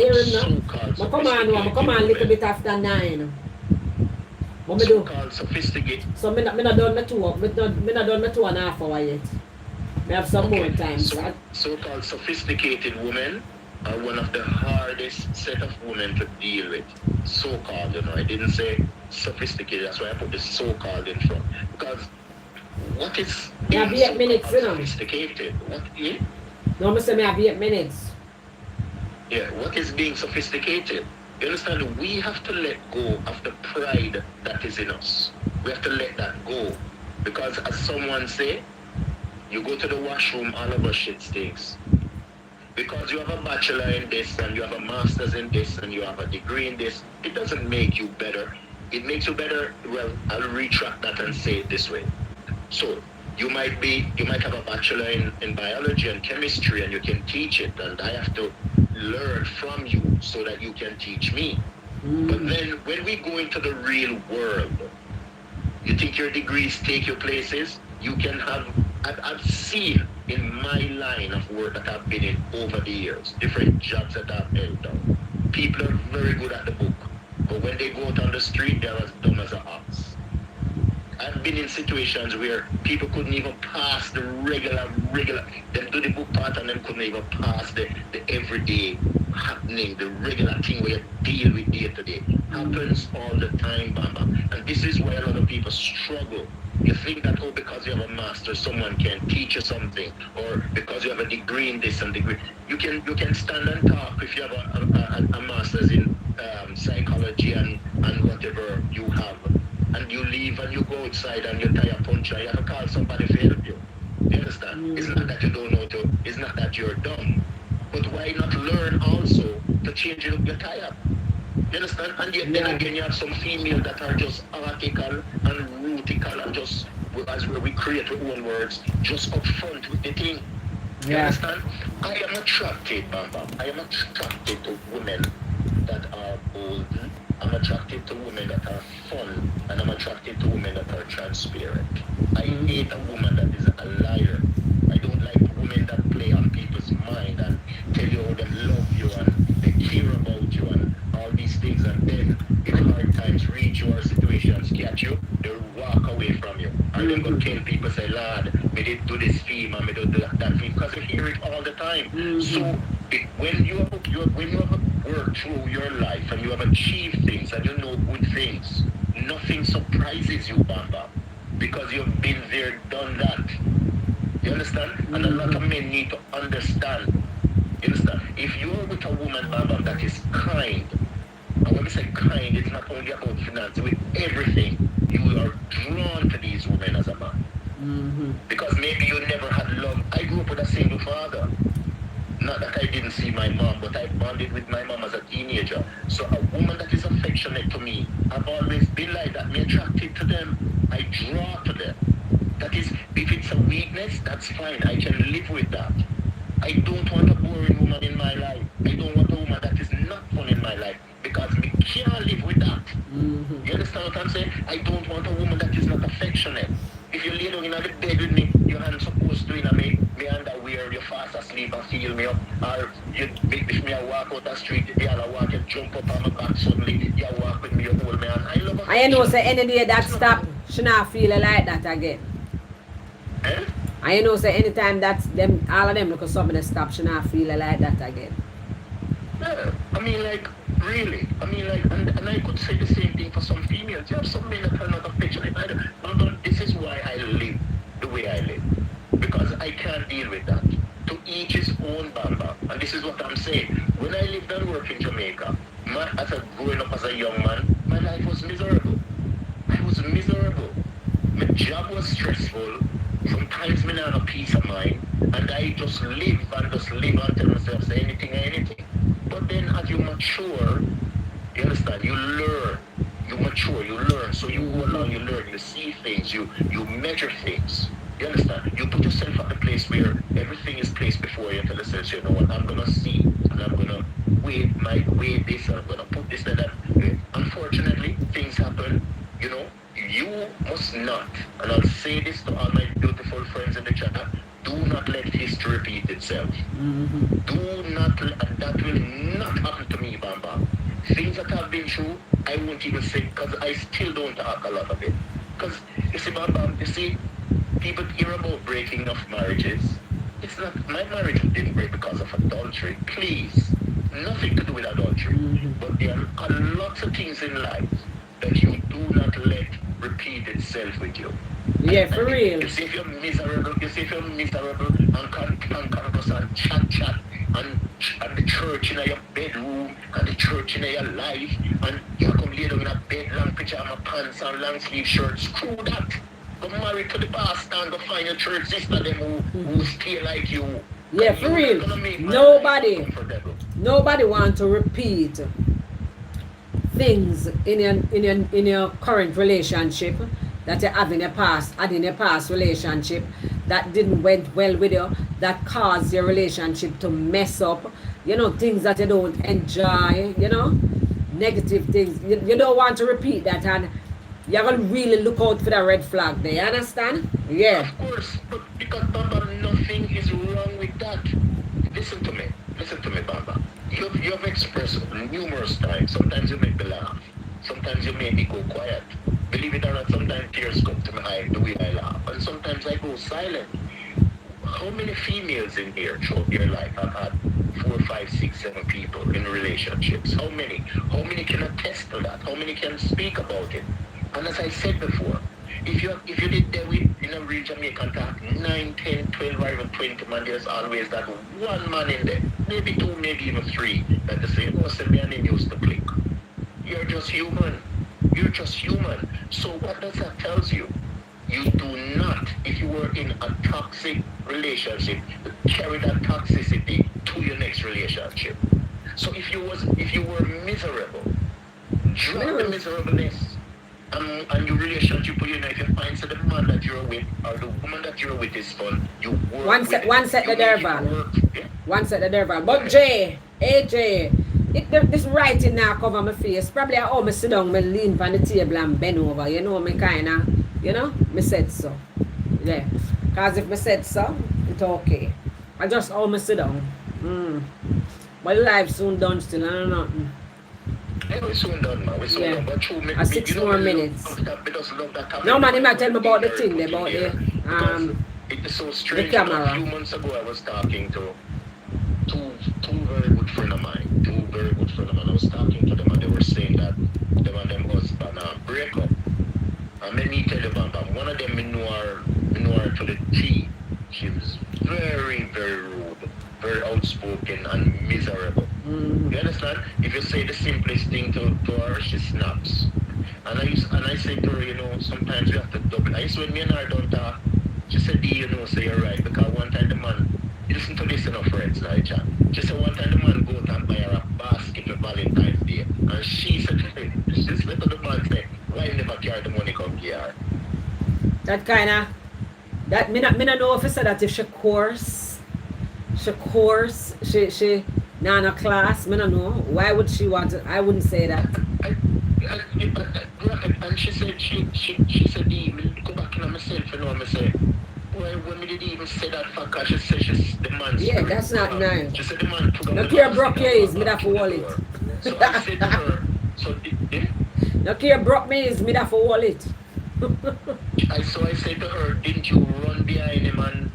on, little bit after 9. What me do? So-called sophisticated. So me not done my 2. Me not done my 2.5 hours yet. Me have some more time. So-called sophisticated women are one of the hardest set of women to deal with. So-called, I didn't say sophisticated. That's why I put the so-called in front. Because what is being sophisticated? What? Yeah? No, I say me have 8 minutes. Yeah, what is being sophisticated? You understand? We have to let go of the pride that is in us. We have to let that go. Because as someone say, you go to the washroom, all of us shit stinks. Because you have a bachelor in this, and you have a master's in this, and you have a degree in this, it doesn't make you better. It makes you better. Well, I'll retract that and say it this way. So you might have a bachelor in biology and chemistry, and you can teach it, and I have to learn from you so that you can teach me. But then when we go into the real world, you think your degrees take you places? You can have, I've seen in my line of work that I've been in over the years, different jobs that I've held down. People are very good at the book, but when they go out on the street, they're as dumb as an ox. I've been in situations where people couldn't even pass the regular, them do the book part and then couldn't even pass the everyday happening, the regular thing where you deal with day to day. Happens all the time, Bamba. And this is why a lot of people struggle. You think that, because you have a master, someone can teach you something, or because you have a degree in this and degree. You can stand and talk if you have a master's in psychology and whatever you have. And you leave and you go outside and you tie a puncture, you have to call somebody to help you. You understand? It's not that you don't know to, it's not that you're dumb. But why not learn also to change your tire? You understand? And yet then again you have some female that are just article and rutical and just, as we create our own words, just upfront with the thing. You understand? I am attracted, Bamba. I am attracted to women that are bold. I'm attracted to women that are fun, and I'm attracted to women that are transparent. I hate a woman that is a liar. I don't like women that play on people's mind and tell you how they love you and they care about you and all these things, and then if hard times reach you or situations catch you, they'll walk away from you. Or they're going to tell people, say, Lord, me did do this film and me did do that film, because you hear it all the time. So when you have worked through your life and you have achieved things and you know good things, nothing surprises you, Bamba, because you've been there, done that. You understand? And a lot of men need to understand. You understand? If you're with a woman, Bamba, that is kind, and when we say kind, it's not only about finance, with everything, you are drawn to these women as a man. Because maybe you never had love. I grew up with a single father. Not that I didn't see my mom, but I bonded with my mom as a teenager. So a woman that is affectionate to me, I've always been like that. I'm attracted to them. I draw to them. That is, if it's a weakness, that's fine. I can live with that. I don't want a boring woman in my life. I don't want a woman that is not fun in my life, because we can't live with that. You understand what I'm saying? I don't want a woman that is not affectionate. If you lay down in the bed with me, your hand's supposed to in me underwear, you fast asleep and feel me up. Or if me I walk out the street, you all walk, you jump up on my back suddenly, you walk with me, you hold me, and I love her. I know say any day that stop, she not feel like that again. And you know, say anytime that's them, all of them look at something that stop, she not feel like that again. Yeah, I mean, like, really. I mean, like, and I could say the same thing for some females. You have some men that are not affectionate either. But this is why I live the way I live. Because I can't deal with that. To each his own, Bamba. And this is what I'm saying. When I lived and worked in Jamaica, as a growing up as a young man, my life was miserable. I was miserable. My job was stressful. Sometimes me not have a peace of mind. And I just live and tell myself, say anything. But then as you mature, you understand, you learn. You mature, you learn. So you go along, you learn, you see things, you measure things. You understand? You put yourself at the place where everything is placed before you and tell yourself, you know what, I'm gonna see and I'm gonna weigh this, I'm gonna put this and that. Unfortunately, things happen, you know. You must not, and I'll say this to all my beautiful friends in the chat, do not let history repeat itself. Do not, and that will not happen to me, Bamba. Things that I've been through, I won't even say, because I still don't talk a lot of it. Because, you see, Bamba, you see, people hear about breaking of marriages. It's not, my marriage didn't break because of adultery. Please. Nothing to do with adultery. But there are lots of things in life that you do not let repeat itself with you. Yeah, for real. You see if you're miserable, and can't just chat and the church in your bedroom and the church in your life and you come lay down in a bed, long pajama pants and long sleeve shirts. Screw that. Go married to the pastor and go find your church sister them who stay like you. Yeah, for real. Nobody want to repeat things in your current relationship that you have in your past relationship that didn't went well with you, that caused your relationship to mess up, you know, things that you don't enjoy, you know, negative things. You don't want to repeat that, and you're going to really look out for the red flag there, you understand? Yeah. Of course, but because Bamba, nothing is wrong with that. Listen to me, Bamba. You have expressed numerous times. Sometimes you make me laugh. Sometimes you make me go quiet. Believe it or not, sometimes tears come to my eye the way I laugh. And sometimes I go silent. How many females in here throughout your life have had 4, 5, 6, 7 people in relationships? How many? How many can attest to that? How many can speak about it? And as I said before, if you did there with in a real Jamaican talk, 9, 10, 12, or even 20 man, there's always that one man in there, maybe 2, maybe even 3, that they say, oh, send me a name used to click. You're just human. You're just human. So what does that tell you? You do not, if you were in a toxic relationship, carry that toxicity to your next relationship. So if you were miserable, drop the miserableness. And your relationship with you, if you find the man that you're with or the woman that you're with is fun, you work one set the derval. One set the derval. But Jay, this writing now cover my face. Probably I always sit down, me lean on the table and bend over. You know, me kinda, you know, me said so. Yeah. Cause if me said so, it's okay. I just always sit down. But life soon done still, I don't know. Yeah, we're soon done, man. We're soon done. But true, 6 more minutes. No, man, you might tell me about the thing, about it's so strange. The camera. A few months ago, I was talking to two very good friends of mine. I was talking to them, and they were saying that them and them husband break up. And let me tell you, Bam, one of them, I know her to the T. She was very, very rude, very outspoken, and miserable. You understand? If you say the simplest thing to her, she snaps. And I say to her, you know, sometimes you have to double. I used to when me and her don't talk, she said, you know, say you're right. Because one time the man, listen to this enough friends, like chat. She said one time the man go out and buy her a basket for Valentine's Day. And she said, she said to the man, say, why you never carry the money come here? That kind of, that, me not know if I said that if she Nana class, I don't know. Why would she want to? I wouldn't say that. And she said, go back in myself, you know, I say, well, when we didn't even say that for her, she said the man. Yeah, that's not nice. She said the man took look here, broke your ears, me that for wallet. So I said to her, look here, broke me ears, me that for wallet. So I said to her, didn't you run behind him and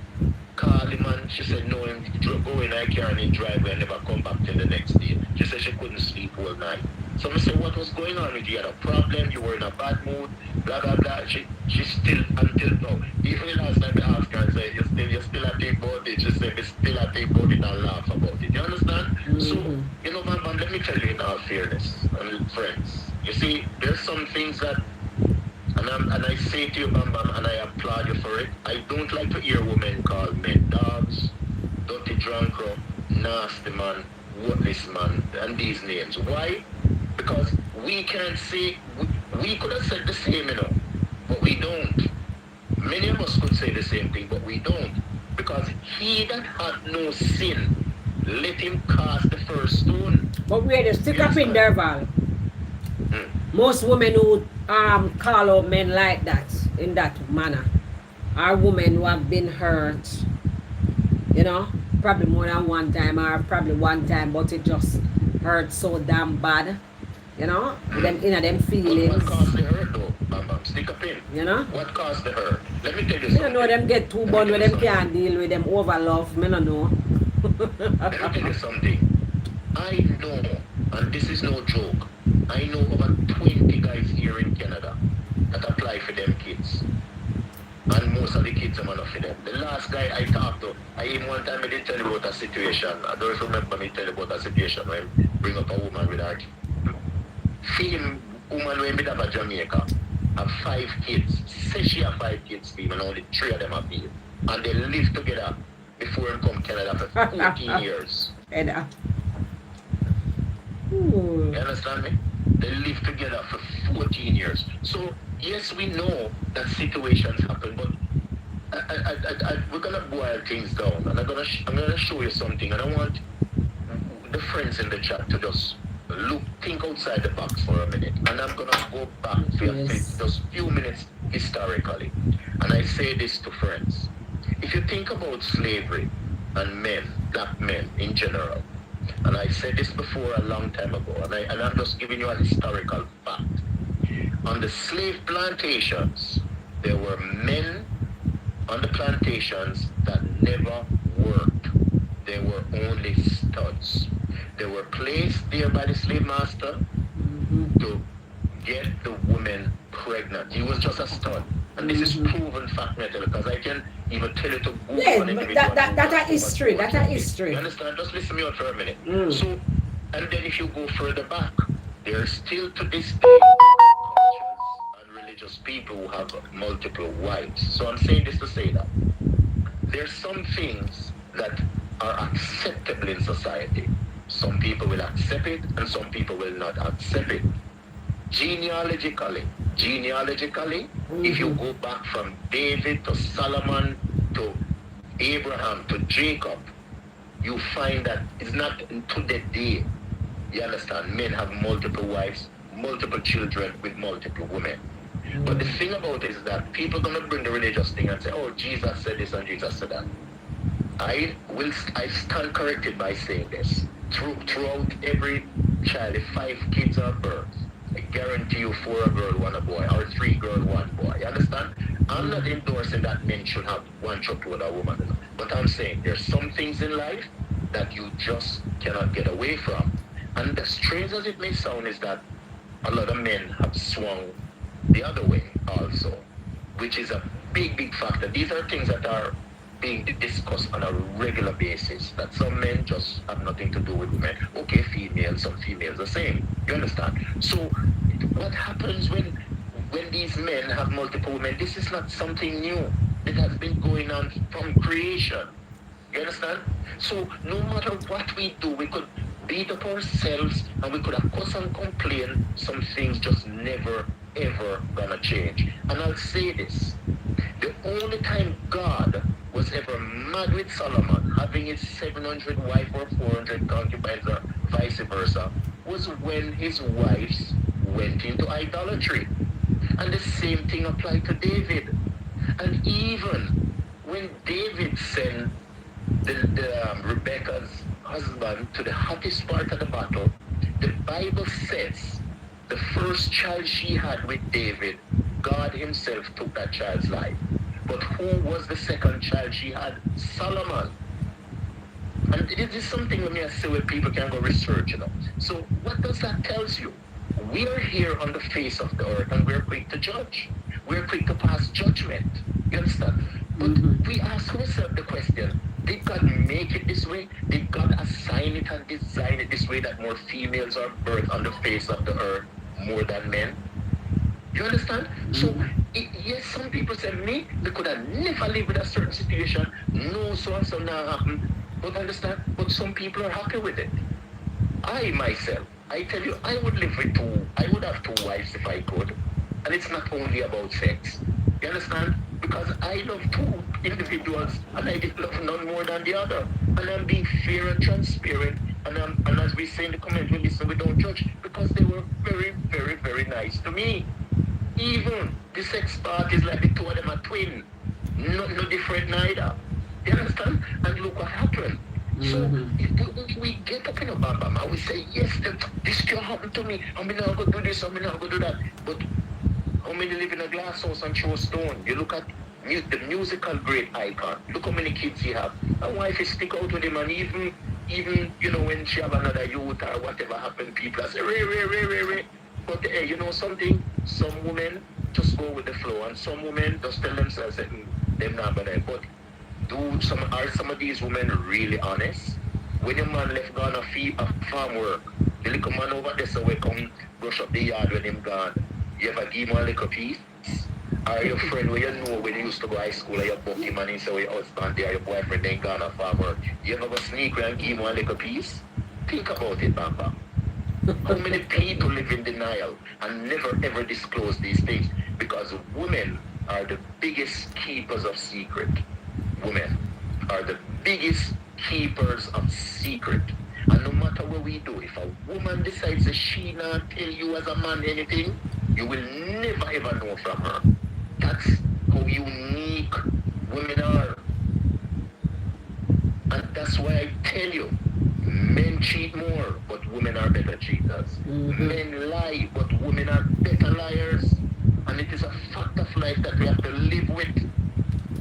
She said, no, him go in her car and he drive and never come back till the next day. She said she couldn't sleep all night. So I said, what was going on with you? You had a problem, you were in a bad mood, blah, blah, blah. She still, until now, even last night I asked her, I said, you still at the about it? She said, we still at the about it and laugh about it. You understand? So, you know, man, let me tell you in all fairness, and friends, you see, there's some things that, and I say to you, Bam Bam, and I applaud you for it. I don't like to hear women call men dogs, dirty drunker, nasty man, worthless man, and these names. Why? Because we can't say, we could have said the same, you know, but we don't. Many of us could say the same thing, but we don't. Because he that had no sin, let him cast the first stone. But we had to stick up in there, Val. Most women who call out men like that, in that manner, are women who have been hurt, you know, probably more than one time, or probably one time, but it just hurt so damn bad, you know, them in them feelings. What caused the hurt though, Bam Bam? Stick up in. You know? What caused the hurt? Let me tell you something. You know, them get too bond with them can't deal with them over love, me no know. Let me tell you something. I know, and this is no joke, I know over 20 guys here in Canada that apply for them kids. And most of the kids are not for them. The last guy I talked to, I even one time I did tell you about a situation. I don't remember me tell you about a situation when I bring up a woman with her kid. Same woman when we have a Jamaica have 5 kids. Say she have 5 kids, even only 3 of them are female. And they live together before they come Canada for 14 years. You understand me? They live together for 14 years. So, yes, we know that situations happen, but we're going to boil things down. And I'm gonna show you something. And I want the friends in the chat to just think outside the box for a minute. And I'm going to go back for just a few minutes historically. And I say this to friends. If you think about slavery and men, black men in general, and I said this before a long time ago, and I'm just giving you a historical fact. On the slave plantations, there were men on the plantations that never worked. They were only studs. They were placed there by the slave master to get the woman pregnant. He was just a stud. And this is proven fact metal, because I can even tell you to Google an individual. That's a history. That's a history. You understand? Just listen to me out for a minute. So, and then if you go further back, there are still to this day cultures and religious people who have multiple wives. So I'm saying this to say that there's some things that are acceptable in society. Some people will accept it and some people will not accept it. Genealogically, if you go back from David to Solomon to Abraham to Jacob, you find that it's not to the day. You understand? Men have multiple wives, multiple children with multiple women. But the thing about it is that people are going to bring the religious thing and say, oh, Jesus said this and Jesus said that. I stand corrected by saying this. Throughout every child, if 5 kids are birth, I guarantee you 4 a girl, 1 a boy, or 3 girl, 1 boy. You understand? I'm not endorsing that men should have 1 truckload of woman. But I'm saying there's some things in life that you just cannot get away from. And as strange as it may sound is that a lot of men have swung the other way also, which is a big factor. These are things that are being discussed on a regular basis, that some men just have nothing to do with women. Okay, females, some females the same. You understand? So what happens when these men have multiple women? This is not something new. It has been going on from creation. You understand? So no matter what we do, we could beat up ourselves and we could cuss and complain. Some things just never ever gonna change. And I'll say this. The only time God was ever mad with Solomon, having his 700 wives or 400 concubines or vice versa, was when his wives went into idolatry. And the same thing applied to David. And even when David sent Rebecca's husband to the hottest part of the battle, the Bible says the first child she had with David, God himself took that child's life. But who was the second child she had? Solomon. And it is something when I say where people can go research, you know. So what does that tell you? We are here on the face of the earth and we're quick to judge. We're quick to pass judgment. You understand? But we ask ourselves the question, did God make it this way? Did God assign it and design it this way that more females are birthed on the face of the earth more than men? You understand? So, yes, some people say, me, they could have never lived with a certain situation. No, so and so now happen. But understand? But some people are happy with it. I, myself, I tell you, I would live with two. I would have two wives if I could. And it's not only about sex. You understand? Because I love two individuals and I did love none more than the other. And I'm being fair and transparent. And as we say in the comment, we listen, we don't judge. Because they were very, very, very nice to me. Even the sex part is like the two of them are twin. No different neither. You understand? And look what happened. So we get up in a bam bam and we say, yes, this can happen to me. I'm not going to do this, I'm not going to do that. But how many live in a glass house and throw stone? You look at the musical great icon. Look how many kids he have. And wife is stick out with him, and even you know, when she have another youth or whatever happened, people say, Ray. But hey, you know something? Some women just go with the flow, and some women just tell themselves that they're not gonna. But are some of these women really honest? When your man left gone a farm work, the little man over there so we come brush up the yard when him gone. You ever give him a little piece? Or your friend where you know when you used to go high school or you book him and he say your husband there, your boyfriend then gone a farm work. You ever go sneak around and give him a little piece? Think about it, Bamba. How many people live in denial and never ever disclose these things? Because women are the biggest keepers of secret. Women are the biggest keepers of secret. And no matter what we do, if a woman decides that she not tell you as a man anything, you will never ever know from her. That's how unique women are. And that's why I tell you, men cheat more, but women are better cheaters. Men lie, but women are better liars. And it is a fact of life that we have to live with.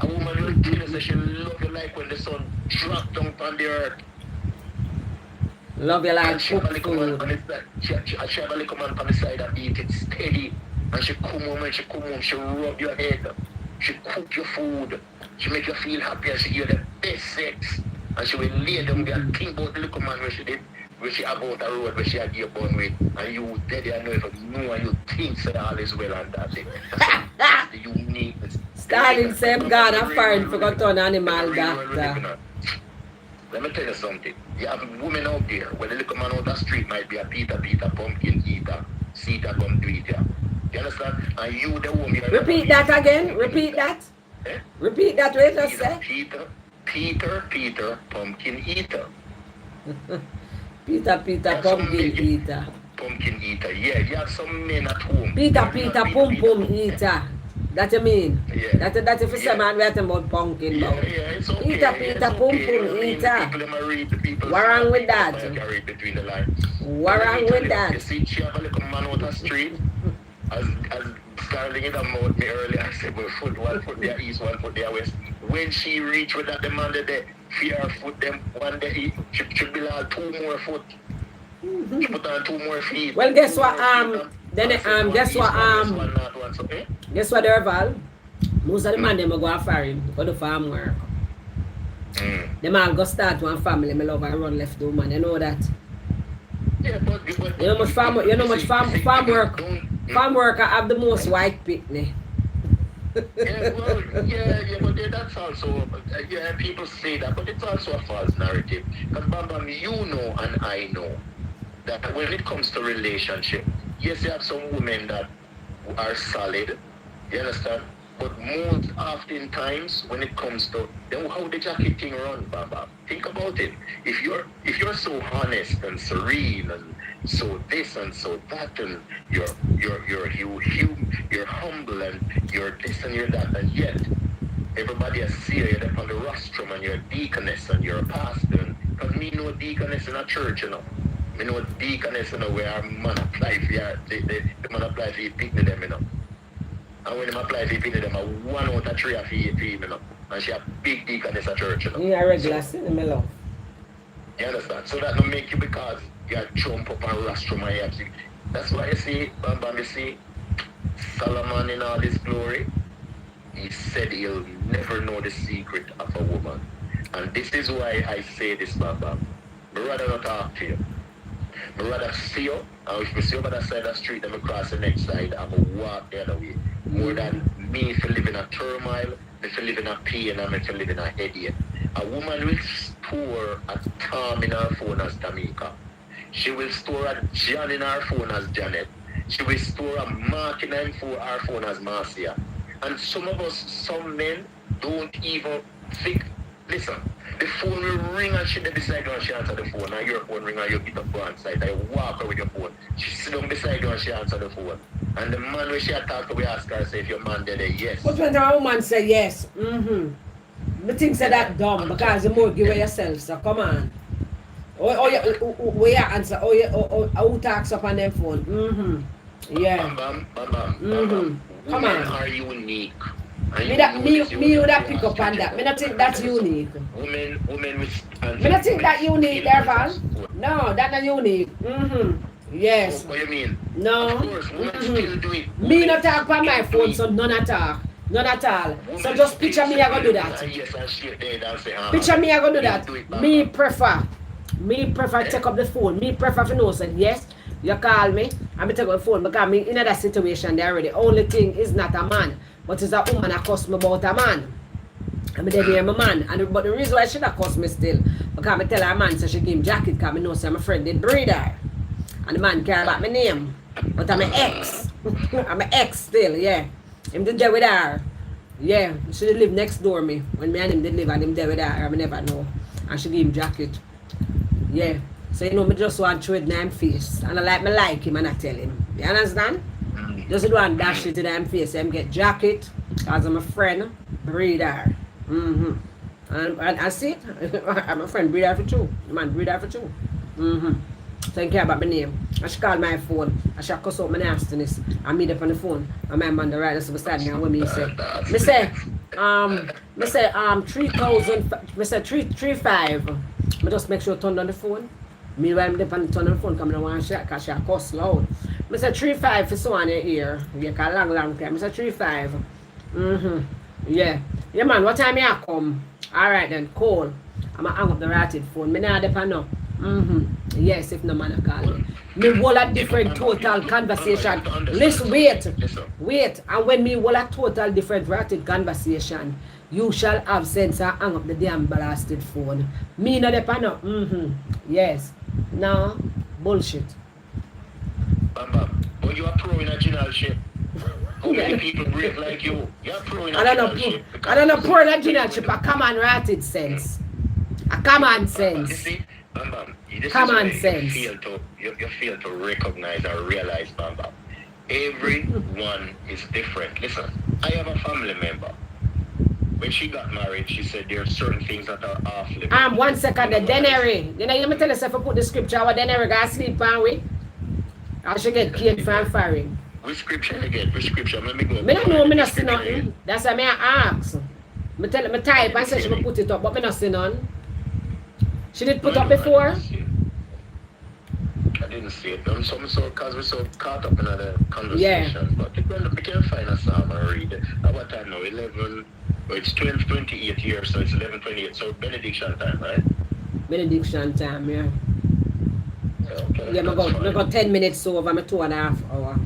A woman will tell us that she love you like when the sun dropped down on the earth. Love you like she have a cook little man food. on she have a little man on the side and eat it steady. And she come home, she rub your head. She cook your food. She make you feel happy and she give you the best sex. And she will lay down there and think about the little man where she about a road where she had your bun with. And you dead and know if you know and you think so all is well and that's it. That's the uniqueness. Starting same God and foreign forgot to an animal doctor. Let me tell you something. You have women out there where the little man out the street might be a Peter, pumpkin eater, Sita come to eat ya. You understand? And you the woman. Repeat that again. Repeat that. Eh? Repeat that way just say. Peter, pumpkin eater. Peter, pumpkin eater. Pumpkin eater, yeah. You have some men at home. Peter, pum eater. That you mean? Yeah. That if it's a man writing about pumpkin. Yeah, it's okay. Peter, pum eater. What wrong with that? What wrong with that? You see, she have a little man out the street. As Starling in the mouth me earlier, I said, well, one foot there east, one foot there west. When she reach with that demanded the fear foot them one day, she build out 2 more foot. She put on 2 more feet. Well, guess what? Guess what, Derval? Most of the man them go to farm, go to farm work. Them all go start one family. My love and run left the woman. You know that. Yeah, but you know much farm work. Farm worker have the most white pitney. yeah, but that's also, people say that, but it's also a false narrative. Because Bam, you know and I know that when it comes to relationship, yes, you have some women that are solid, you understand? But most often times when it comes to then how the jacket thing run, Baba. Think about it. If you're so honest and serene and so this and so that and you're humble and you're this and you're that and yet everybody has see you up on the rostrum and you're a deaconess and you're a pastor. Because me know deaconess in a church, you know. Me know deaconess, you know, where a man apply for the man apply for you picnic them, you know. And when them apply for you them, 1 out of 3 of you, you know. And she a big deaconess at church, you know. You are regular, see me love. You understand? So that don't make you because you jump up and rush through my abs. That's why you see, Bam Bam, you see, Solomon in all his glory, he said he'll never know the secret of a woman. And this is why I say this, Bam Bam. I'd rather not talk to you. I'd rather see you, and if I see you by the side of the street, then I cross the next side, and I walk the other way. More than me if you live in a turmoil, if you live in a pain, and if you live in a headache. A woman will store a Tom in her phone as Tamika. She will store a John in her phone as Janet. She will store a Mark in her phone as Marcia. And some of us, some men, don't even think, listen, the phone will ring and she beside you and she answer the phone. And your phone ring and you get up on side and you walk away with your phone. She sit down beside you and she answer the phone. And the man when she talk to, we ask her, say, if your man dead, yes. But when the woman say yes, the things say that dumb because you more give away yourself, so come on. We answer, who talks up on them phone? Yeah. Bam, bam, bam, bam, bam. Come Women on. are unique. Me would have pick up on that. Me not think that's unique. Women with... Me not think that unique there, Val. No, that's not unique. Yes. What do you mean? No. Of course, women still do it. Me not talk on my phone, so none at all. None at all. So just picture me, I go do that. Picture me, I go do that. Me prefer take up the phone. Me prefer to know, say, yes, you call me, and me take up the phone because me in that situation there already. Only thing is not a man, but it's a woman that cuss me about a man. And me dey hear my man. But the reason why she not cuss me still, because me tell her man so she give him jacket because me know say my friend did breed her. And the man care about my name. But I'm an ex. I'm an ex still, yeah. Him did there with her. Yeah, she did live next door me. When me and him did live and him there with her, I never know. And she give him jacket. Yeah. So you know me just want to trade name face. And I like him and I tell him. You understand? Just do and dash it to them face. Him get jacket. Cause I'm a friend. Breed her. And I see it. I'm a friend breed her for two. The man breed her for two. So I care about my name. I should call my phone. I should cuss out my nastiness. I meet up on the phone. And my man the right is beside me and what me say. Me say 3,000 me say 335. Me just make sure turn on the phone. Me while I'm turn on the phone come and want shot cause she cuss loud. Me say 3,500 for so on your ear. You can long time. Me say 3,500. Yeah. Yeah man, what time you come? Alright then, call. I'ma hang up the ratted phone. Me nah depend now. Yes, if no man call me. Me will a different total conversation. Listen, wait. And when me will a total different ratted conversation, you shall have sense and hang up the damn blasted phone. Me no depend now. Yes. No. Bullshit. Bam. But you are pro in a generalship. How many people break like you? You are pro in a generalship. I don't know pro in a generalship. A common ratted sense. A common sense. You see? Bam, common sense. You fail to recognize or realize, Bam. Everyone is different. Listen, I have a family member. When she got married, she said there are certain things that are off limits. 1 second, the denary. You know, let me tell you, if I put the scripture, what denary got sleep on we? I should get paid for firing. Which scripture again? Which scripture? Let me go. I don't know, I don't see nothing. That's why I ask. I tell me type and say she will put it up, but I don't see none. She did put up before? I didn't see it. Because we're so caught up in other conversation. But we can find a psalm and read it. At what time now? 11. Well, it's 12:28 here, so it's 11:28. So benediction time, right? Benediction time, yeah. Okay, yeah, I got 10 minutes over my 2.5 hours.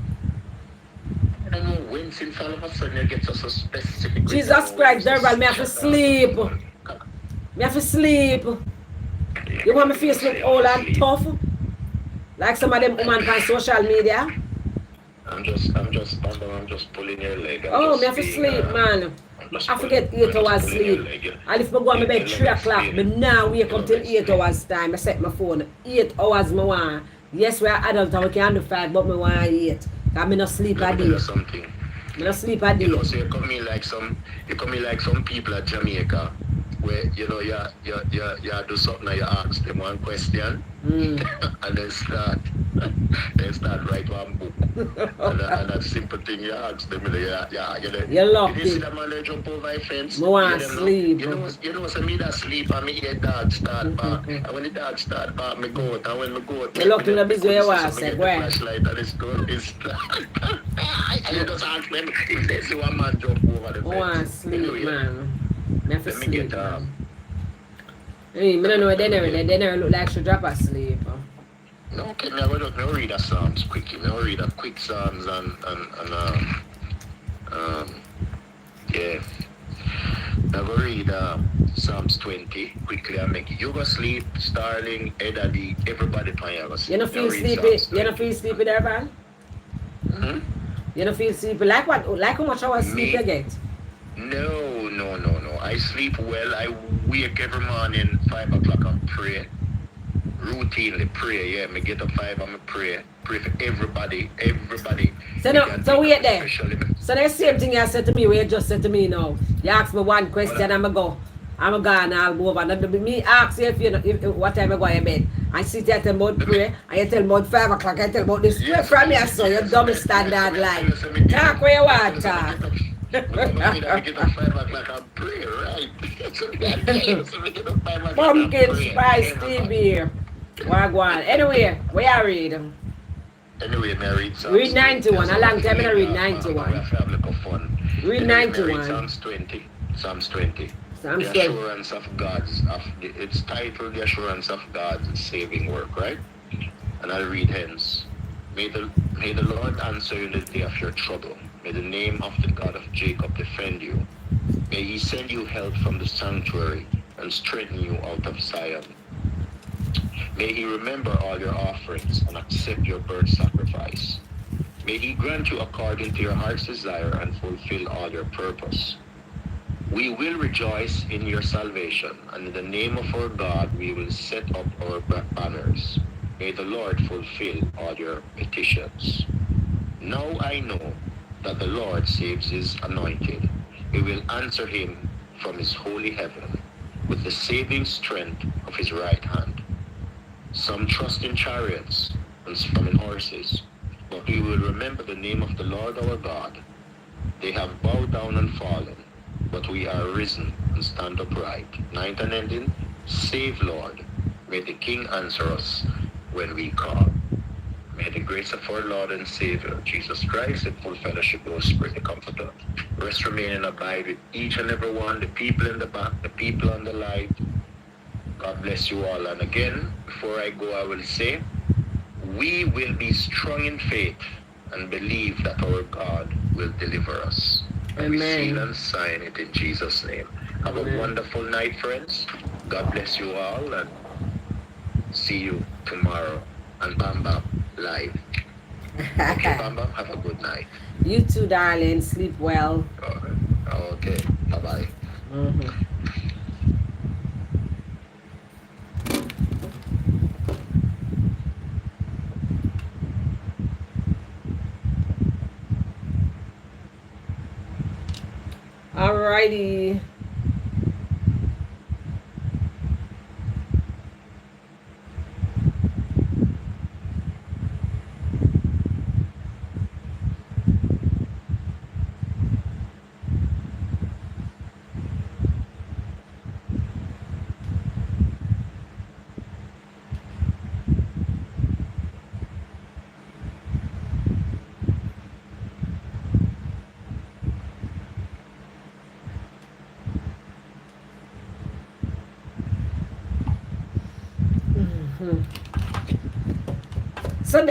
I don't know when since all of a sudden it gets so specific. Jesus Christ, Derval, me have to sleep. Me have to sleep. You want my face look old and tough? Like some of them women on social media? I'm just pulling your leg. Me have to sleep, man. I forget 8 hours sleep. And if I go on my bed 3 o'clock, but now wake up till 8 hours time. I set my phone. 8 hours I want. Yes, we are adults and we can do 5, but I want 8. Because I not sleep a day. I not sleep a day. You know, so you come in like some people at Jamaica where you know you do something and you ask them one question and then start They start write one book. and that simple thing you ask them, You're lucky. You see that man they jump over a fence? I want to sleep. You know, so me that sleep and me hear dog start back. And when the dog start back, me go out. And when me go out, you're lucky in the business you want to say, go ahead. Flashlight and it's good. It's and you just ask them if they see one man jump over the fence. I want to sleep, man. I have to sleep, man. I don't know, they never look like she drop asleep. No, okay, me I read a Psalms quickly. Me I read a quick Psalms and yeah. I go read Psalms 20 quickly and make you go sleep, Starling, Eddie, everybody pan you go sleep. You don't feel sleepy? You don't feel sleepy there, man? Hmm? You don't feel sleepy? Like what? Like how much hours sleep you get? No. I sleep well. I wake every morning 5 o'clock and pray. Routinely pray, yeah. Me get up 5 and me pray. Pray for everybody. So wait there. So the same thing you said to me, what you just said to me now. You ask me one question, I'm gone and I'll go over. And me ask you if what time I go to bed. I sit there and tell about pray, and you tell about 5 o'clock, I tell about this. Yes, from here, so you dumb standard line. Talk where you want, talk. I get up 5 o'clock and pray, right? Pumpkin spice tea beer. Wagwan. Anyway, where I read? Anyway, may I read Psalms. Read 91. A long time I read 91. Read 91. Psalms 20. Psalms The 20. assurance of God's, it's titled The Assurance of God's Saving Work, right? And I'll read hence. May the Lord answer you in the day of your trouble. May the name of the God of Jacob defend you. May he send you help from the sanctuary and strengthen you out of Zion. May he remember all your offerings and accept your burnt sacrifice. May he grant you according to your heart's desire and fulfill all your purpose. We will rejoice in your salvation, and in the name of our God we will set up our banners. May the Lord fulfill all your petitions. Now I know that the Lord saves his anointed. He will answer him from his holy heaven with the saving strength of his right hand. Some trust in chariots and some in horses, but we will remember the name of the Lord our God. They have bowed down and fallen, but we are risen and stand upright. 9th and ending, save Lord. May the King answer us when we call. May the grace of our Lord and Savior, Jesus Christ, in full fellowship with the Spirit, the Comforter, rest, remain, and abide with each and every one, the people in the back, the people on the live. God bless you all. And again, before I go, I will say, we will be strong in faith and believe that our God will deliver us. And we seal and sign it in Jesus' name. Have a wonderful night, friends. God bless you all, and see you tomorrow on Bam Bam Live. Okay, Bam Bam, have a good night. You too, darling. Sleep well. Okay. Bye-bye. Mm-hmm. Alrighty.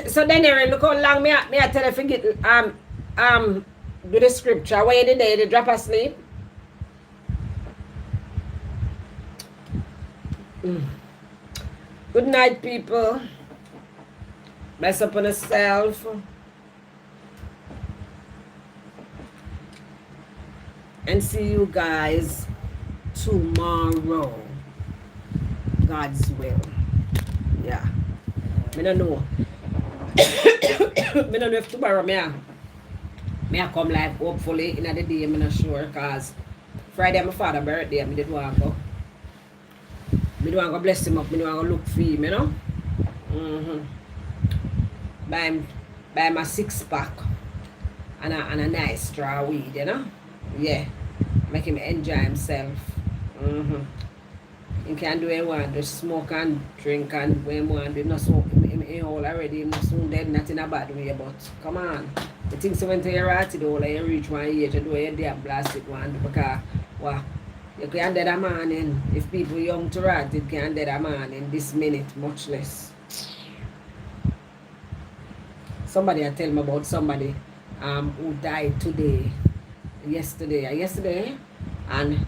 So then look how long me I tell you forget do the scripture. Where you did there, you drop asleep. Good night, people. Bless upon yourself. And see you guys tomorrow. God's will. Yeah. I don't know. I don't know if tomorrow may I come live hopefully in the day. I'm not sure because Friday my father's birthday. I didn't want to go. I don't want to bless him up. I don't want to look for him, you know. buy him a 6-pack and a nice straw weed, you know? Yeah. Make him enjoy himself. He can do what he want, just smoke and drink and what he want. He not so he all already, he not soon dead, not in a bad way, but come on. The things you went to your ratty though, like you reach one age, you do your damn blasted one because what? You can dead a man in. If people young to rat, it can dead a man in this minute, much less. Somebody had tell me about somebody who died yesterday, and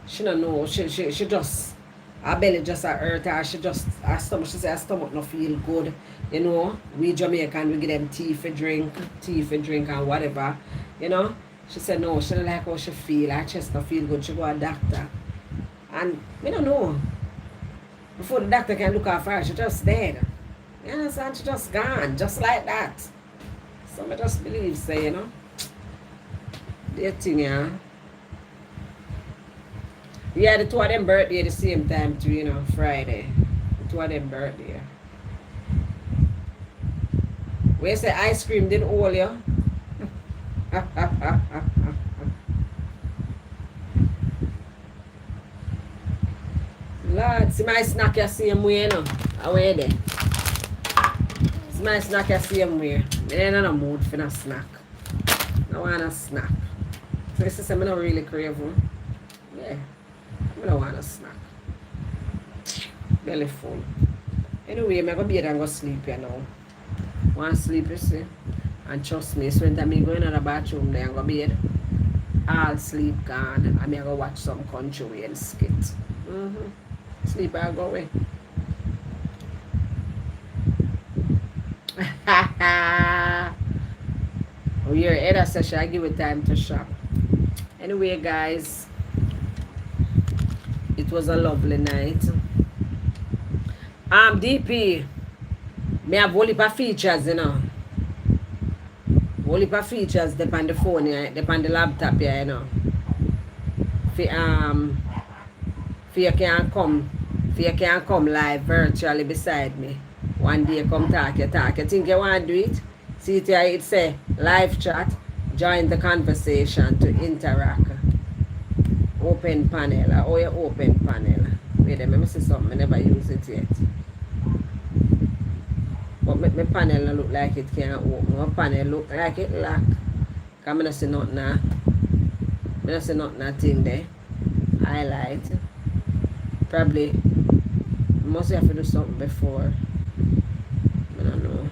she don't know, she just, her belly just hurt her, her stomach, she said her stomach not feel good, you know, we Jamaican, we give them tea for drink and whatever, you know, she said no, she don't like how she feel, her chest not feel good, she go to a doctor, and we don't know, before the doctor can look after her, she just dead, you understand, she just gone, just like that, so I just believe, say, you know, the thing, yeah. Yeah, the two of them birthday the same time too, you know, Friday. The two of them birthday. Where say ice cream didn't hold you? Lord, see my snack you same way, you know. Away there. See my snack you same way. I ain't in a mood for a snack. I want a snack. So this is I'm not really craving. Yeah. I don't want a snack. Belly full. Anyway, I'm going to bed and go sleep here now. Want to sleep, you see? And trust me, so when I go in the bathroom there and go bed, I'll sleep gone. I'm going to watch some country and skit. Sleep, I'll go away. Oh, your head session, I give it time to shop. Anyway, guys, it was a lovely night. DP, me have whole heap of features, you know. Whole heap of features depend on the phone, yeah, depend on the laptop, yeah, you know. For you can come live virtually beside me. One day come talk. You think you want to do it? See it here, it say live chat, join the conversation to interact. Open panel, or your open panel. Wait a minute, let me see something, I never use it yet. But my panel look like it can't open. My panel look like it locked. Because I don't see nothing now. I don't see nothing there. Highlight. Probably, must have to do something before. I don't know.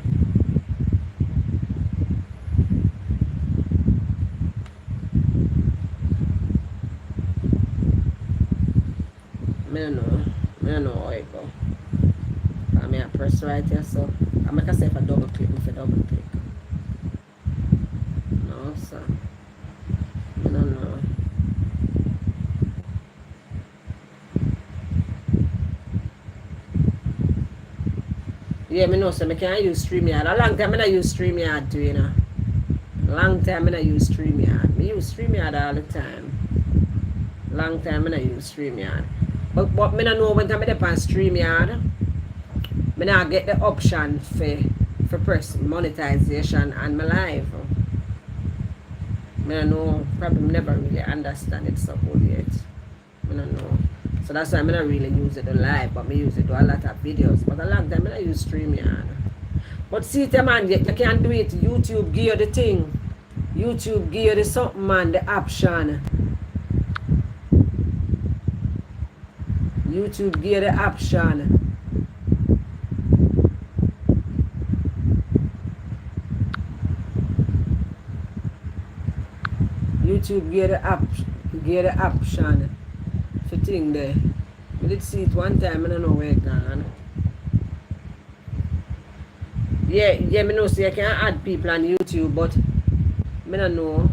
I don't know how it go. I mean, I press right here, so I make myself a double click if I double click. No, sir. I don't know. Yeah, I know, so I can't use StreamYard. A long time I use StreamYard too, you know. Long time I use StreamYard. I use StreamYard all the time. Long time I use StreamYard. But I don't know when I'm on StreamYard, I not get the option for press monetization on my live. I don't know, probably never really understand it so good yet. I don't know. So that's why I don't really use it live, but I use it to a lot of videos. But a long time I use StreamYard. But see it, man, you can't do it. YouTube give you the thing. YouTube give you the something, man, the option. YouTube give you the option. YouTube give the option for thing there. I did see it one time, I don't know where it gone. Yeah, I know, so you can add people on YouTube, but I don't know.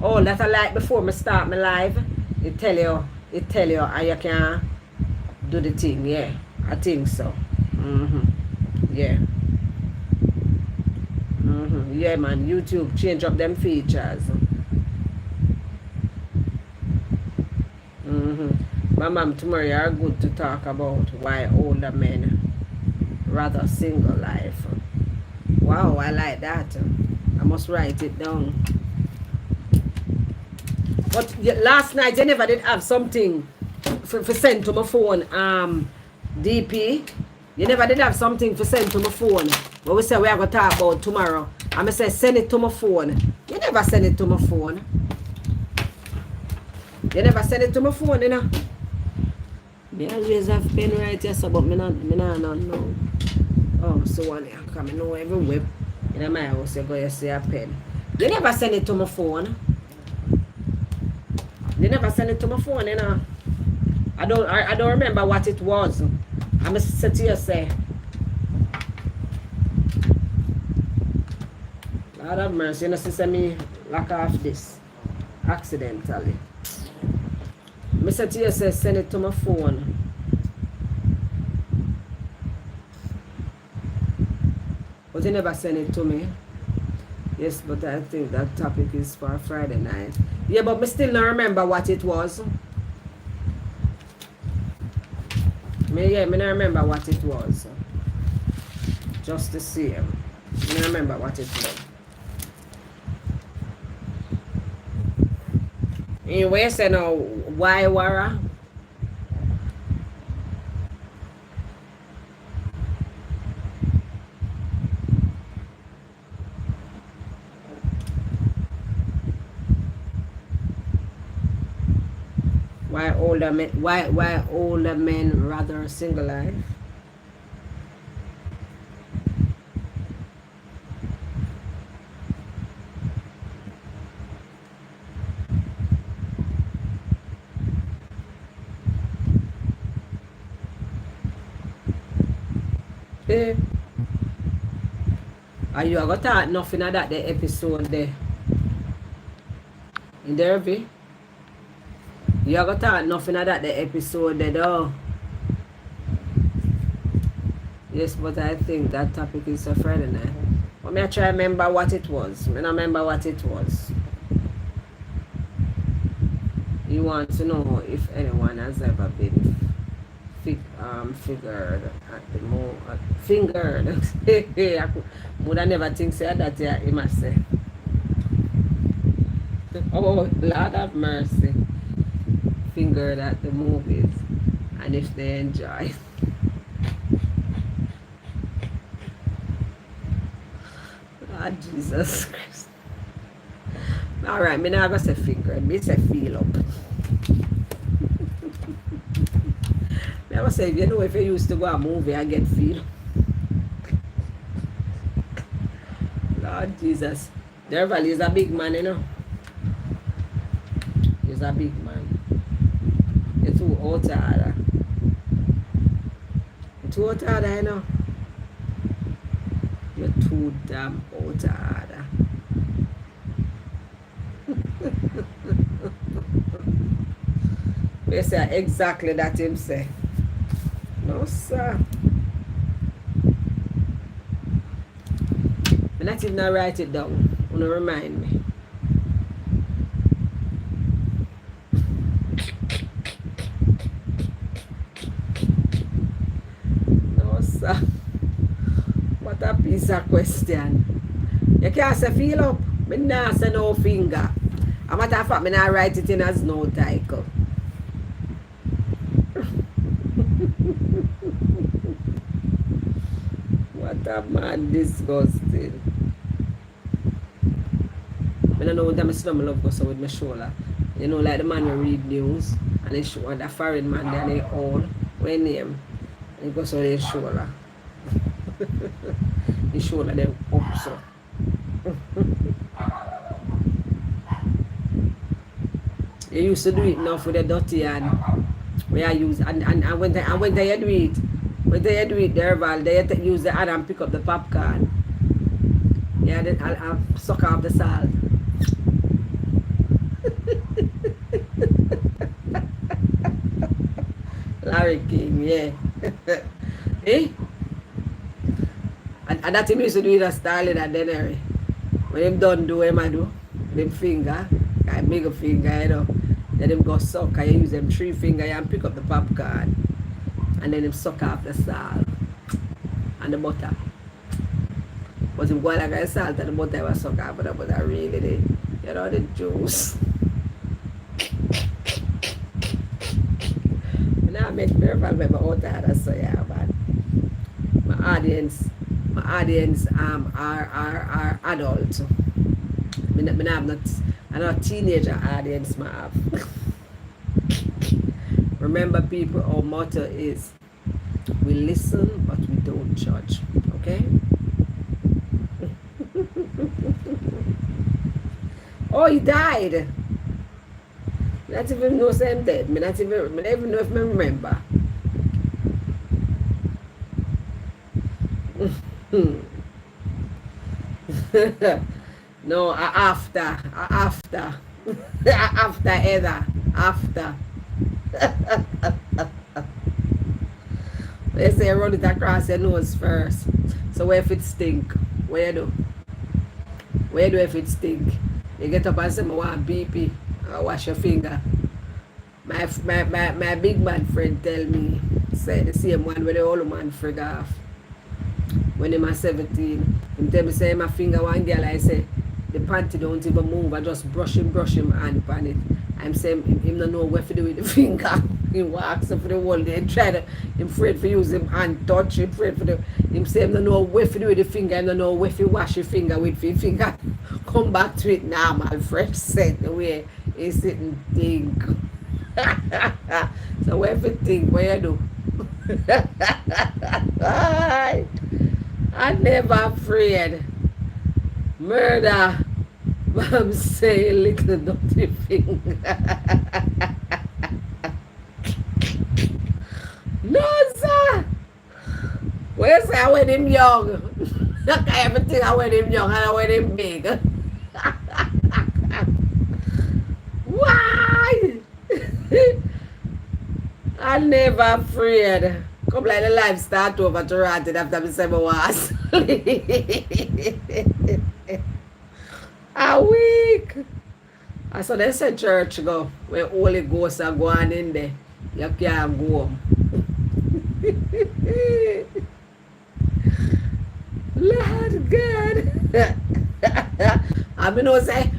Oh, that's a like before I start my live, it tell you how you can do the thing, yeah. I think so. Yeah. Yeah, man, YouTube change up them features. My mom, tomorrow you are good to talk about why older men rather single life. Wow, I like that. I must write it down. But last night you never did have something for send to my phone. DP, you never did have something for send to my phone. But we say we are gonna talk about tomorrow. I'm gonna say send it to my phone. You never send it to my phone. You never send it to my phone, you know. Me always have pen right here, so but me not know. Oh, so one here, come know every web in my house you go you see a pen. You never send it to my phone. You never send it to my phone, you know. I don't remember what it was. I'm gonna say to you say. Lord have mercy, you know, sister me lock off this accidentally. I say to you say send it to my phone. But you never send it to me. Yes, but I think that topic is for Friday night. Yeah, but me still don't remember what it was. Me don't remember what it was. Just the same. I don't remember what it was. Anyway, say now, why Wara? Why older men rather single life? Eh? Are you gonna talk nothing of that the episode there? In Derby? You gonna talk nothing of that the episode there though? Yes, but I think that topic is a Friday night. But me I try remember what it was. I don't remember what it was. You want to know if anyone has ever been figured at the fingered. I would never think say that he must say. Oh, Lord have mercy. Fingered at the movies. And if they enjoy. Lord Jesus Christ. Alright, me not gonna say fingered, me say feel up. I was saying, you know, if you used to go a movie, I get feel. Lord Jesus. Derval is a big man, you know. He's a big man. You're too outside. You're too outside, you know. You're too damn outside. We say exactly that him say. No, sir. I'm not even gonna write it down. Wanna remind me. No, sir. What a piece of question. You can't say feel up. Me nah say no finger. A matter of fact, me nah write it in as no title. What a man disgusting. I don't know what I'm still love goes with my shoulder. You know, like the man who read news and he show the foreign man there they all when name and he goes on his shoulder. His shoulder them up so. You used to do it now for the dirty hand. Where I use and when they do it, Derval, they use the hand and pick up the popcorn. Yeah, then I'll suck off the salt. Larry King, yeah. Eh? And that him used to do it as styling and then when him done do him I do, them finger, I make a finger, you know. Then him go suck, I use them 3 finger and pick up the popcorn. And then him suck off the salt and the butter. But him go like I salt and the butter was so good, but I really did. You know the juice. Now make me remember all that so yeah, but my audience are adult. I'm not teenager audience I have. Remember people, our motto is we listen but we don't judge. Okay? Oh, he died. Not even know him dead. Me not even know if me remember. No, after after either after. They say run it across your nose first. So where if it stink? Where you do? Where you do if it stink? You get up and say, I want BP. I wash your finger. My big man friend tell me, say the same one where the old man frig off. When he was 17, he tell me, say my finger one girl, I say, the panty don't even move, I just brush him hand upon it. I'm saying, him don't know what to do with the finger. He walks for the whole day, try to, him afraid for use him hand touch, him afraid for the, him say, him don't know what to do with the finger, him don't know what to wash your finger with your finger. Come back to it normal, fresh set, the way he sitting think. So everything, what you do? I'm never afraid. Murder. I'm saying little dirty finger. No, sir. Where's I when him young? Everything I when him young and I when him big. Why? I'm never afraid. Come like the life start over to rotting after me say I was a week. I saw they say church go where Holy Ghost are going in there. You can't go home. Lord God. I me know say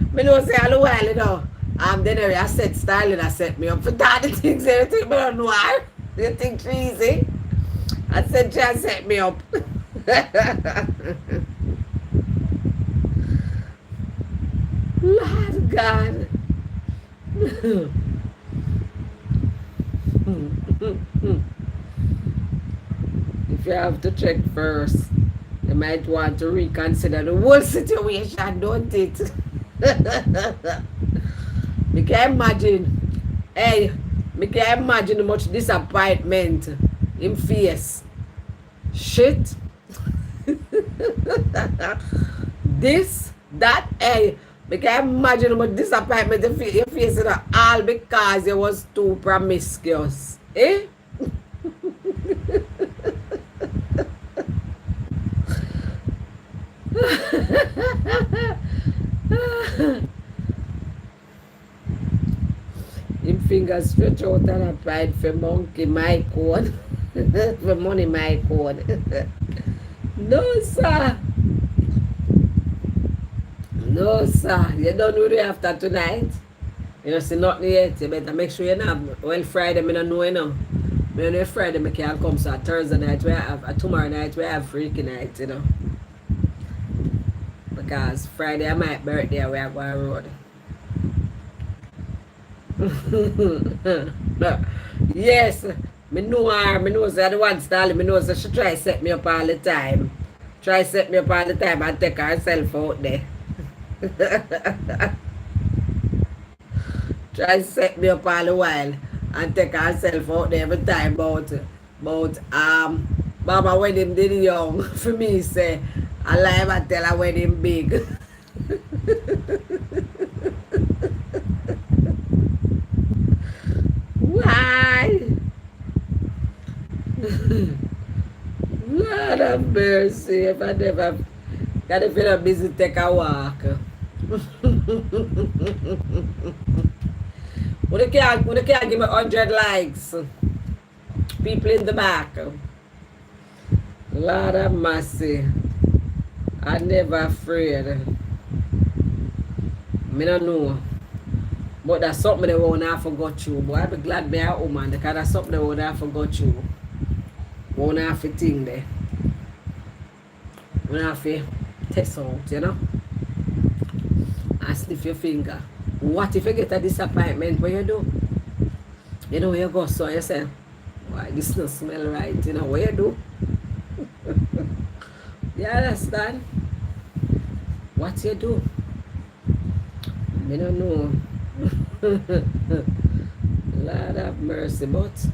all the while, you know. Then I said styling, I set me up for that. The things everything me don't know. You think easy? I said just set me up. Lord God. If you have to check first, you might want to reconsider the whole situation, don't it? Me can imagine, hey, me can imagine how much disappointment in face. Shit. This, that, hey, me can imagine how much disappointment you face all because you was too promiscuous. Eh? Him fingers stretch out and applied for monkey my code. For money my code. No sir. No sir. You don't do it after tonight. You don't see nothing yet. You better make sure you know. Well Friday I don't know you know. I don't know Friday I can't come, so Thursday night we have tomorrow night we have freaky night, you know. Because Friday I might birthday we are going road. Yes, me know her, me know say the one style, me know say she try set me up all the time. Try set me up all the time and take herself out there. Try set me up all the while and take herself out there every time about Mama when him did young for me say I lie and tell her when him big. Why? Lord have mercy, if I never got to feel busy take a walk. When you can't give me 100 likes, people in the back. Lord have mercy. I never afraid. Me don't know. But that's something they won't have forgot you. But I be glad me a woman because that's something they won't have forgot you. Won't have to think there. Won't have to test out, you know? And sniff your finger. What if you get a disappointment? What you do? You know where you go, so you say, why this don't smell right? You know what you do? You understand? What you do? I don't know. Lord have mercy, but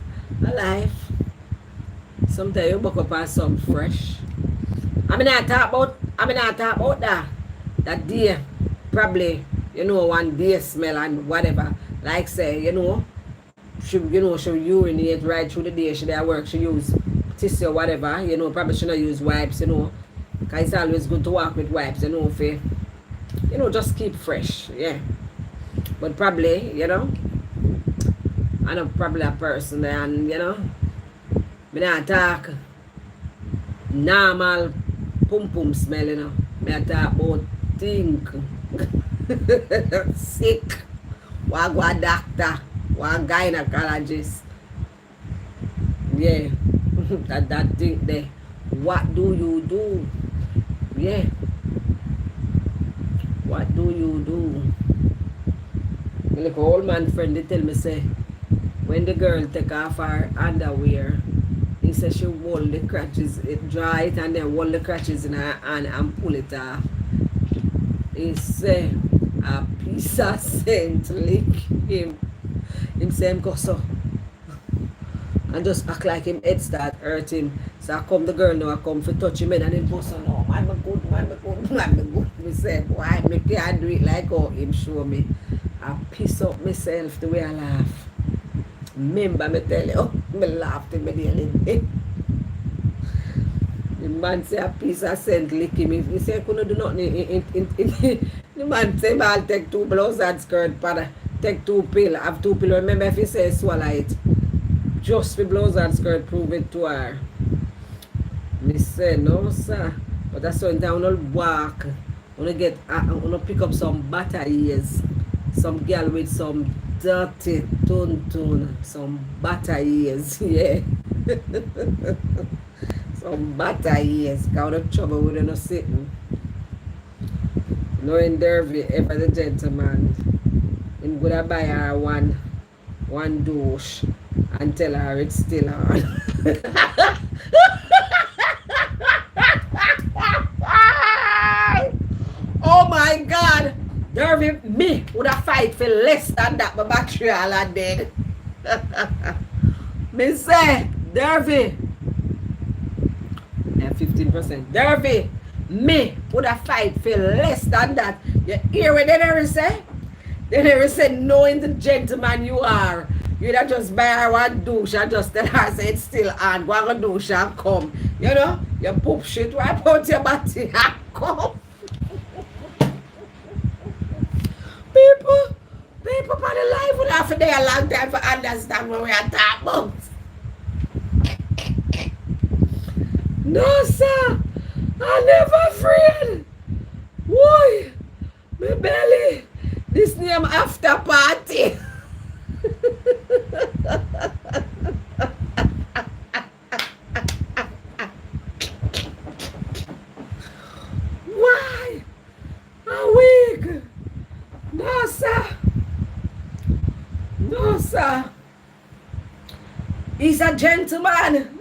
alive. Sometimes you buck up on some fresh. I mean, I talk about that day. Probably, you know, one day smell and whatever. Like say, you know, she urinate right through the day. She at work. She use tissue or whatever. You know, probably she not use wipes. You know, cause it's always good to walk with wipes. You know, for you know, just keep fresh. Yeah. But probably, you know, I'm probably a person there, and you know, me not talk normal pum pum smell. You know, me I talk about think sick. What go a doctor? What gynecologist? Yeah, that thing there. What do you do? Yeah. What do you do? My little old man friend, they tell me say, when the girl take off her underwear, he said she hold the crotches, it dry it and then hold the crotches in her hand and pull it off. He say, a piece of scent lick him. Him say him go so. And just act like him head start hurting. So I come the girl now, I come for touch him head and him go so, no, man, me good, man, me good, man, me good. Me say, why, me can't do it like how him show me. I piss up myself the way I laugh. Remember me tell you, me laugh till me daily day. The man say a piece of scent lick him. If he say I couldn't do nothing, the man say I'll take 2 blouse and skirt, but take 2 pills, have 2 pills. Remember if he say swallow it, just for blouse and skirt, prove it to her. Me say, no sir. But that's when I wanna walk. I wanna pick up some butter ears. Some girl with some dirty tun, some butter ears, yeah. Some butter ears. Got no trouble with no sitting. Knowing Derby, ever the gentleman, him gonna buy her one douche and tell her it's still on. Oh my God! Derby, me would have fight for less than that, but battery all are dead. Me say, Derby, 15%. Derby, me would have fight for less than that. You hear what they never say? They never say, knowing the gentleman you are, you'd have just buy her one douche and just tell her, say it's still on, go on a douche and come. You know, you poop shit, wipe out your body and come. People on the life will have to take a long time to understand what we are talking about. No, sir. I'm never afraid. Why? My belly. This name after party. Why? I'm weak. No, sir. No, sir. He's a gentleman.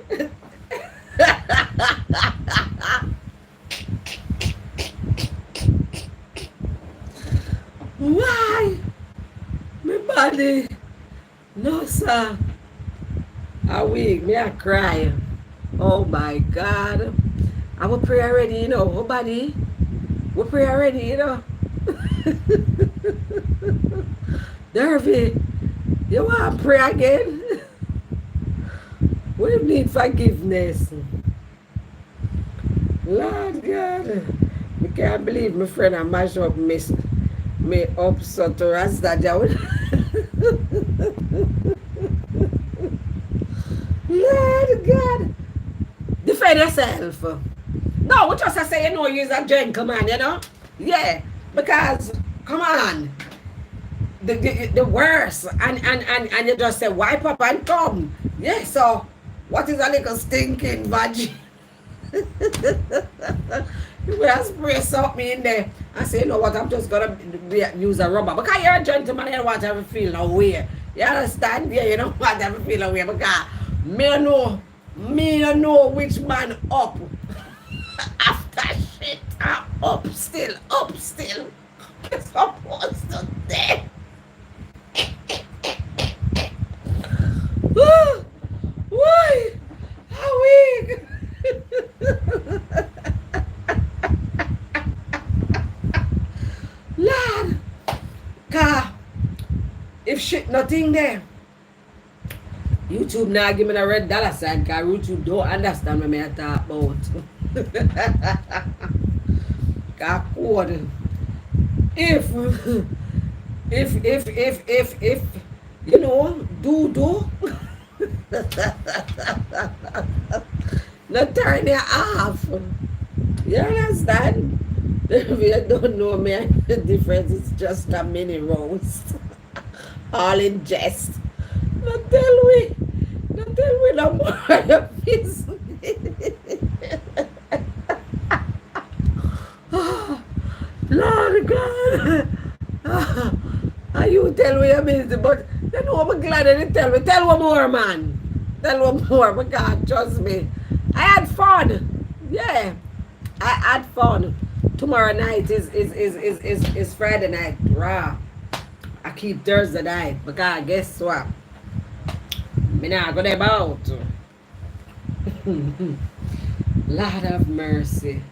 Why? My body. No, sir. I weak. Me I cry. Oh my God. I will pray already, you know. Oh, body. We pray already, you know. Derby, you want to pray again? We need forgiveness. Lord God, I can't believe my friend I mash up me up so to Rasta down. Lord God, defend yourself. No, we just say, you're a gentleman, Yeah, because, come on. The worst. And you just say, wipe up and come. Yeah, so, what is a little stinking vagina? You will spray something in there. I say, you know what, I'm just gonna use a rubber. Because you're a gentleman, you don't want to feel no way. You understand? Yeah, you don't want to feel no way. Because me don't know which man up. After shit, I'm up still. You're supposed to dead. Why? How weak? Lord, car, if shit nothing there, YouTube now give me a red dollar sign because YouTube don't understand what I talk about. Car code. If do not turn it off. You understand? If you don't know me, the difference is just a mini roast. All in jest. Not tell me no more business. Lord God. And you tell me amazing, but I'm glad that you tell me. Tell one more, man. Tell one more, but God, trust me. I had fun. Yeah. I had fun. Tomorrow night is Friday night. Raw. I keep Thursday night because guess what? Me not go there about. Lord have mercy.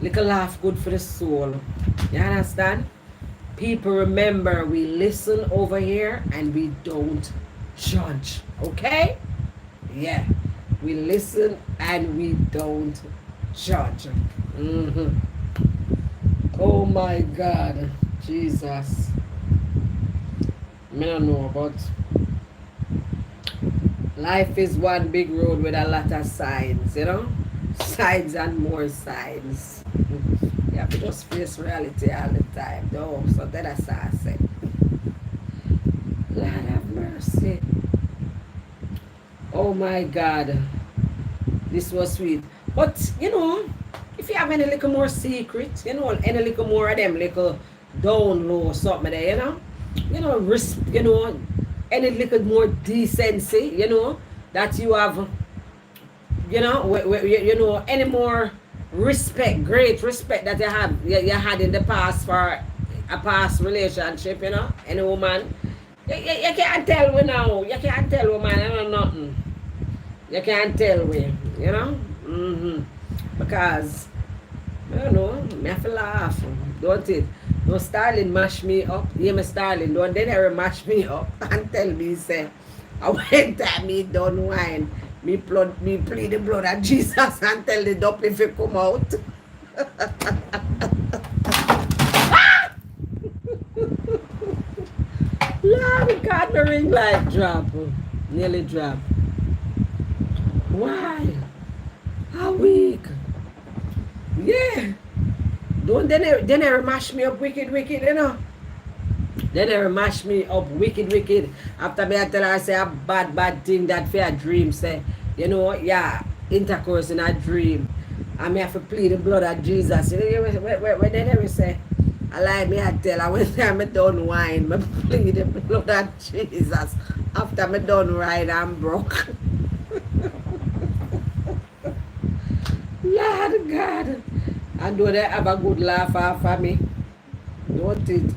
Little laugh good for the soul. You understand? People remember we listen over here and we don't judge. Okay? Yeah. We listen and we don't judge. Oh my God. Jesus. I don't know, but life is one big road with a lot of signs, Signs and more signs. You have to just face reality all the time, though. So that's what I said. Lord have mercy. Oh my God. This was sweet. But, if you have any little more secrets, any little more of them little down low something there, risk, any little more decency, that you have, any more respect, great respect that you had in the past for a past relationship, any woman. You can't tell me now. You can't tell me, man, I know nothing. You can't tell me, Because, I don't know, me have to laugh, don't it? No Starling mash me up. Yeah, me Starling, don't they never mash me up and tell me, say, I went at me done wine. Me plead the blood of Jesus and tell the dope if it come out. Lord God, the ring light drop. Nearly drop. Why? How weak? Yeah. Don't they never mash me up wicked, They never mash me up wicked. After me I tell her I say a bad thing that for a dream say, intercourse in a dream. And me have to plead the blood of Jesus. When they never say, I lie me I tell her when I'm done wine, me plead the blood of Jesus. After me done ride I'm broke. Lord God. And do they have a good laugh for me? Don't it?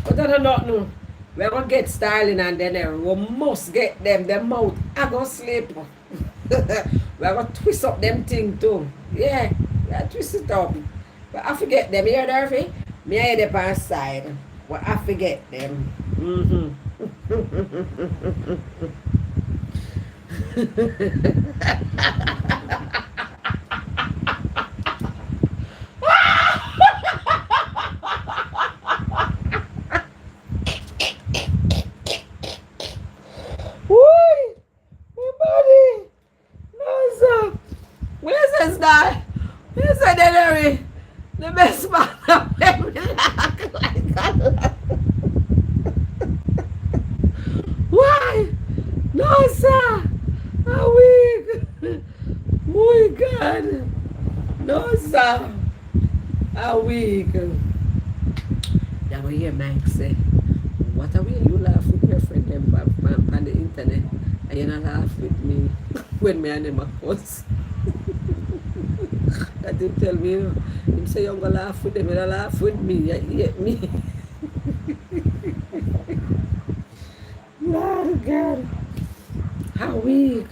But I don't know. We're going to get Starling and then we must get them. Their mouth are going to sleep. We're going to twist up them thing too. Yeah, we twist it up. But I forget them. You hear Durfee? Me I hear them on side. But I forget them. said that the best part of them laugh like a why? No, sir. A week. Oh, God. No, sir. A week. Yeah, but here, Mike say, what are we? You laugh with your friend them on the internet, and you not laugh with me when me and them are close. That him tell me, him say you gonna laugh with them, you don't laugh with me, you hate me. Lord God, how weak.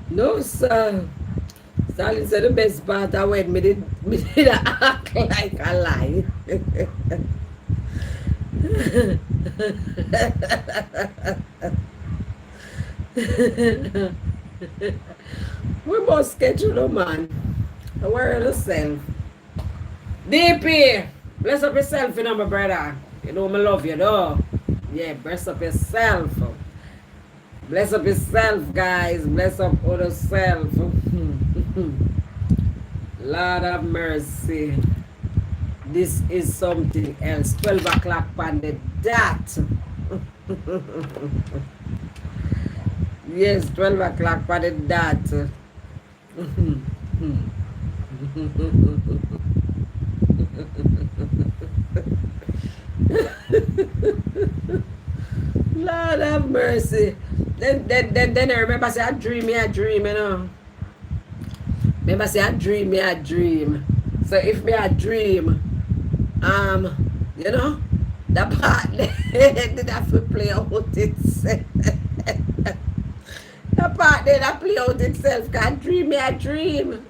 No, sir. Sally said the best part I went, me did act like a lie. We must schedule a man. Don't worry yourself. DP, bless up yourself, you know, my brother. You know, I love you, though. Yeah, bless up yourself. Bless up yourself, guys. Bless up other self. Lord have mercy. This is something else. 12 o'clock on the dot. Yes, 12 o'clock on the dot. Lord have mercy. Then I remember say I dream, you know. Remember say I dream. So if me a dream, you know, the part did have to play out itself. The part did have play out itself. Can't dream, a dream.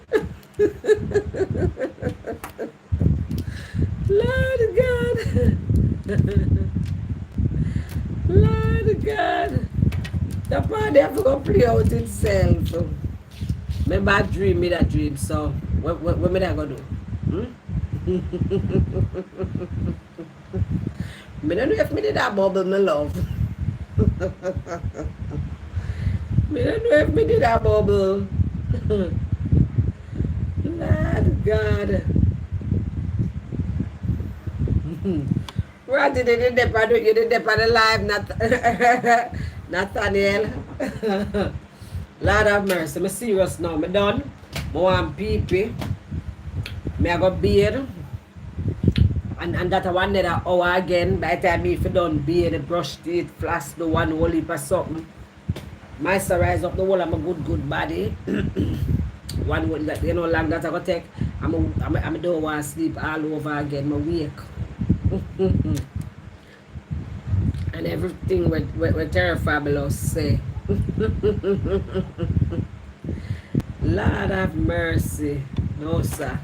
Lord God. Lord God. The part they have to go play out itself. Remember I dream me that dream, so what me that gonna do? Me don't know if me did that bubble, my love. Me don't know if me did that bubble. Lord God. What did you dip on the live, Nathaniel? Lord have mercy, I'm serious now. I'm done. I want pee. I go beard. And that one another hour again. By the time if you done beard, brush teeth, floss the one whole heap of something. Moisturize up the whole of my good body. One whole, you know, long that I go take. I don't want to sleep all over again. I wake. And everything with terrifabulous say. Lord have mercy. No, sir.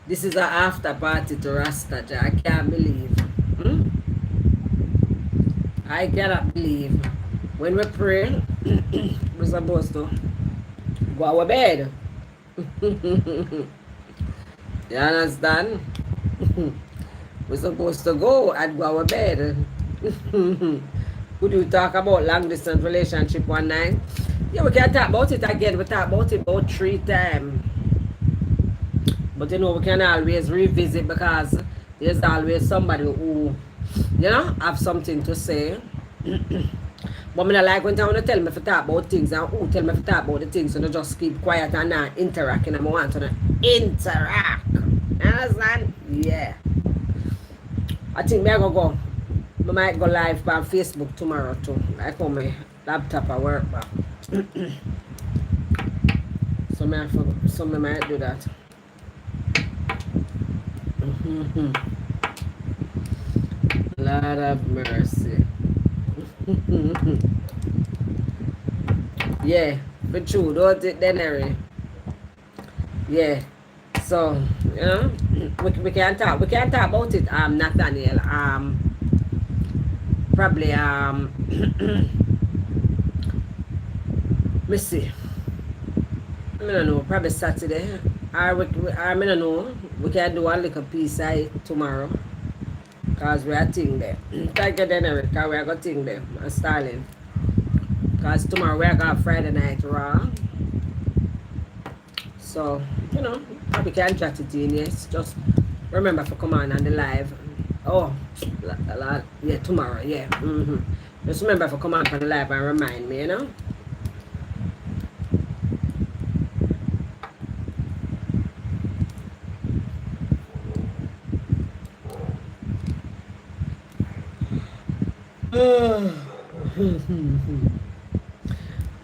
This is an after party to Rasta. I can't believe. I cannot believe. When we pray, we're supposed to go our bed. You understand? We're supposed to go and go our bed. Could you talk about long distance relationship one night? Yeah, we can talk about it again. We talk about it about 3 times. But you know, we can always revisit because there's always somebody who, you know, have something to say. But I like when someone tell me to talk about things and who tell me to talk about the things and I just keep quiet and not interact and I want to interact. Understand? Yeah. I think I go. I might go live on Facebook tomorrow too. Like on my laptop at work. So I might do that. Lord have mercy. Yeah, but true, don't it then, Harry. Yeah. So, you know, we can talk about it, Nathaniel. Probably me see. I don't know, probably Saturday. I don't know. We can do a little piece of it tomorrow. Because we are thing there. Thank you then, Eric, because we are going to thing there. I'm styling. Because tomorrow we are going Friday night raw. So So, you know, we can chat it in, yes. Just remember to come on the live. Oh, yeah, tomorrow, yeah. Just remember to come on the live and remind me, you know.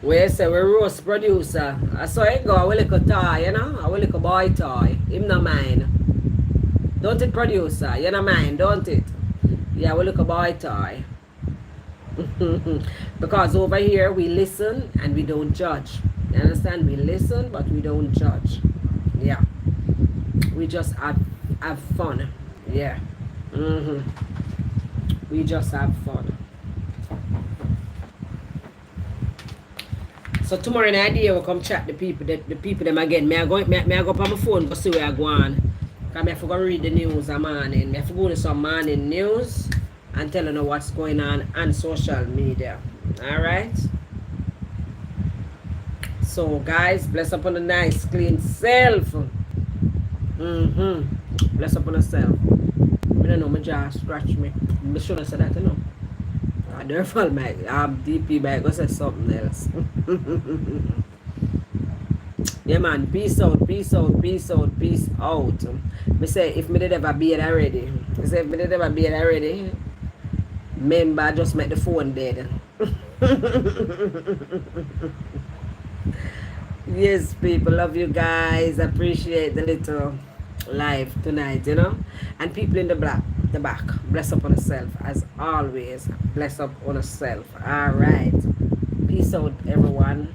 We say we roast producer. I saw it go, I will little toy, you know? I will little boy toy. Him no mind. Don't it, producer? You no mind, don't it? Yeah, we little boy toy. Because over here we listen and we don't judge. You understand? We listen but we don't judge. Yeah. We just have fun. Yeah. We just have fun. So tomorrow night we'll come chat the people them again. May I go up on my phone go see where I go on. Cause I forgot to read the news a morning. I forgot to go to some morning news and tell you what's going on social media. Alright? So guys, bless up on a nice clean self. Bless up on yourself. I don't know, my jaw scratch me. I should have said that, you know. I don't fall my DP bag, go say something else. Yeah man, peace out, peace out, peace out, peace out. Me say if me did ever be it already. Me say if me did ever be it already. Remember I just met the phone dead. Yes, people, love you guys. Appreciate the little live tonight, you know. And people in the back, bless up on yourself as always. Bless up on yourself. All right. Peace out, everyone.